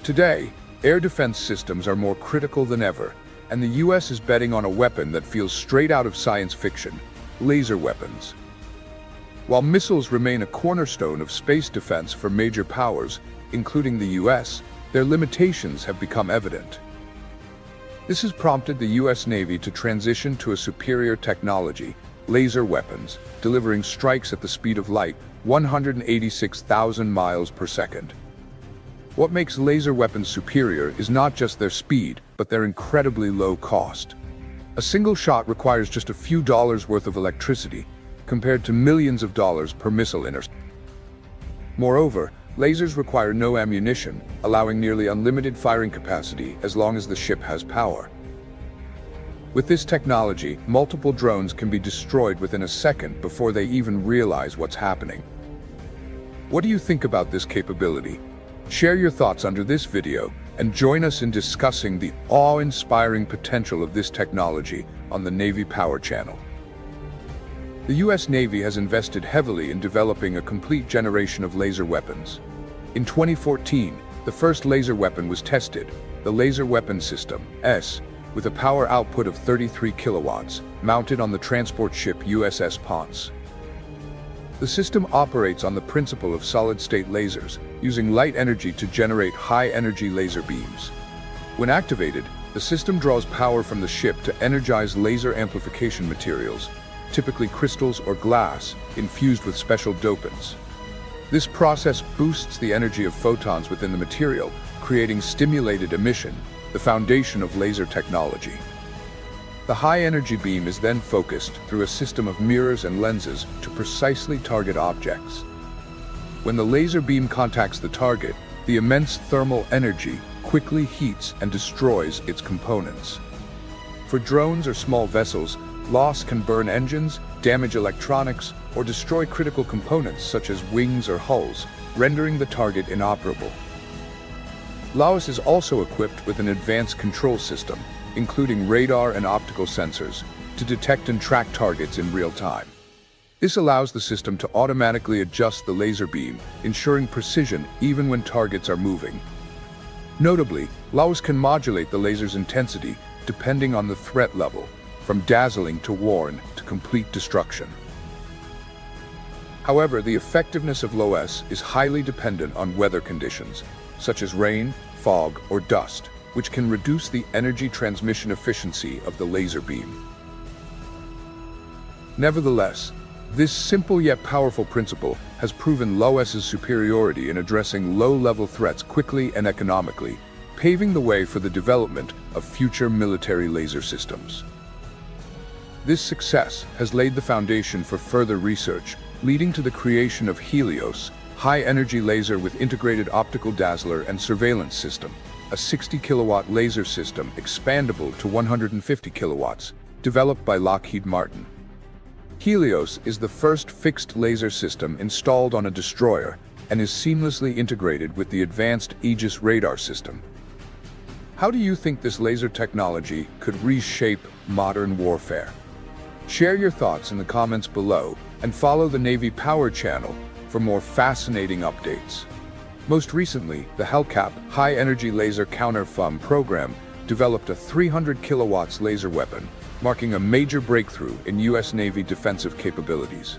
Today, air defense systems are more critical than ever, and the U.S. is betting on a weapon that feels straight out of science fiction: laser weapons. While missiles remain a cornerstone of space defense for major powers, including the U.S., their limitations have become evident. This has prompted the U.S. Navy to transition to a superior technology: laser weapons, delivering strikes at the speed of light, 186,000 miles per second. What makes laser weapons superior is not just their speed, but their incredibly low cost. A single shot requires just a few dollars worth of electricity, compared to millions of dollars per missile intercept. Moreover, lasers require no ammunition, allowing nearly unlimited firing capacity as long as the ship has power. With this technology, multiple drones can be destroyed within a second before they even realize what's happening. What do you think about this capability? Share your thoughts under this video and join us in discussing the awe-inspiring potential of this technology on the Navy Power Channel. The U.S. Navy has invested heavily in developing a complete generation of laser weapons. In 2014, the first laser weapon was tested, the Laser Weapon System S, with a power output of 33 kilowatts, mounted on the transport ship USS Ponce. The system operates on the principle of solid-state lasers, using light energy to generate high-energy laser beams. When activated, the system draws power from the ship to energize laser amplification materials, typically crystals or glass, infused with special dopants. This process boosts the energy of photons within the material, creating stimulated emission, the foundation of laser technology. The high-energy beam is then focused through a system of mirrors and lenses to precisely target objects. When the laser beam contacts the target, the immense thermal energy quickly heats and destroys its components. For drones or small vessels, loss can burn engines, damage electronics, or destroy critical components such as wings or hulls, rendering the target inoperable. Laos is also equipped with an advanced control system, including radar and optical sensors, to detect and track targets in real time. This allows the system to automatically adjust the laser beam, ensuring precision even when targets are moving. Notably, Laos can modulate the laser's intensity depending on the threat level, from dazzling to warn to complete destruction. However, the effectiveness of LOES is highly dependent on weather conditions, such as rain, fog, or dust, which can reduce the energy transmission efficiency of the laser beam. Nevertheless, this simple yet powerful principle has proven LOES's superiority in addressing low-level threats quickly and economically, paving the way for the development of future military laser systems. This success has laid the foundation for further research, leading to the creation of Helios, high-energy laser with integrated optical dazzler and surveillance system, a 60-kilowatt laser system expandable to 150 kilowatts, developed by Lockheed Martin. Helios is the first fixed laser system installed on a destroyer and is seamlessly integrated with the advanced Aegis radar system. How do you think this laser technology could reshape modern warfare? Share your thoughts in the comments below and follow the Navy Power Channel for more fascinating updates. Most recently, the HELCAP High Energy Laser Counter-FUM program developed a 300 kilowatts laser weapon marking a major breakthrough in U.S. Navy defensive capabilities.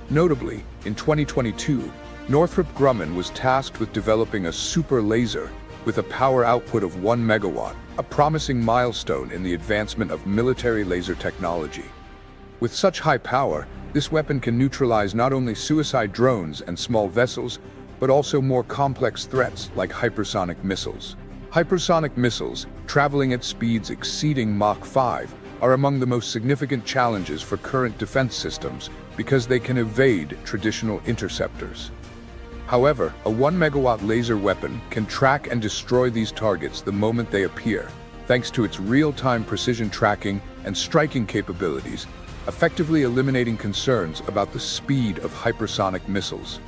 Notably, in 2022, Northrop Grumman was tasked with developing a super laser with a power output of 1 megawatt, a promising milestone in the advancement of military laser technology. With such high power, this weapon can neutralize not only suicide drones and small vessels, but also more complex threats like hypersonic missiles. Hypersonic missiles, traveling at speeds exceeding Mach 5, are among the most significant challenges for current defense systems because they can evade traditional interceptors. However, a 1 megawatt laser weapon can track and destroy these targets the moment they appear, thanks to its real-time precision tracking and striking capabilities, effectively eliminating concerns about the speed of hypersonic missiles.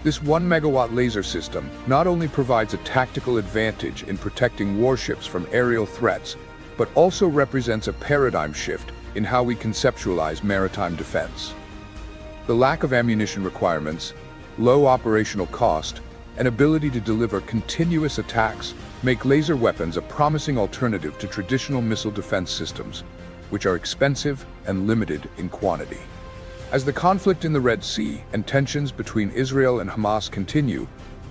This 1 megawatt laser system not only provides a tactical advantage in protecting warships from aerial threats, but also represents a paradigm shift in how we conceptualize maritime defense. The lack of ammunition requirements, low operational cost, and ability to deliver continuous attacks make laser weapons a promising alternative to traditional missile defense systems, which are expensive and limited in quantity. As the conflict in the Red Sea and tensions between Israel and Hamas continue,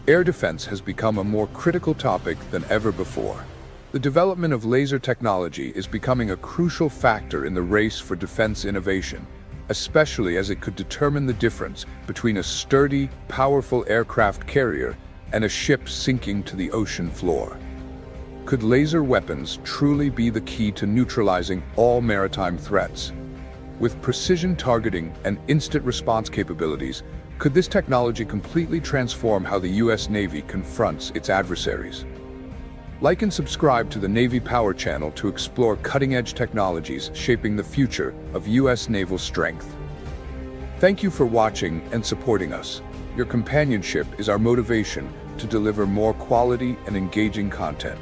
air defense has become a more critical topic than ever before. The development of laser technology is becoming a crucial factor in the race for defense innovation, especially as it could determine the difference between a sturdy, powerful aircraft carrier and a ship sinking to the ocean floor. Could laser weapons truly be the key to neutralizing all maritime threats? With precision targeting and instant response capabilities, could this technology completely transform how the U.S. Navy confronts its adversaries? Like and subscribe to the Navy Power channel to explore cutting-edge technologies shaping the future of U.S. naval strength. Thank you for watching and supporting us. Your companionship is our motivation to deliver more quality and engaging content.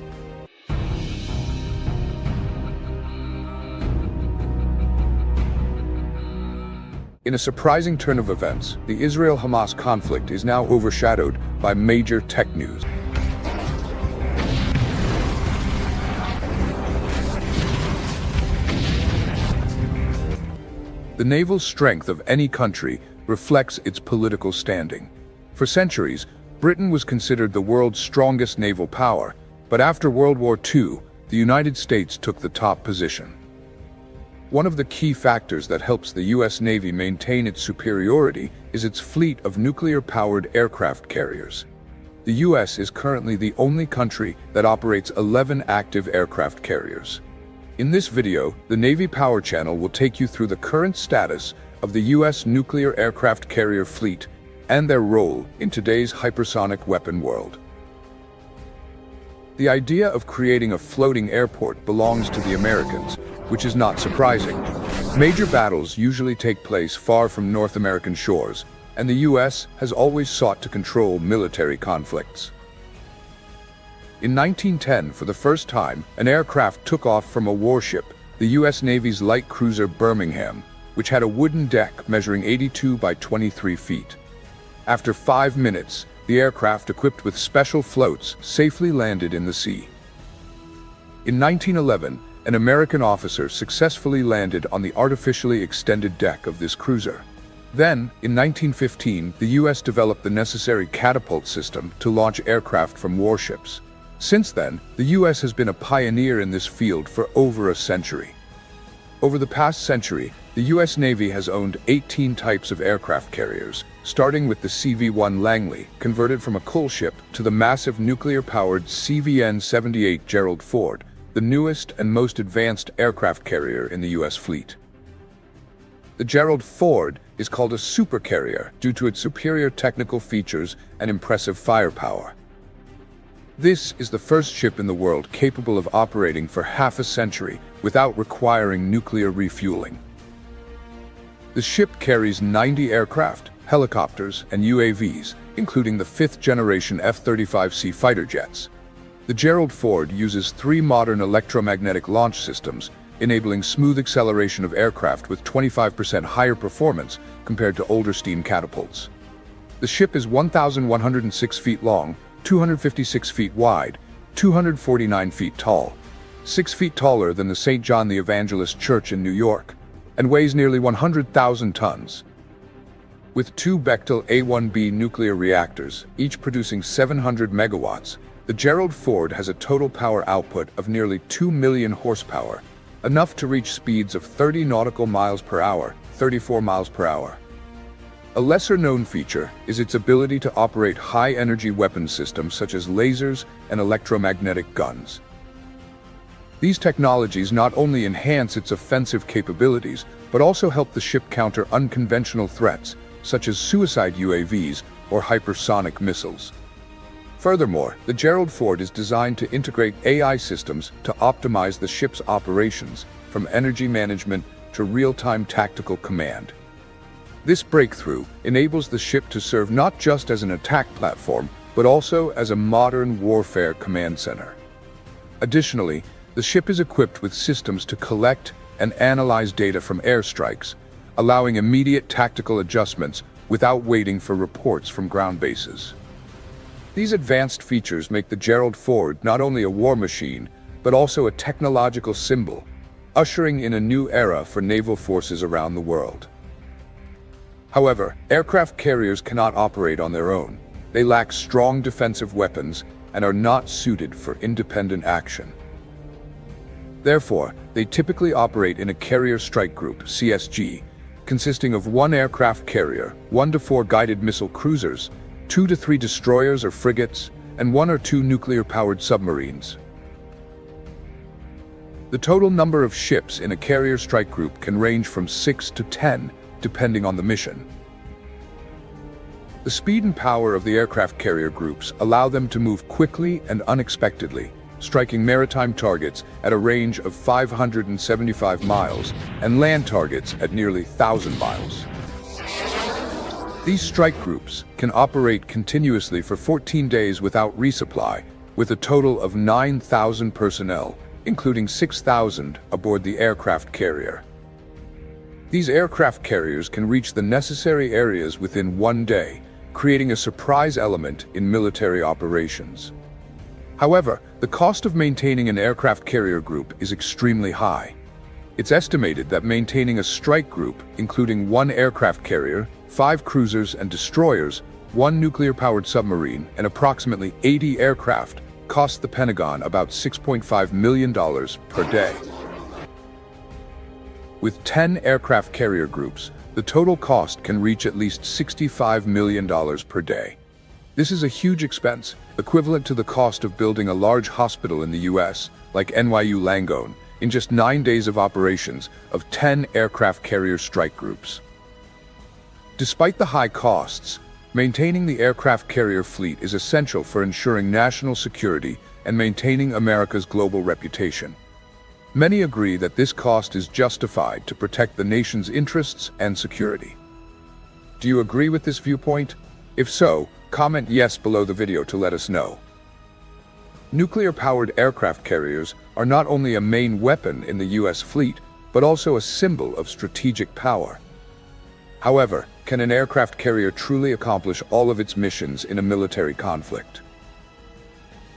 In a surprising turn of events, the Israel-Hamas conflict is now overshadowed by major tech news. The naval strength of any country reflects its political standing. For centuries, Britain was considered the world's strongest naval power, but after World War II, the United States took the top position. One of the key factors that helps the U.S. Navy maintain its superiority is its fleet of nuclear-powered aircraft carriers. The U.S. is currently the only country that operates 11 active aircraft carriers. In this video, the Navy Power Channel will take you through the current status of the U.S. nuclear aircraft carrier fleet and their role in today's hypersonic weapon world. The idea of creating a floating airport belongs to the Americans, which is not surprising. Major battles usually take place far from North American shores, and the U.S. has always sought to control military conflicts. In 1910, for the first time, an aircraft took off from a warship, the U.S. Navy's light cruiser Birmingham, which had a wooden deck measuring 82 by 23 feet. After 5 minutes, the aircraft, equipped with special floats, safely landed in the sea. In 1911, an American officer successfully landed on the artificially extended deck of this cruiser. Then, in 1915, the U.S. developed the necessary catapult system to launch aircraft from warships. Since then, the U.S. has been a pioneer in this field for over a century. Over the past century, the U.S. Navy has owned 18 types of aircraft carriers, starting with the CV-1 Langley, converted from a coal ship, to the massive nuclear-powered CVN-78 Gerald Ford, the newest and most advanced aircraft carrier in the U.S. fleet. The Gerald Ford is called a supercarrier due to its superior technical features and impressive firepower. This is the first ship in the world capable of operating for half a century without requiring nuclear refueling. The ship carries 90 aircraft, helicopters, and UAVs, including the fifth-generation F-35C fighter jets. The Gerald Ford uses 3 modern electromagnetic launch systems, enabling smooth acceleration of aircraft with 25% higher performance compared to older steam catapults. The ship is 1,106 feet long, 256 feet wide, 249 feet tall. 6 feet taller than the St. John the Evangelist Church in New York, and weighs nearly 100,000 tons. With 2 Bechtel A1B nuclear reactors, each producing 700 megawatts, the Gerald Ford has a total power output of nearly 2 million horsepower, enough to reach speeds of 30 nautical miles per hour, 34 miles per hour. A lesser-known feature is its ability to operate high-energy weapon systems such as lasers and electromagnetic guns. These technologies not only enhance its offensive capabilities, but also help the ship counter unconventional threats, such as suicide UAVs or hypersonic missiles. Furthermore, the Gerald Ford is designed to integrate AI systems to optimize the ship's operations, from energy management to real-time tactical command. This breakthrough enables the ship to serve not just as an attack platform, but also as a modern warfare command center. Additionally, the ship is equipped with systems to collect and analyze data from airstrikes, allowing immediate tactical adjustments without waiting for reports from ground bases. These advanced features make the Gerald Ford not only a war machine, but also a technological symbol, ushering in a new era for naval forces around the world. However, aircraft carriers cannot operate on their own. They lack strong defensive weapons and are not suited for independent action. Therefore, they typically operate in a carrier strike group, CSG, consisting of 1 aircraft carrier, 1 to 4 guided missile cruisers, 2 to 3 destroyers or frigates, and 1 or 2 nuclear-powered submarines. The total number of ships in a carrier strike group can range from 6 to 10, depending on the mission. The speed and power of the aircraft carrier groups allow them to move quickly and unexpectedly, striking maritime targets at a range of 575 miles and land targets at nearly 1,000 miles. These strike groups can operate continuously for 14 days without resupply, with a total of 9,000 personnel, including 6,000 aboard the aircraft carrier. These aircraft carriers can reach the necessary areas within 1 day, creating a surprise element in military operations. However, the cost of maintaining an aircraft carrier group is extremely high. It's estimated that maintaining a strike group, including 1 aircraft carrier, 5 cruisers and destroyers, 1 nuclear-powered submarine, and approximately 80 aircraft, costs the Pentagon about $6.5 million per day. With 10 aircraft carrier groups, the total cost can reach at least $65 million per day. This is a huge expense, equivalent to the cost of building a large hospital in the US, like NYU Langone, in just 9 days of operations of 10 aircraft carrier strike groups. Despite the high costs, maintaining the aircraft carrier fleet is essential for ensuring national security and maintaining America's global reputation. Many agree that this cost is justified to protect the nation's interests and security. Do you agree with this viewpoint? If so, comment yes below the video to let us know. Nuclear-powered aircraft carriers are not only a main weapon in the US fleet, but also a symbol of strategic power. However, can an aircraft carrier truly accomplish all of its missions in a military conflict?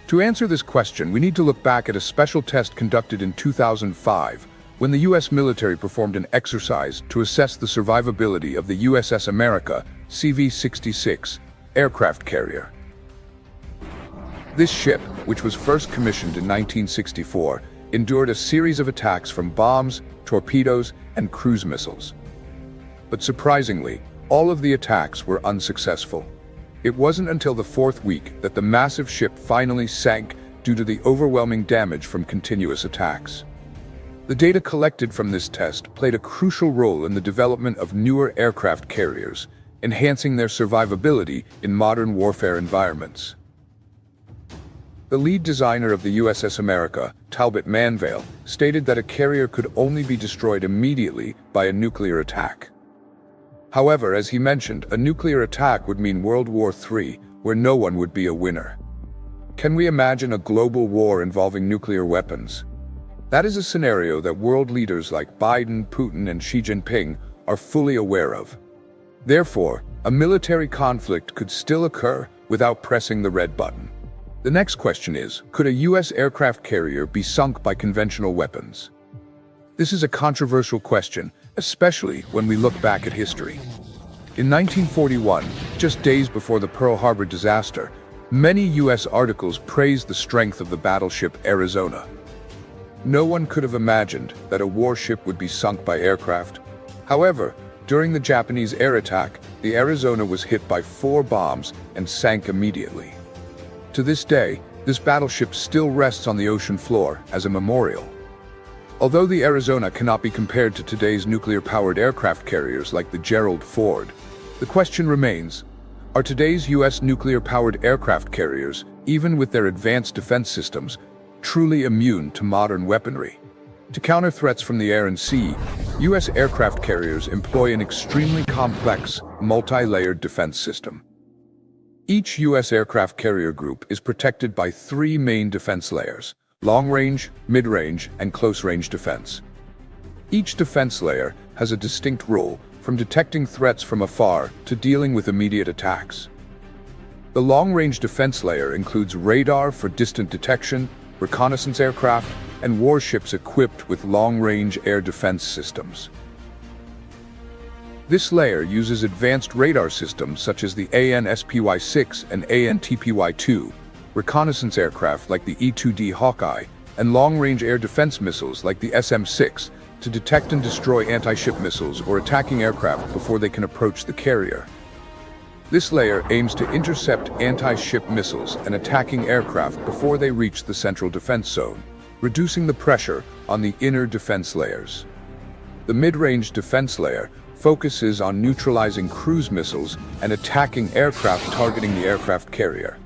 To answer this question, we need to look back at a special test conducted in 2005, when the US military performed an exercise to assess the survivability of the USS America CV-66 aircraft carrier. This ship, which was first commissioned in 1964, endured a series of attacks from bombs, torpedoes, and cruise missiles. But surprisingly, all of the attacks were unsuccessful. It wasn't until the 4th week that the massive ship finally sank due to the overwhelming damage from continuous attacks. The data collected from this test played a crucial role in the development of newer aircraft carriers, enhancing their survivability in modern warfare environments. The lead designer of the USS America, Talbot Manvale, stated that a carrier could only be destroyed immediately by a nuclear attack. However, as he mentioned, a nuclear attack would mean World War III, where no one would be a winner. Can we imagine a global war involving nuclear weapons? That is a scenario that world leaders like Biden, Putin, and Xi Jinping are fully aware of. Therefore, a military conflict could still occur without pressing the red button. The next question is, could a U.S. aircraft carrier be sunk by conventional weapons? This is a controversial question, especially when we look back at history. In 1941, just days before the Pearl Harbor disaster, many U.S. articles praised the strength of the battleship Arizona. No one could have imagined that a warship would be sunk by aircraft. However, during the Japanese air attack, the Arizona was hit by 4 bombs and sank immediately. To this day, this battleship still rests on the ocean floor as a memorial. Although the Arizona cannot be compared to today's nuclear-powered aircraft carriers like the Gerald Ford, the question remains, are today's U.S. nuclear-powered aircraft carriers, even with their advanced defense systems, truly immune to modern weaponry? To counter threats from the air and sea, U.S. aircraft carriers employ an extremely complex, multi-layered defense system. Each U.S. aircraft carrier group is protected by 3 main defense layers: long-range, mid-range, and close-range defense. Each defense layer has a distinct role, from detecting threats from afar to dealing with immediate attacks. The long-range defense layer includes radar for distant detection, reconnaissance aircraft, and warships equipped with long-range air defense systems. This layer uses advanced radar systems such as the AN/SPY-6 and AN/TPY-2, reconnaissance aircraft like the E-2D Hawkeye, and long-range air defense missiles like the SM-6 to detect and destroy anti-ship missiles or attacking aircraft before they can approach the carrier. This layer aims to intercept anti-ship missiles and attacking aircraft before they reach the central defense zone, reducing the pressure on the inner defense layers. The mid-range defense layer focuses on neutralizing cruise missiles and attacking aircraft targeting the aircraft carrier.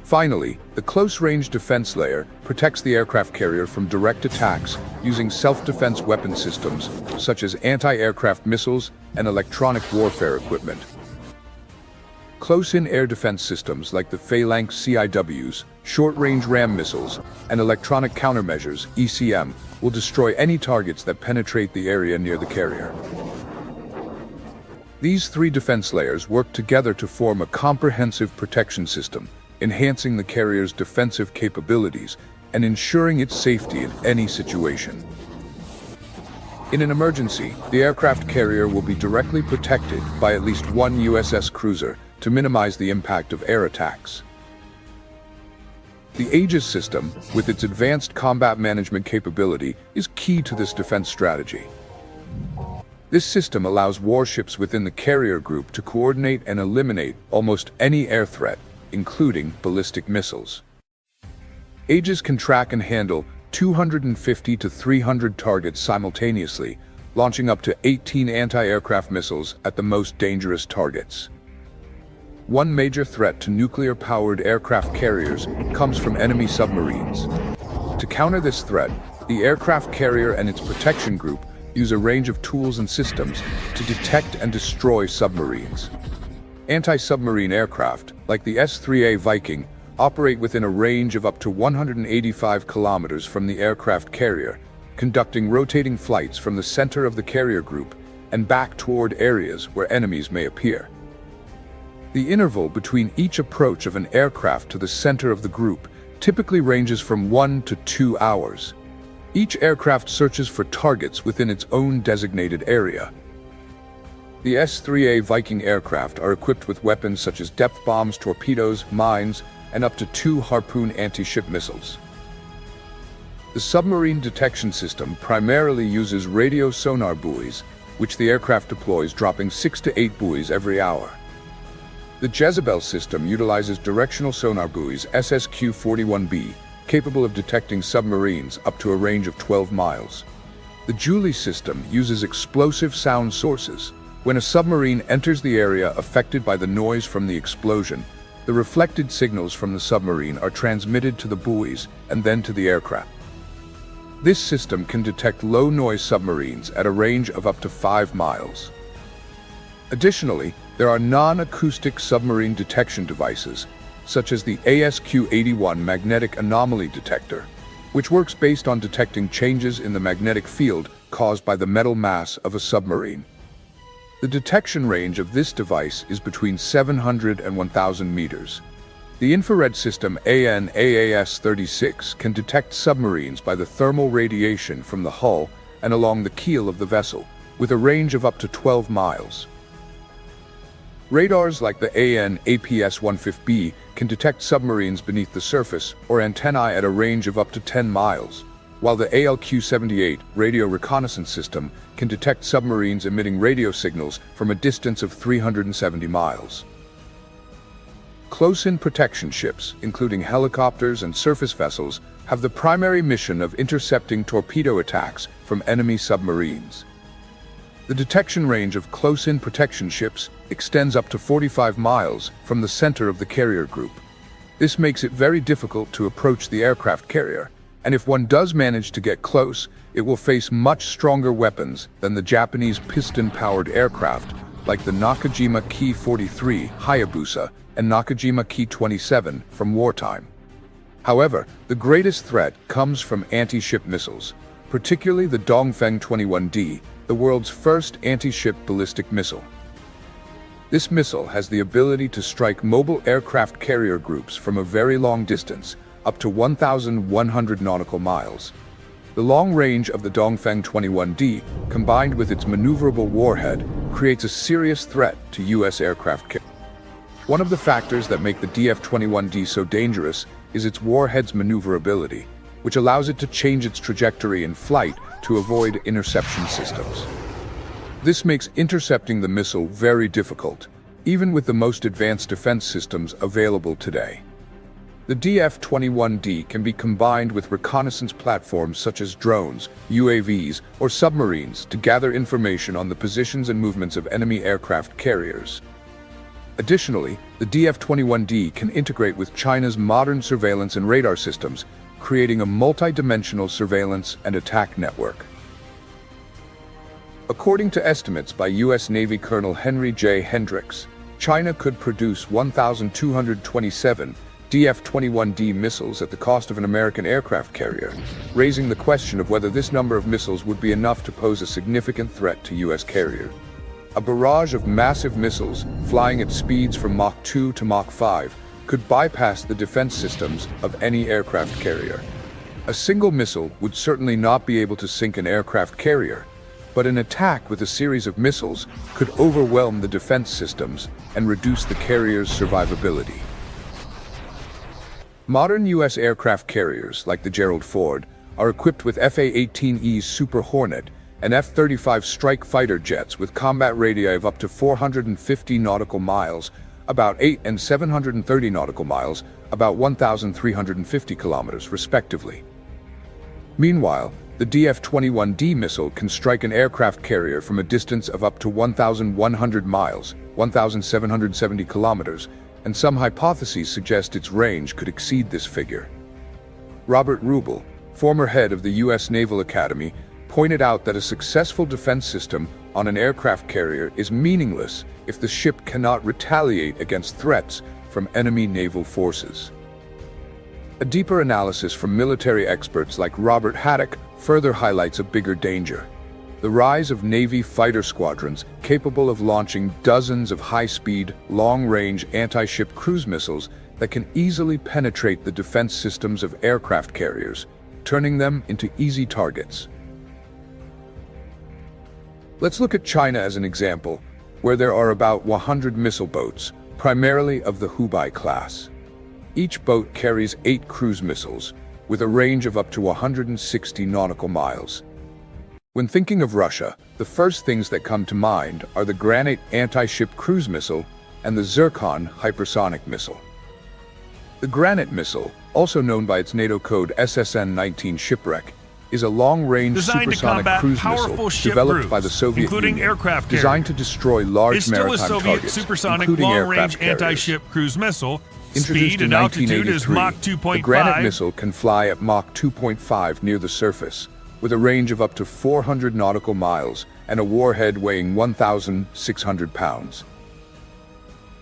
Finally, the close-range defense layer protects the aircraft carrier from direct attacks using self-defense weapon systems such as anti-aircraft missiles and electronic warfare equipment. Close-in air defense systems like the Phalanx CIWs, short-range RAM missiles, and electronic countermeasures (ECM) will destroy any targets that penetrate the area near the carrier. These 3 defense layers work together to form a comprehensive protection system, enhancing the carrier's defensive capabilities and ensuring its safety in any situation. In an emergency, the aircraft carrier will be directly protected by at least 1 USS cruiser to minimize the impact of air attacks. The Aegis system, with its advanced combat management capability, is key to this defense strategy. This system allows warships within the carrier group to coordinate and eliminate almost any air threat, including ballistic missiles. Aegis can track and handle 250 to 300 targets simultaneously, launching up to 18 anti-aircraft missiles at the most dangerous targets. One major threat to nuclear-powered aircraft carriers comes from enemy submarines. To counter this threat, the aircraft carrier and its protection group use a range of tools and systems to detect and destroy submarines. Anti-submarine aircraft, like the S-3A Viking, operate within a range of up to 185 kilometers from the aircraft carrier, conducting rotating flights from the center of the carrier group and back toward areas where enemies may appear. The interval between each approach of an aircraft to the center of the group typically ranges from 1 to 2 hours. Each aircraft searches for targets within its own designated area. The S-3A Viking aircraft are equipped with weapons such as depth bombs, torpedoes, mines, and up to 2 Harpoon anti-ship missiles. The submarine detection system primarily uses radio sonar buoys, which the aircraft deploys, dropping 6 to 8 buoys every hour. The Jezebel system utilizes directional sonar buoys SSQ-41B, capable of detecting submarines up to a range of 12 miles. The Julie system uses explosive sound sources. When a submarine enters the area affected by the noise from the explosion, the reflected signals from the submarine are transmitted to the buoys and then to the aircraft. This system can detect low-noise submarines at a range of up to 5 miles. Additionally, there are non-acoustic submarine detection devices, such as the ASQ-81 magnetic anomaly detector, which works based on detecting changes in the magnetic field caused by the metal mass of a submarine. The detection range of this device is between 700 and 1,000 meters. The infrared system AN/AAS-36 can detect submarines by the thermal radiation from the hull and along the keel of the vessel, with a range of up to 12 miles. Radars like the AN/APS-15B can detect submarines beneath the surface or antennae at a range of up to 10 miles, while the ALQ-78 radio reconnaissance system can detect submarines emitting radio signals from a distance of 370 miles. Close-in protection ships, including helicopters and surface vessels, have the primary mission of intercepting torpedo attacks from enemy submarines. The detection range of close-in protection ships extends up to 45 miles from the center of the carrier group. This makes it very difficult to approach the aircraft carrier, and if one does manage to get close, it will face much stronger weapons than the Japanese piston-powered aircraft like the Nakajima Ki-43 Hayabusa and Nakajima Ki-27 from wartime. However, the greatest threat comes from anti-ship missiles, particularly the Dongfeng 21D, the world's first anti-ship ballistic missile. This missile has the ability to strike mobile aircraft carrier groups from a very long distance, up to 1,100 nautical miles. The long range of the Dongfeng 21D, combined with its maneuverable warhead, creates a serious threat to U.S. aircraft carriers. One of the factors that make the DF-21D so dangerous is its warhead's maneuverability, which allows it to change its trajectory in flight to avoid interception systems. This makes intercepting the missile very difficult, even with the most advanced defense systems available today. The DF-21D can be combined with reconnaissance platforms such as drones, UAVs, or submarines to gather information on the positions and movements of enemy aircraft carriers. Additionally, the DF-21D can integrate with China's modern surveillance and radar systems, creating a multi-dimensional surveillance and attack network. According to estimates by U.S. Navy Colonel Henry J. Hendricks, China could produce 1,227 DF-21D missiles at the cost of an American aircraft carrier, raising the question of whether this number of missiles would be enough to pose a significant threat to U.S. carriers. A barrage of massive missiles, flying at speeds from Mach 2 to Mach 5, could bypass the defense systems of any aircraft carrier. A single missile would certainly not be able to sink an aircraft carrier, but an attack with a series of missiles could overwhelm the defense systems and reduce the carrier's survivability. Modern U.S. aircraft carriers, like the Gerald Ford, are equipped with F/A-18E's Super Hornet and F-35 strike fighter jets with combat radii of up to 450 nautical miles, about 8 and 730 nautical miles, about 1,350 kilometers, respectively. Meanwhile, the DF-21D missile can strike an aircraft carrier from a distance of up to 1,100 miles, 1,770 kilometers, and some hypotheses suggest its range could exceed this figure. Robert Rubel, former head of the U.S. Naval Academy, pointed out that a successful defense system on an aircraft carrier is meaningless if the ship cannot retaliate against threats from enemy naval forces. A deeper analysis from military experts like Robert Haddock further highlights a bigger danger: the rise of Navy fighter squadrons capable of launching dozens of high-speed, long-range anti-ship cruise missiles that can easily penetrate the defense systems of aircraft carriers, turning them into easy targets. Let's look at China as an example, where there are about 100 missile boats, primarily of the Hubei class. Each boat carries 8 cruise missiles, with a range of up to 160 nautical miles. When thinking of Russia, the first things that come to mind are the Granite anti-ship cruise missile and the Zircon hypersonic missile. The Granite missile, also known by its NATO code SSN-19 Shipwreck, is a long-range supersonic cruise missile developed by the Soviet Union, designed to destroy large maritime targets, including aircraft carriers. Anti-ship cruise missile. Introduced Speed in and altitude 1983, is Mach 2.5. the Granite missile can fly at Mach 2.5 near the surface, with a range of up to 400 nautical miles and a warhead weighing 1,600 pounds.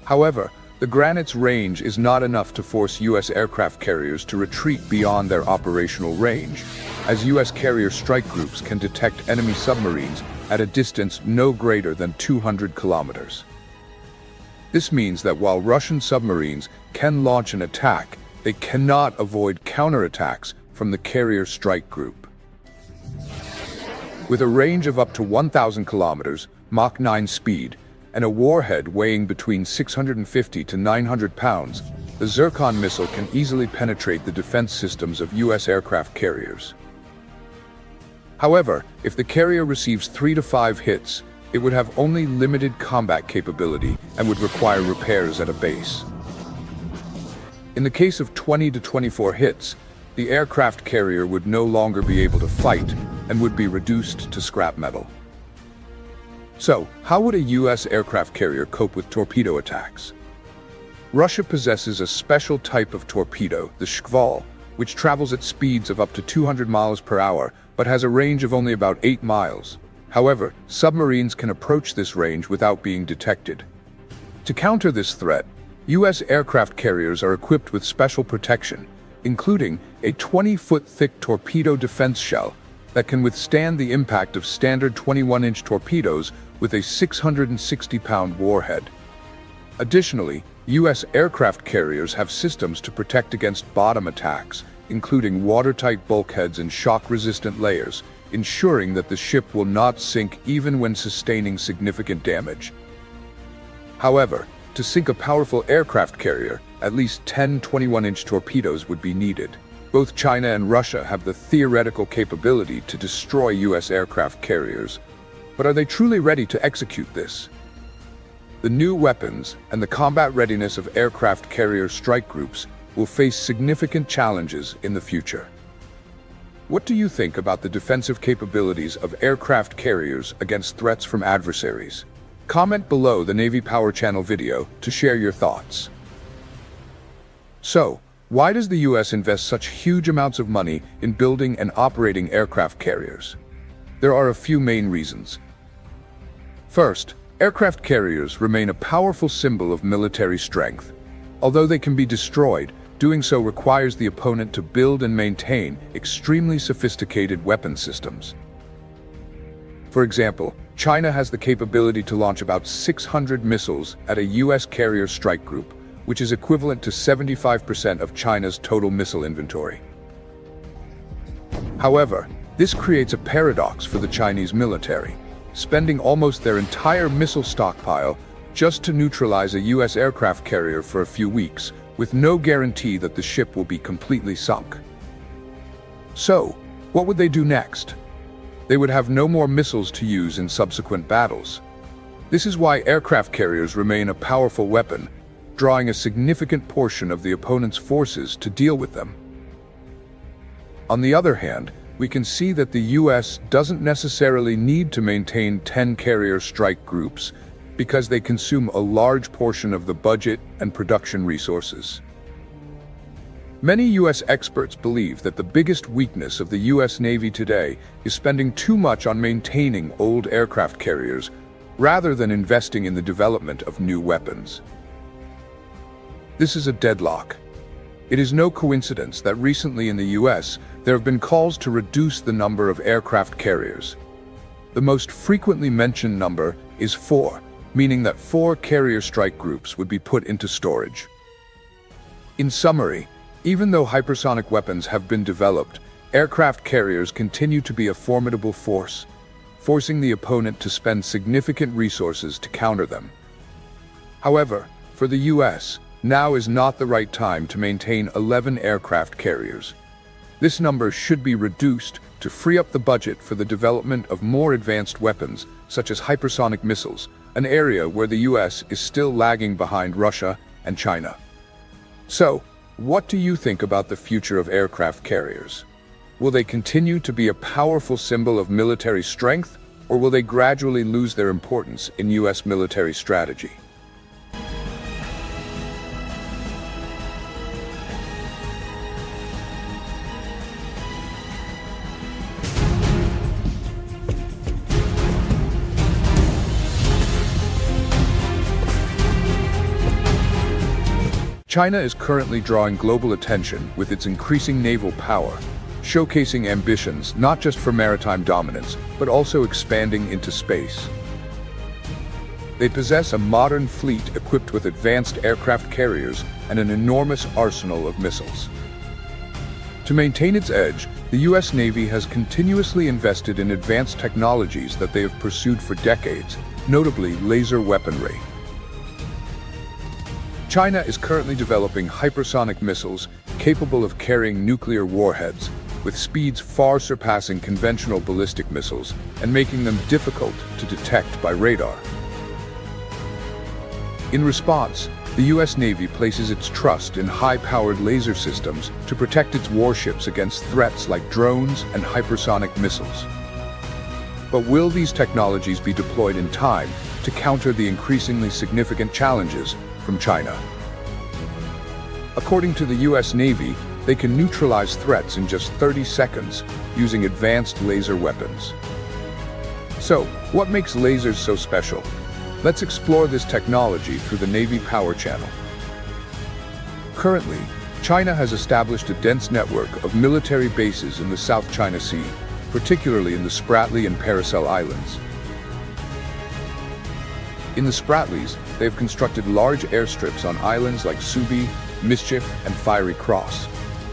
However, the Granite's range is not enough to force U.S. aircraft carriers to retreat beyond their operational range, as U.S. carrier strike groups can detect enemy submarines at a distance no greater than 200 kilometers. This means that while Russian submarines can launch an attack, they cannot avoid counterattacks from the carrier strike group. With a range of up to 1,000 kilometers, Mach 9 speed, and a warhead weighing between 650 to 900 pounds, the Zircon missile can easily penetrate the defense systems of U.S. aircraft carriers. However, if the carrier receives 3 to 5 hits, it would have only limited combat capability and would require repairs at a base. In the case of 20 to 24 hits, the aircraft carrier would no longer be able to fight and would be reduced to scrap metal. So, how would a U.S. aircraft carrier cope with torpedo attacks? Russia possesses a special type of torpedo, the Shkval, which travels at speeds of up to 200 miles per hour, but has a range of only about 8 miles. However, submarines can approach this range without being detected. To counter this threat, U.S. aircraft carriers are equipped with special protection, including a 20-foot thick torpedo defense shell that can withstand the impact of standard 21-inch torpedoes with a 660-pound warhead. Additionally, U.S. aircraft carriers have systems to protect against bottom attacks, including watertight bulkheads and shock-resistant layers, ensuring that the ship will not sink even when sustaining significant damage. However, to sink a powerful aircraft carrier, at least 10 21-inch torpedoes would be needed. Both China and Russia have the theoretical capability to destroy U.S. aircraft carriers, but are they truly ready to execute this? The new weapons and the combat readiness of aircraft carrier strike groups will face significant challenges in the future. What do you think about the defensive capabilities of aircraft carriers against threats from adversaries? Comment below the Navy Power Channel video to share your thoughts. So, why does the U.S. invest such huge amounts of money in building and operating aircraft carriers? There are a few main reasons. First, aircraft carriers remain a powerful symbol of military strength. Although they can be destroyed, doing so requires the opponent to build and maintain extremely sophisticated weapon systems. For example, China has the capability to launch about 600 missiles at a U.S. carrier strike group, which is equivalent to 75% of China's total missile inventory. However, this creates a paradox for the Chinese military, spending almost their entire missile stockpile just to neutralize a U.S. aircraft carrier for a few weeks, with no guarantee that the ship will be completely sunk. So, what would they do next? They would have no more missiles to use in subsequent battles. This is why aircraft carriers remain a powerful weapon, drawing a significant portion of the opponent's forces to deal with them. On the other hand, we can see that the U.S. doesn't necessarily need to maintain 10 carrier strike groups because they consume a large portion of the budget and production resources. Many U.S. experts believe that the biggest weakness of the U.S. Navy today is spending too much on maintaining old aircraft carriers rather than investing in the development of new weapons. This is a deadlock. It is no coincidence that recently in the U.S. there have been calls to reduce the number of aircraft carriers. The most frequently mentioned number is 4, meaning that 4 carrier strike groups would be put into storage. In summary, even though hypersonic weapons have been developed, aircraft carriers continue to be a formidable force, forcing the opponent to spend significant resources to counter them. However, for the U.S., now is not the right time to maintain 11 aircraft carriers. This number should be reduced to free up the budget for the development of more advanced weapons, such as hypersonic missiles, an area where the U.S. is still lagging behind Russia and China. So, what do you think about the future of aircraft carriers? Will they continue to be a powerful symbol of military strength, or will they gradually lose their importance in U.S. military strategy? China is currently drawing global attention with its increasing naval power, showcasing ambitions not just for maritime dominance, but also expanding into space. They possess a modern fleet equipped with advanced aircraft carriers and an enormous arsenal of missiles. To maintain its edge, the U.S. Navy has continuously invested in advanced technologies that they have pursued for decades, notably laser weaponry. China is currently developing hypersonic missiles capable of carrying nuclear warheads, with speeds far surpassing conventional ballistic missiles and making them difficult to detect by radar. In response, the U.S. Navy places its trust in high-powered laser systems to protect its warships against threats like drones and hypersonic missiles. But will these technologies be deployed in time to counter the increasingly significant challenges from China? According to the U.S. Navy, they can neutralize threats in just 30 seconds using advanced laser weapons. So, what makes lasers so special? Let's explore this technology through the Navy Power Channel. Currently, China has established a dense network of military bases in the South China Sea, particularly in the Spratly and Paracel Islands. In the Spratlys, they have constructed large airstrips on islands like Subi, Mischief, and Fiery Cross,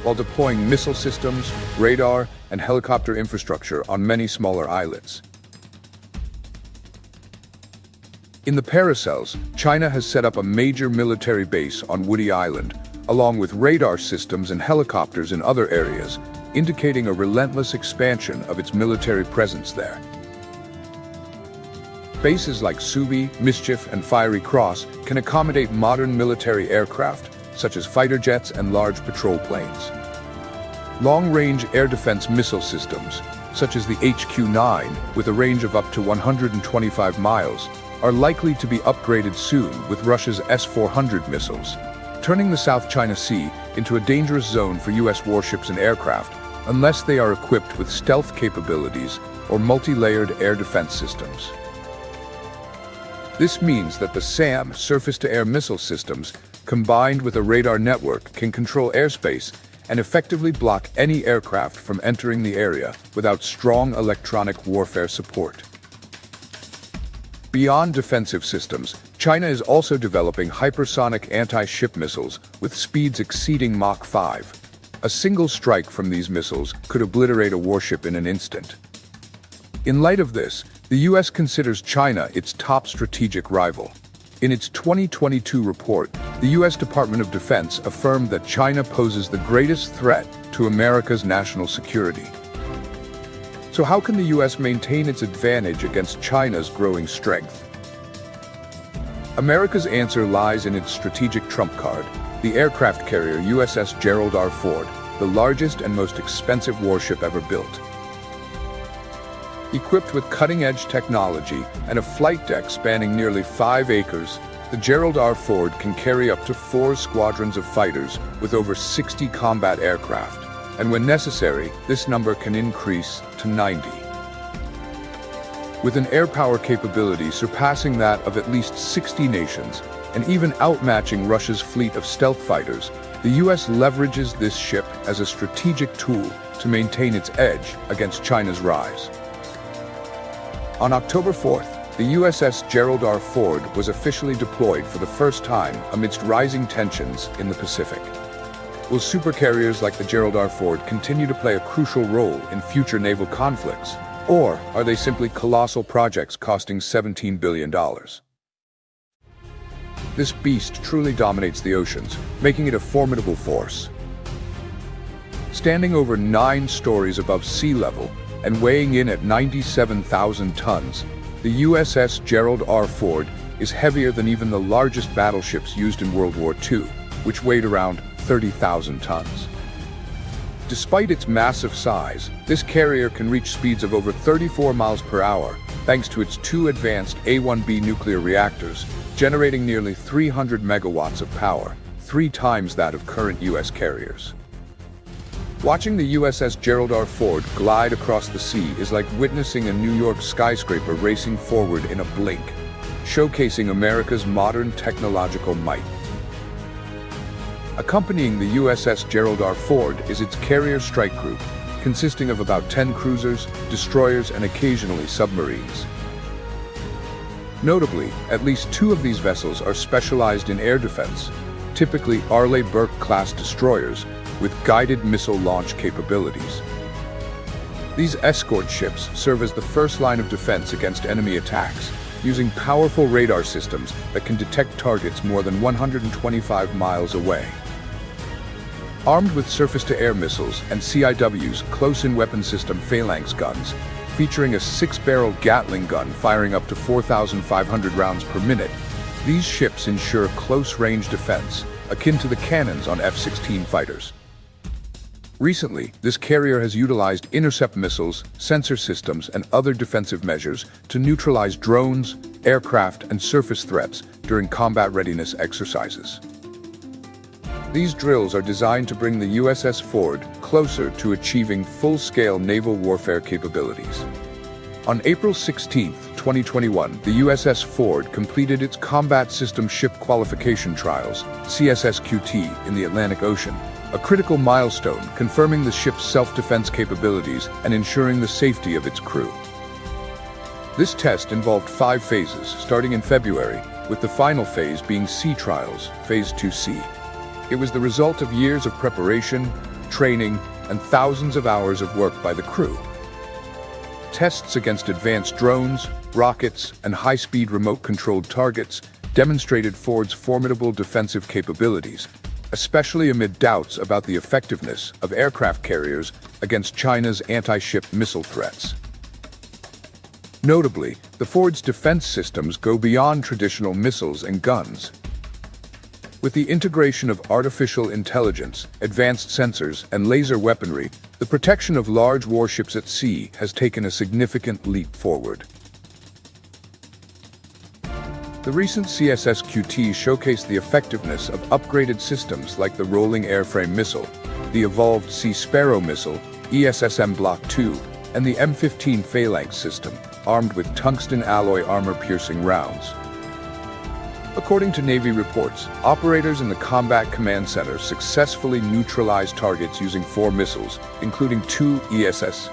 while deploying missile systems, radar, and helicopter infrastructure on many smaller islets. In the Paracels, China has set up a major military base on Woody Island, along with radar systems and helicopters in other areas, indicating a relentless expansion of its military presence there. Bases like Subi, Mischief, and Fiery Cross can accommodate modern military aircraft, such as fighter jets and large patrol planes. Long-range air defense missile systems, such as the HQ-9, with a range of up to 125 miles, are likely to be upgraded soon with Russia's S-400 missiles, turning the South China Sea into a dangerous zone for U.S. warships and aircraft unless they are equipped with stealth capabilities or multi-layered air defense systems. This means that the SAM, surface-to-air missile systems, combined with a radar network, can control airspace and effectively block any aircraft from entering the area without strong electronic warfare support. Beyond defensive systems, China is also developing hypersonic anti-ship missiles with speeds exceeding Mach 5. A single strike from these missiles could obliterate a warship in an instant. In light of this, the U.S. considers China its top strategic rival. In its 2022 report, the U.S. Department of Defense affirmed that China poses the greatest threat to America's national security. So how can the U.S. maintain its advantage against China's growing strength? America's answer lies in its strategic trump card, the aircraft carrier USS Gerald R. Ford, the largest and most expensive warship ever built. Equipped with cutting-edge technology and a flight deck spanning nearly 5 acres, the Gerald R. Ford can carry up to 4 squadrons of fighters with over 60 combat aircraft, and when necessary, this number can increase to 90. With an air power capability surpassing that of at least 60 nations, and even outmatching Russia's fleet of stealth fighters, the U.S. leverages this ship as a strategic tool to maintain its edge against China's rise. On October 4th, the USS Gerald R. Ford was officially deployed for the first time amidst rising tensions in the Pacific. Will supercarriers like the Gerald R. Ford continue to play a crucial role in future naval conflicts, or are they simply colossal projects costing $17 billion? This beast truly dominates the oceans, making it a formidable force. Standing over 9 stories above sea level and weighing in at 97,000 tons, the USS Gerald R. Ford is heavier than even the largest battleships used in World War II, which weighed around 30,000 tons. Despite its massive size, this carrier can reach speeds of over 34 miles per hour thanks to its 2 advanced A-1B nuclear reactors, generating nearly 300 megawatts of power, 3 times that of current U.S. carriers. Watching the USS Gerald R. Ford glide across the sea is like witnessing a New York skyscraper racing forward in a blink, showcasing America's modern technological might. Accompanying the USS Gerald R. Ford is its carrier strike group, consisting of about 10 cruisers, destroyers, and occasionally submarines. Notably, at least 2 of these vessels are specialized in air defense, typically Arleigh Burke-class destroyers with guided missile launch capabilities. These escort ships serve as the first line of defense against enemy attacks, using powerful radar systems that can detect targets more than 125 miles away. Armed with surface-to-air missiles and CIW's close-in weapon system Phalanx guns, featuring a 6-barrel Gatling gun firing up to 4,500 rounds per minute, these ships ensure close-range defense, akin to the cannons on F-16 fighters. Recently, this carrier has utilized intercept missiles, sensor systems, and other defensive measures to neutralize drones, aircraft, and surface threats during combat readiness exercises. These drills are designed to bring the USS Ford closer to achieving full-scale naval warfare capabilities. On April 16, 2021, the USS Ford completed its Combat System Ship Qualification Trials, CSSQT, in the Atlantic Ocean, a critical milestone confirming the ship's self-defense capabilities and ensuring the safety of its crew. This test involved 5 phases, starting in February, with the final phase being Sea Trials, Phase 2C. It was the result of years of preparation, training, and thousands of hours of work by the crew. Tests against advanced drones, rockets, and high-speed remote-controlled targets demonstrated Ford's formidable defensive capabilities, especially amid doubts about the effectiveness of aircraft carriers against China's anti-ship missile threats. Notably, the Ford's defense systems go beyond traditional missiles and guns. With the integration of artificial intelligence, advanced sensors, and laser weaponry, the protection of large warships at sea has taken a significant leap forward. The recent CSSQT showcased the effectiveness of upgraded systems like the Rolling Airframe Missile, the evolved Sea Sparrow Missile, ESSM Block II, and the M15 Phalanx system, armed with tungsten alloy armor-piercing rounds. According to Navy reports, operators in the Combat Command Center successfully neutralized targets using 4 missiles, including 2 ESS.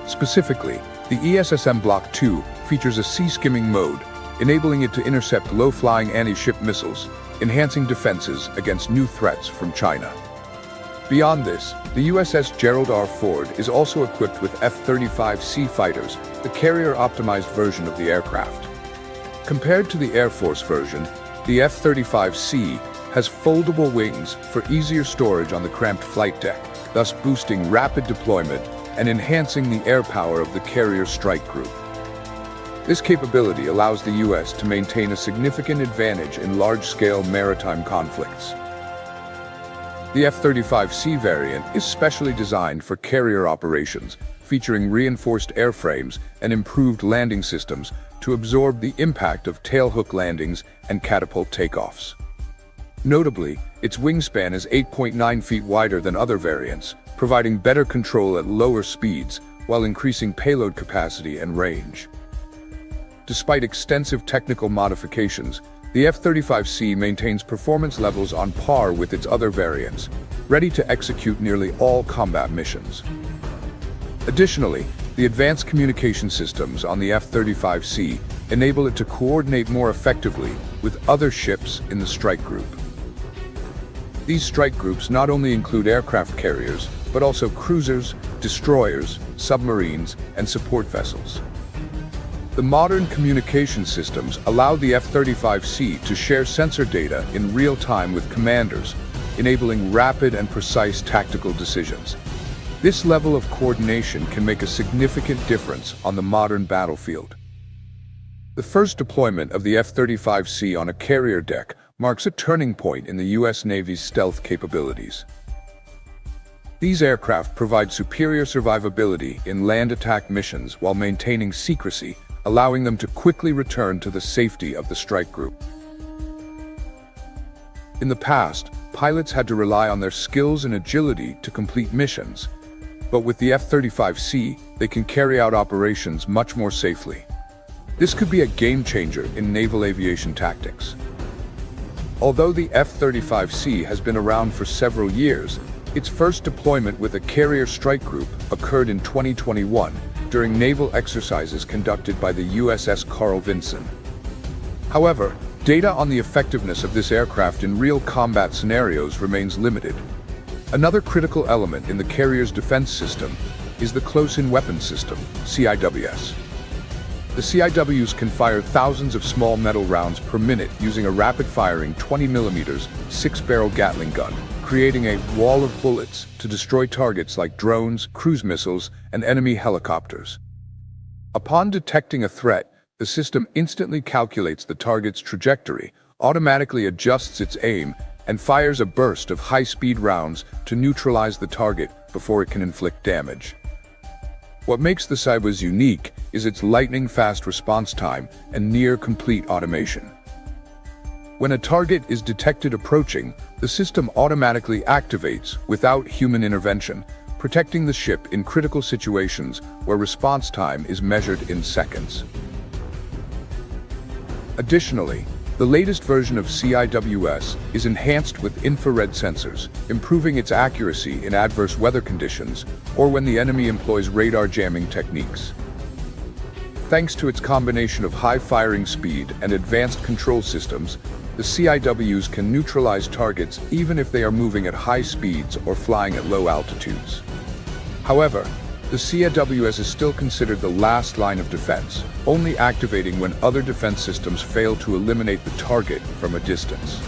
Specifically, the ESSM Block II features a sea-skimming mode, enabling it to intercept low-flying anti-ship missiles, enhancing defenses against new threats from China. Beyond this, the USS Gerald R. Ford is also equipped with F-35C fighters, the carrier-optimized version of the aircraft. Compared to the Air Force version, the F-35C has foldable wings for easier storage on the cramped flight deck, thus boosting rapid deployment and enhancing the air power of the carrier strike group. This capability allows the U.S. to maintain a significant advantage in large-scale maritime conflicts. The F-35C variant is specially designed for carrier operations, featuring reinforced airframes and improved landing systems to absorb the impact of tailhook landings and catapult takeoffs. Notably, its wingspan is 8.9 feet wider than other variants, providing better control at lower speeds while increasing payload capacity and range. Despite extensive technical modifications, the F-35C maintains performance levels on par with its other variants, ready to execute nearly all combat missions. Additionally, the advanced communication systems on the F-35C enable it to coordinate more effectively with other ships in the strike group. These strike groups not only include aircraft carriers, but also cruisers, destroyers, submarines, and support vessels. The modern communication systems allow the F-35C to share sensor data in real time with commanders, enabling rapid and precise tactical decisions. This level of coordination can make a significant difference on the modern battlefield. The first deployment of the F-35C on a carrier deck marks a turning point in the U.S. Navy's stealth capabilities. These aircraft provide superior survivability in land attack missions while maintaining secrecy, allowing them to quickly return to the safety of the strike group. In the past, pilots had to rely on their skills and agility to complete missions, but with the F-35C, they can carry out operations much more safely. This could be a game-changer in naval aviation tactics. Although the F-35C has been around for several years, its first deployment with a carrier strike group occurred in 2021 during naval exercises conducted by the USS Carl Vinson. However, data on the effectiveness of this aircraft in real combat scenarios remains limited. Another critical element in the carrier's defense system is the close-in weapons system, CIWS. The CIWs can fire thousands of small metal rounds per minute using a rapid-firing 20mm 6-barrel Gatling gun, creating a wall of bullets to destroy targets like drones, cruise missiles, and enemy helicopters. Upon detecting a threat, the system instantly calculates the target's trajectory, automatically adjusts its aim, and fires a burst of high-speed rounds to neutralize the target before it can inflict damage. What makes the CIWS unique is its lightning-fast response time and near-complete automation. When a target is detected approaching, the system automatically activates without human intervention, protecting the ship in critical situations where response time is measured in seconds. Additionally, the latest version of CIWS is enhanced with infrared sensors, improving its accuracy in adverse weather conditions or when the enemy employs radar jamming techniques. Thanks to its combination of high firing speed and advanced control systems, the CIWs can neutralize targets even if they are moving at high speeds or flying at low altitudes. However, the CIWS is still considered the last line of defense, only activating when other defense systems fail to eliminate the target from a distance.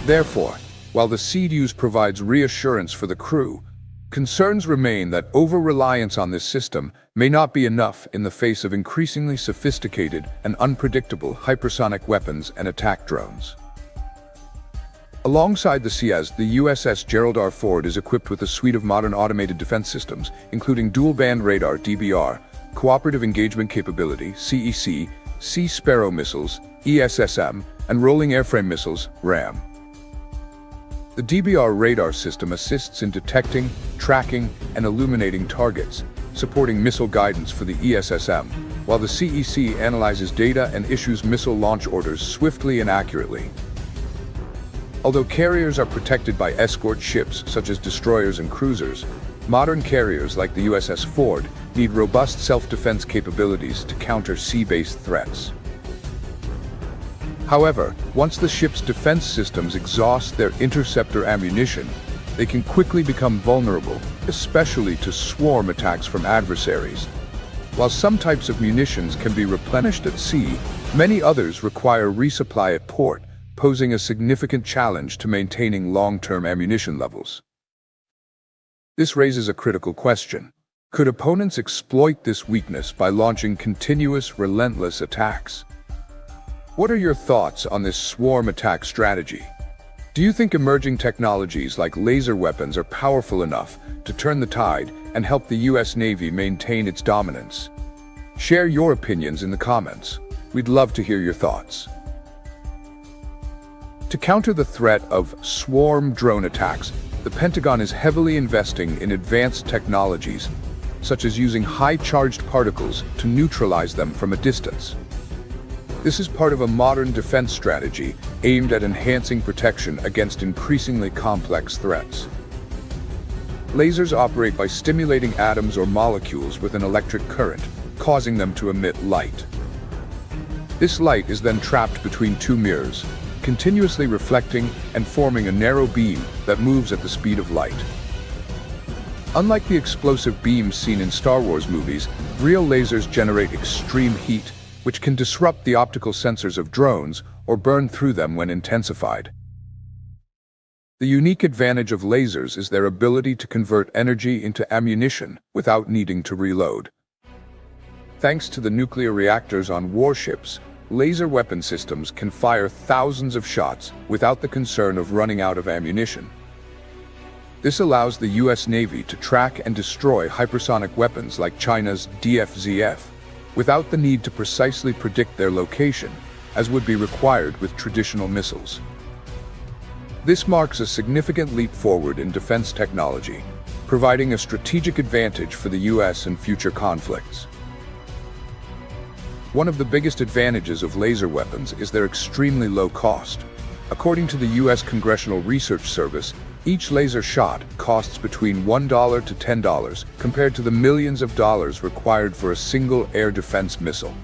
Therefore, while the CIWS provides reassurance for the crew, concerns remain that over-reliance on this system may not be enough in the face of increasingly sophisticated and unpredictable hypersonic weapons and attack drones. Alongside the CIWS, the USS Gerald R. Ford is equipped with a suite of modern automated defense systems, including dual-band radar (DBR), cooperative engagement capability (CEC), Sea Sparrow missiles (ESSM), and rolling airframe missiles (RAM). The DBR radar system assists in detecting, tracking, and illuminating targets, supporting missile guidance for the ESSM, while the CEC analyzes data and issues missile launch orders swiftly and accurately. Although carriers are protected by escort ships such as destroyers and cruisers, modern carriers like the USS Ford need robust self-defense capabilities to counter sea-based threats. However, once the ship's defense systems exhaust their interceptor ammunition, they can quickly become vulnerable, especially to swarm attacks from adversaries. While some types of munitions can be replenished at sea, many others require resupply at port, posing a significant challenge to maintaining long-term ammunition levels. This raises a critical question. Could opponents exploit this weakness by launching continuous, relentless attacks? What are your thoughts on this swarm attack strategy? Do you think emerging technologies like laser weapons are powerful enough to turn the tide and help the US Navy maintain its dominance? Share your opinions in the comments. We'd love to hear your thoughts. To counter the threat of swarm drone attacks, the Pentagon is heavily investing in advanced technologies, such as using high-charged particles to neutralize them from a distance. This is part of a modern defense strategy aimed at enhancing protection against increasingly complex threats. Lasers operate by stimulating atoms or molecules with an electric current, causing them to emit light. This light is then trapped between two mirrors, continuously reflecting and forming a narrow beam that moves at the speed of light. Unlike the explosive beams seen in Star Wars movies, real lasers generate extreme heat, which can disrupt the optical sensors of drones or burn through them when intensified. The unique advantage of lasers is their ability to convert energy into ammunition without needing to reload. Thanks to the nuclear reactors on warships, laser weapon systems can fire thousands of shots without the concern of running out of ammunition. This allows the US Navy to track and destroy hypersonic weapons like China's DFZF without the need to precisely predict their location, as would be required with traditional missiles. This marks a significant leap forward in defense technology, providing a strategic advantage for the US in future conflicts. One of the biggest advantages of laser weapons is their extremely low cost. According to the US Congressional Research Service, Each laser shot costs between $1 to $10 compared to the millions of dollars required for a single air defense missile.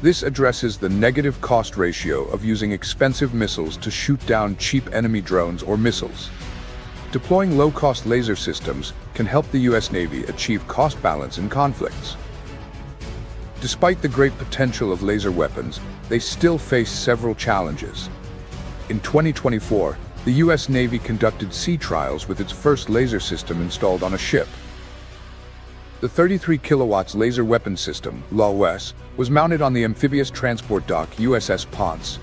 This addresses the negative cost ratio of using expensive missiles to shoot down cheap enemy drones or missiles. Deploying low-cost laser systems can help the U.S. Navy achieve cost balance in conflicts. Despite the great potential of laser weapons, they still face several challenges. In 2024, the U.S. Navy conducted sea trials with its first laser system installed on a ship. The 33 kilowatts laser weapon system, LAWS, was mounted on the amphibious transport dock USS Ponce.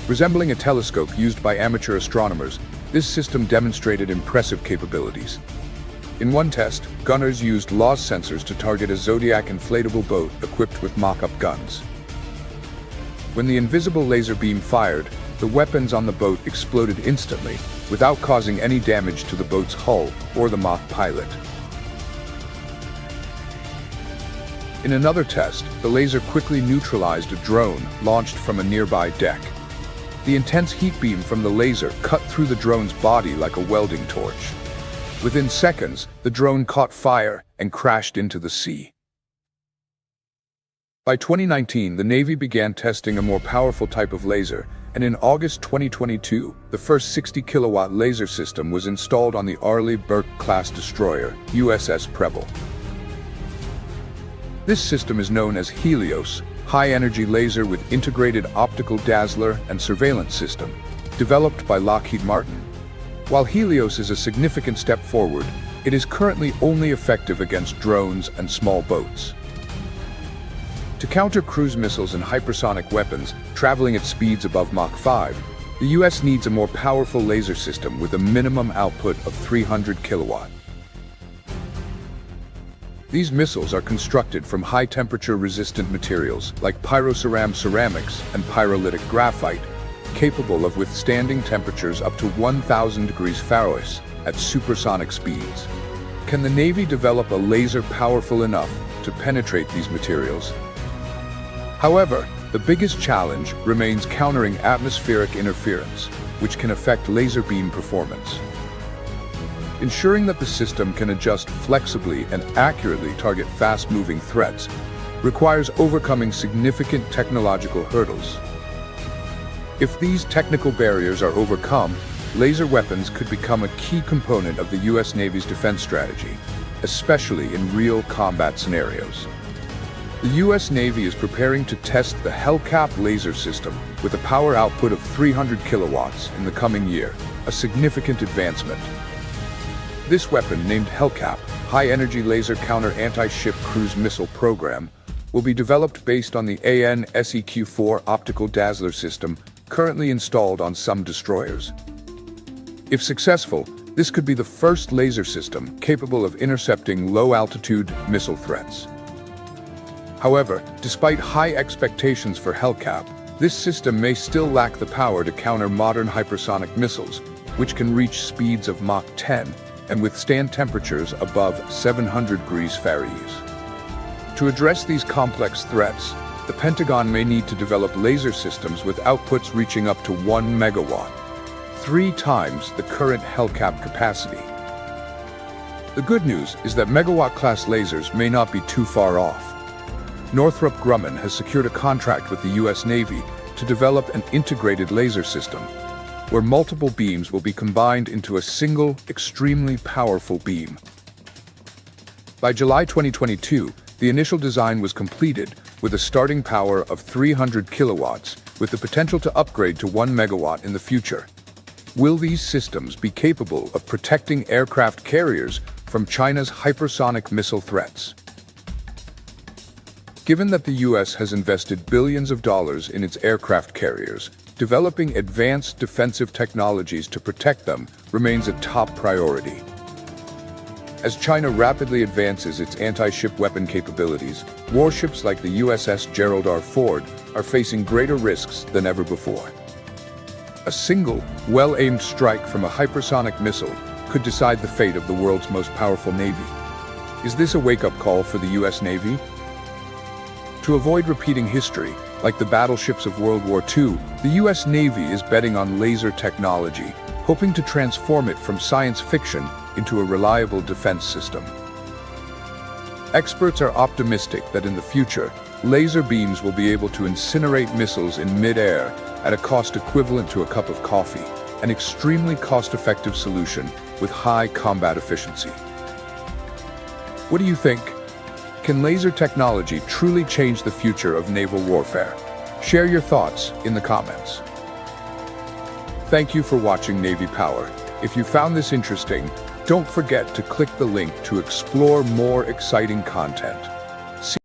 Resembling a telescope used by amateur astronomers, this system demonstrated impressive capabilities. In one test, gunners used LAWS sensors to target a Zodiac inflatable boat equipped with mock-up guns. When the invisible laser beam fired, the weapons on the boat exploded instantly, without causing any damage to the boat's hull or the mock pilot. In another test, the laser quickly neutralized a drone launched from a nearby deck. The intense heat beam from the laser cut through the drone's body like a welding torch. Within seconds, the drone caught fire and crashed into the sea. By 2019, the Navy began testing a more powerful type of laser, and in August 2022, the first 60-kilowatt laser system was installed on the Arleigh Burke-class destroyer, USS Preble. This system is known as Helios, high-energy laser with integrated optical dazzler and surveillance system, developed by Lockheed Martin. While Helios is a significant step forward, it is currently only effective against drones and small boats. To counter cruise missiles and hypersonic weapons traveling at speeds above Mach 5, the U.S. needs a more powerful laser system with a minimum output of 300 kilowatt. These missiles are constructed from high-temperature resistant materials like pyroceram ceramics and pyrolytic graphite, capable of withstanding temperatures up to 1,000 degrees Fahrenheit at supersonic speeds. Can the Navy develop a laser powerful enough to penetrate these materials? However, the biggest challenge remains countering atmospheric interference, which can affect laser beam performance. Ensuring that the system can adjust flexibly and accurately target fast-moving threats requires overcoming significant technological hurdles. If these technical barriers are overcome, laser weapons could become a key component of the U.S. Navy's defense strategy, especially in real combat scenarios. The U.S. Navy is preparing to test the Hellcat laser system with a power output of 300 kilowatts in the coming year, a significant advancement. This weapon, named Hellcat, High-Energy Laser Counter Anti-Ship Cruise Missile Program, will be developed based on the AN/SEQ-4 optical dazzler system currently installed on some destroyers. If successful, this could be the first laser system capable of intercepting low-altitude missile threats. However, despite high expectations for Hellcat, this system may still lack the power to counter modern hypersonic missiles, which can reach speeds of Mach 10 and withstand temperatures above 700 degrees Fahrenheit. To address these complex threats, the Pentagon may need to develop laser systems with outputs reaching up to 1 megawatt, 3 times the current Hellcat capacity. The good news is that megawatt-class lasers may not be too far off. Northrop Grumman has secured a contract with the U.S. Navy to develop an integrated laser system, where multiple beams will be combined into a single, extremely powerful beam. By July 2022, the initial design was completed with a starting power of 300 kilowatts, with the potential to upgrade to 1 megawatt in the future. Will these systems be capable of protecting aircraft carriers from China's hypersonic missile threats? Given that the U.S. has invested billions of dollars in its aircraft carriers, developing advanced defensive technologies to protect them remains a top priority. As China rapidly advances its anti-ship weapon capabilities, warships like the USS Gerald R. Ford are facing greater risks than ever before. A single, well-aimed strike from a hypersonic missile could decide the fate of the world's most powerful navy. Is this a wake-up call for the U.S. Navy? To avoid repeating history, like the battleships of World War II, the U.S. Navy is betting on laser technology, hoping to transform it from science fiction into a reliable defense system. Experts are optimistic that in the future, laser beams will be able to incinerate missiles in mid-air at a cost equivalent to a cup of coffee, an extremely cost-effective solution with high combat efficiency. What do you think? Can laser technology truly change the future of naval warfare? Share your thoughts in the comments. Thank you for watching Navy Power. If you found this interesting, don't forget to click the link to explore more exciting content.